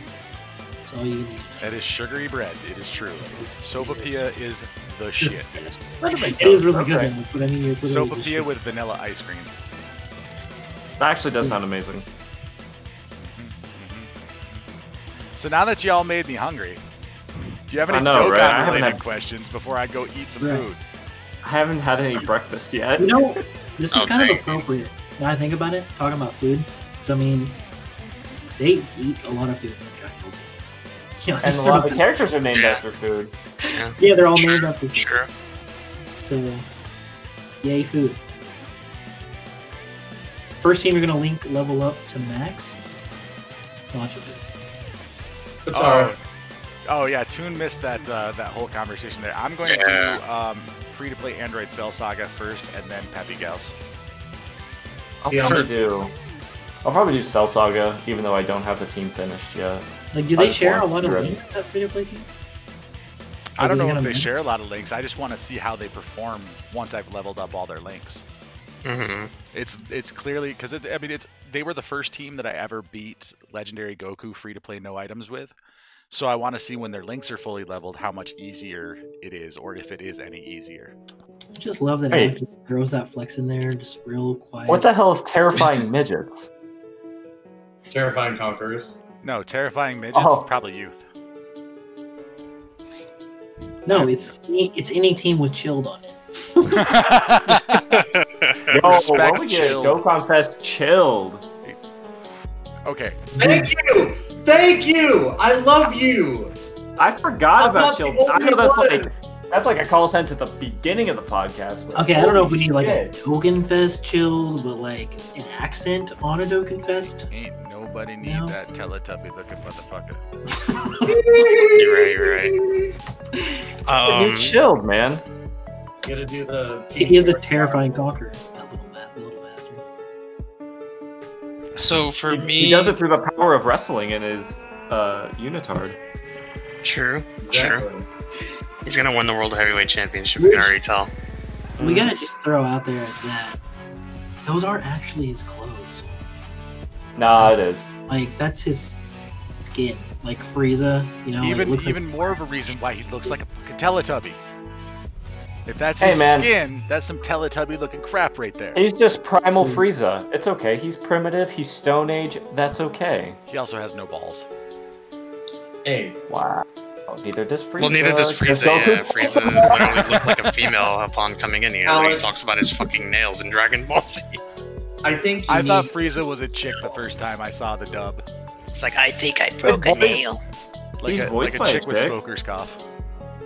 That's all you need. That is sugary bread. It is true. Sopapilla is the shit. It is really good, but I mean, it's Sopapilla with vanilla ice cream. That actually does sound amazing. So now that y'all made me hungry, do you have any Dokkan-related questions before I go eat some food? I haven't had any breakfast yet. This is kind of appropriate. Now I think about it, talking about food. So I mean, they eat a lot of food in Dragon Ball Z. And a lot of the characters are named after food. Yeah, they're all named after food. Sure. So, yay food. First team you're gonna link level up to max. Watch it. Oh yeah, Toon missed that whole conversation there. I'm going to do free-to-play Android Cell Saga first, and then Peppy Gals. I'll probably do I'll probably do Cell Saga, even though I don't have the team finished yet. Like, do I they just share a want lot of to- links that free-to-play team? I don't is it know gonna if they be- share a lot of links. I just want to see how they perform once I've leveled up all their links. Mm-hmm. It's clearly because they were the first team that I ever beat Legendary Goku free to play no items with. So I want to see when their links are fully leveled how much easier it is, or if it is any easier. I just love that Hey. Alex just throws that flex in there, just real quiet. What the hell is terrifying midgets? Terrifying Conquerors. No, terrifying midgets Oh. is probably youth. No, it's any team with chilled on it. Yo, Respect when we get chilled. Dokkan Fest chilled. Okay, Thank you! Thank you! I love you! I forgot I'm about not the chilled. I know only that's like a call sign to the beginning of the podcast. but Okay, I don't know if we holy need like a shit. Dokkan Fest chilled, but like an accent on a Dokkan Fest. ain't nobody need No. that Teletubby looking motherfucker. You're right. You're chilled, man. Gotta do the. He is a terrifying conqueror, that little bastard. So for me, He does it through the power of wrestling in his unitard. True. Exactly. He's gonna win the World Heavyweight Championship. We can already tell. We gotta just throw out there that those aren't actually his clothes. Nah, it is. Like, that's his skin. Like Frieza, you know, it looks Even more of a reason why he looks like a fucking Teletubby. If that's Hey, his man. skin, that's some Teletubby looking crap right there. He's just primal So- Frieza. It's okay. He's primitive. He's Stone Age. That's okay. He also has no balls. Hey, Wow. Neither does Frieza. Well, neither does Frieza. Goku- Yeah, Frieza literally looked like a female upon coming in here. Like, he Alex. talks about his fucking nails in Dragon Ball Z. I think you I need, thought Frieza was a chick the first time I saw the dub. It's like, I think I broke a voice- nail. Like He's a voiced by a chick with chick. smoker's cough.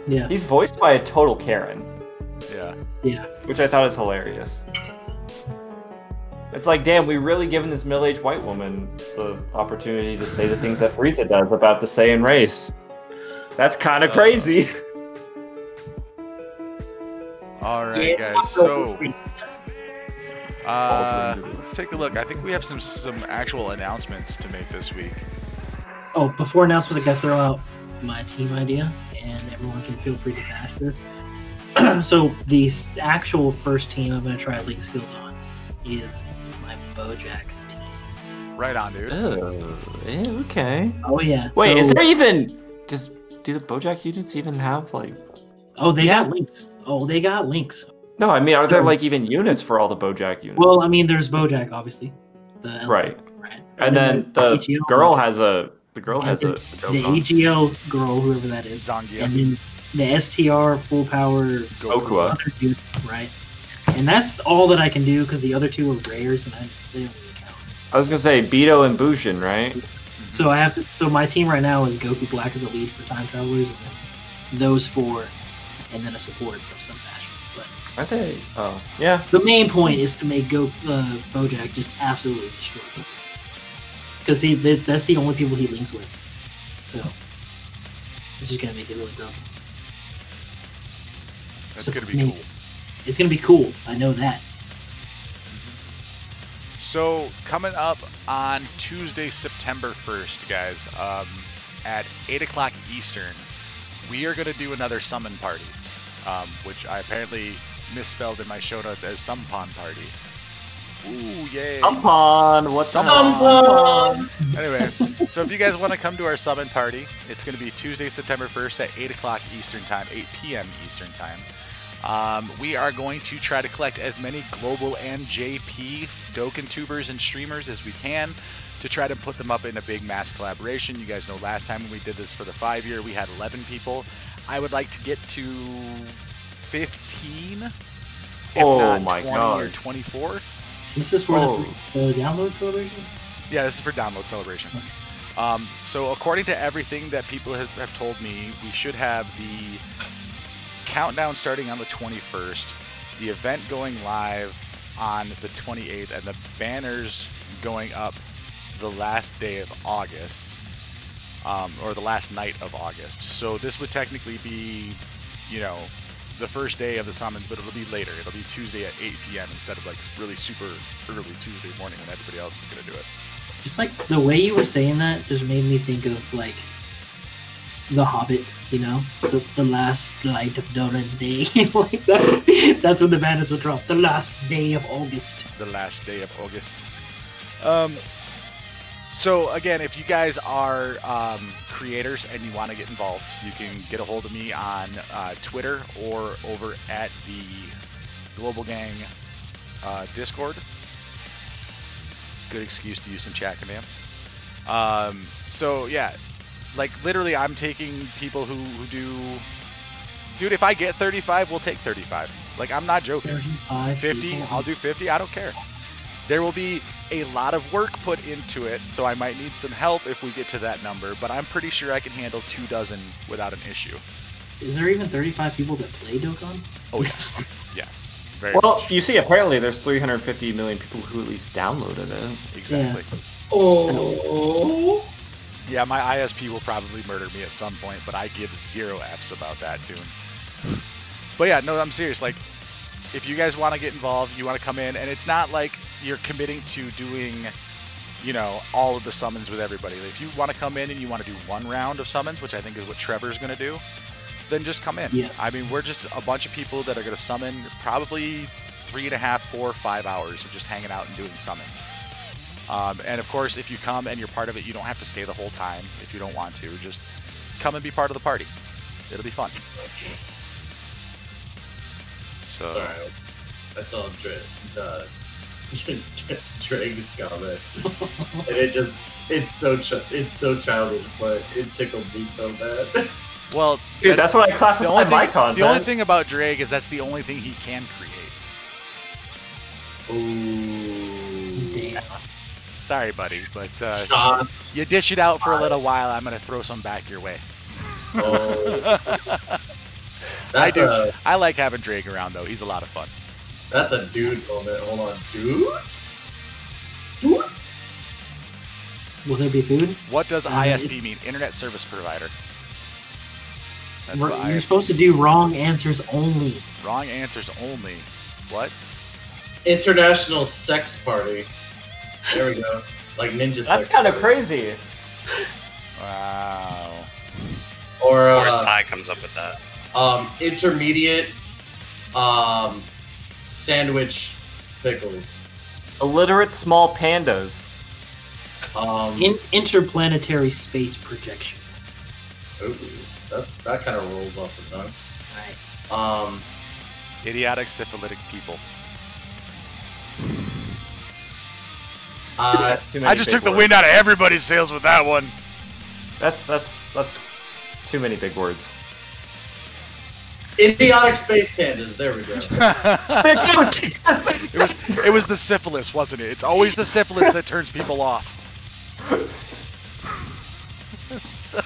Yeah, He's voiced by a total Karen, Yeah. yeah. which I thought is hilarious. It's like, damn, we really given this middle-aged white woman the opportunity to say the things that Frieza does about the Saiyan race. That's kind of crazy. All right, Yeah, guys. So, Also, let's take a look. I think we have some actual announcements to make this week. Oh, before announcement, I gotta throw out my team idea, and everyone can feel free to bash this. So the actual first team I'm gonna try League Skills on is my Bojack team. Right on, dude. Okay. Oh yeah. Wait, so, is there even... Do the Bojack units even have, like... Oh, they Yeah. got links. Oh, they got links. No, I mean, are there, So- like, even units for all the Bojack units? Well, I mean, there's Bojack, obviously. The element, Right. Right. And then there's the AGL girl Bojack. has a... The girl Yeah, has a the Dokkan. AGL girl, whoever that is. Zangia. And then the STR full power Goku. other dude, right? And that's all that I can do because the other two are rares and they don't really count. I was gonna say Beto and Bushin, right? So I have to. So my team right now is Goku Black as a lead for time travelers, and then those four, and then a support of some fashion. But Are they? Oh, yeah. the main point is to make Bojack just absolutely destroy him. Because that's the only people he links with. So it's just gonna make it really broken. That's So, gonna I be mean, cool. It's gonna be cool. I know that. So coming up on Tuesday, September 1st, guys, at 8 o'clock Eastern, we are going to do another summon party, which I apparently misspelled in my show notes as Sumpon Party. Ooh, yay. Umpon, what's Sumpon. Sumpon! Anyway, so if you guys want to come to our summon party, it's going to be Tuesday, September 1st at 8 o'clock Eastern Time, 8 p.m. Eastern Time. We are going to try to collect as many global and JP Dokkan tubers and streamers as we can to try to put them up in a big mass collaboration. You guys know last time when we did this for the 5-year, we had 11 people. I would like to get to 15, if Oh not my 20 God. or 24. This is for Oh. the download celebration. Yeah, this is for download celebration. So according to everything that people have told me, we should have the countdown starting on the 21st, the event going live on the 28th, and the banners going up the last day of August, or the last night of August. So this would technically be, the first day of the summons, but it'll be later. It'll be Tuesday at 8 p.m. instead of like really super early Tuesday morning when everybody else is gonna do it. Just like the way you were saying that just made me think of like The Hobbit, you know, the last light of Doran's day. Like that's when the banners would drop. The last day of August. The last day of August. So again, if you guys are creators and you want to get involved, you can get a hold of me on Twitter or over at the Global Gang Discord. Good excuse to use some chat commands. So yeah, like literally, I'm taking people who do. Dude, if I get 35, we'll take 35. Like, I'm not joking. 35 50, people. I'll do 50. I don't care. There will be a lot of work put into it, so I might need some help if we get to that number, but I'm pretty sure I can handle 24 without an issue. Is there even 35 people that play Dokkan? Oh, yes. Yes. Very Well, much. you see, apparently there's 350 million people who at least downloaded it. Exactly. Oh. Yeah, my ISP will probably murder me at some point, but I give 0 Fs about that tune. But yeah, no, I'm serious. Like, if you guys want to get involved, you want to come in, and it's not like you're committing to doing, you know, all of the summons with everybody. If you want to come in and you want to do 1 round of summons, which I think is what Trevor's going to do, then just come in. Yeah. I mean, we're just a bunch of people that are going to summon probably 3.5, 4, 5 hours of just hanging out and doing summons. And of course, if you come and you're part of it, you don't have to stay the whole time if you don't want to. Just come and be part of the party. It'll be fun. So. Sorry, I saw Drake's comment, and it's so childish, but it tickled me so bad. Well, Dude, that's what I classify my content. The only thing about Drake is that's the only thing he can create. Ooh. Damn. Sorry, buddy, but Shots. you dish it out for a little while. I'm gonna throw some back your way. Oh. I do. That's I like having Drake around though. He's a lot of fun. That's a dude moment. Hold on, dude. Dude. Will there be food? What does it's- ISP mean? Internet Service Provider. That's what You're ISP supposed to do wrong answers only. Wrong answers only. What? International Sex Party. There we go. Like ninja sex. That's kind of party. crazy. Wow. Or Of course, Ty comes up with that. intermediate sandwich pickles. Illiterate small pandas. Interplanetary space projection. Ooh, that kind of rolls off the tongue. Right. Idiotic syphilitic people. Too many I just big took the words. wind out of everybody's sails with that one. That's too many big words. Idiotic space pandas. There we go. It was the syphilis, wasn't it? It's always the syphilis that turns people off. So,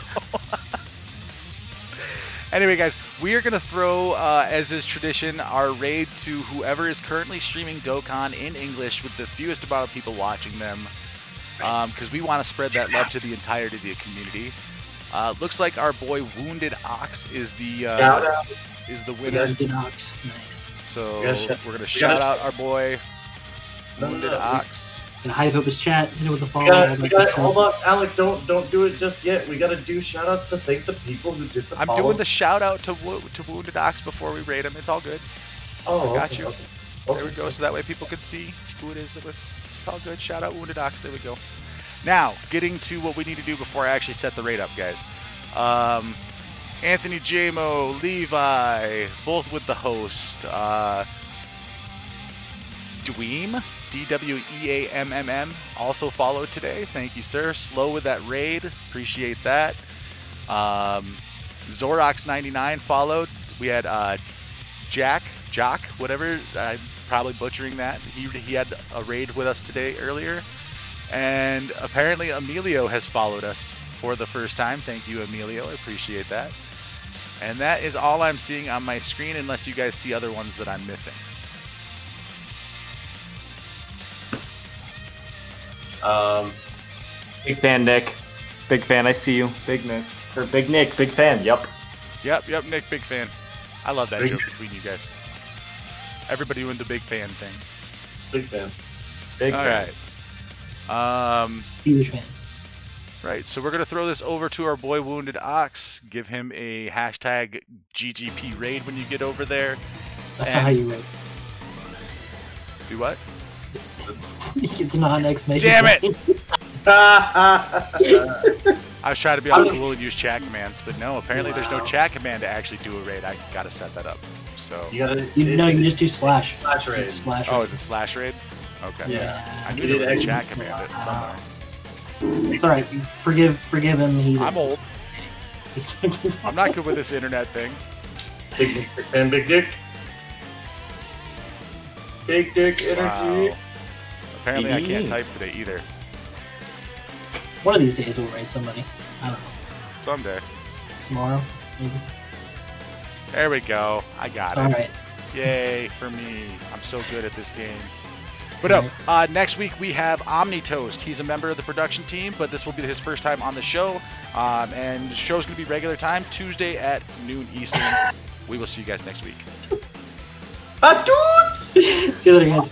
anyway, guys, we are going to throw, as is tradition, our raid to whoever is currently streaming Dokkan in English with the fewest amount of people watching them, because we want to spread that love to the entirety of the community. Looks like our boy Wounded Ox is the winner. Nice. So gotta we're going to shout out our boy Wounded No. Ox. Gonna hype up his chat, hit it with a follow. We gotta, hold on, Alec, don't do it just yet. We gotta do shoutouts to thank the people who did the I'm follows. doing the shout out to Wounded Ox before we raid him. It's all good. Oh, I got okay, you. okay. There we go. So that way people can see who it is. It's all good. Shout out Wounded Ox. There we go. Now, getting to what we need to do before I actually set the raid up, guys. Anthony Jamo, Levi, both with the host. Dweem, DWEAMMM, also followed today. Thank you, sir. Slow with that raid. Appreciate that. Zorox99 followed. We had Jock, whatever. I'm probably butchering that. He had a raid with us today earlier. And apparently Emilio has followed us for the first time. Thank you, Emilio. I appreciate that. And that is all I'm seeing on my screen, unless you guys see other ones that I'm missing. Big fan, Nick. Big fan. I see you. Big Nick. Or Big Nick. Big fan. Yup. Yep, Nick, big fan. I love that Big- joke between you guys. Everybody doing the big fan thing. Big fan. Big All fan. right. Huge fan. Right, so we're going to throw this over to our boy Wounded Ox. Give him a hashtag GGP raid when you get over there. That's not how you wrote. Do what? It's not an exclamation Damn it! point. I was trying to be all cool and use chat commands, but no, apparently there's no chat command to actually do a raid. I got to set that up. So. You gotta. You know, you just do slash. Slash raid. Slash Oh, raid. is it slash raid? Okay. Yeah. I knew You there did was a actually- chat command somewhere. It's alright. Forgive him. He's. I'm old. I'm not good with this internet thing. Big dick and big dick. Big dick energy. Wow. Apparently I can't type today either. One of these days we'll raid somebody. I don't know. Someday. Tomorrow, maybe. There we go. I got it. Alright. Yay for me. I'm so good at this game. But no, next week we have OmniToast. He's a member of the production team, but this will be his first time on the show. And the show's going to be regular time, Tuesday at noon Eastern. We will see you guys next week. Dudes! See you later, guys.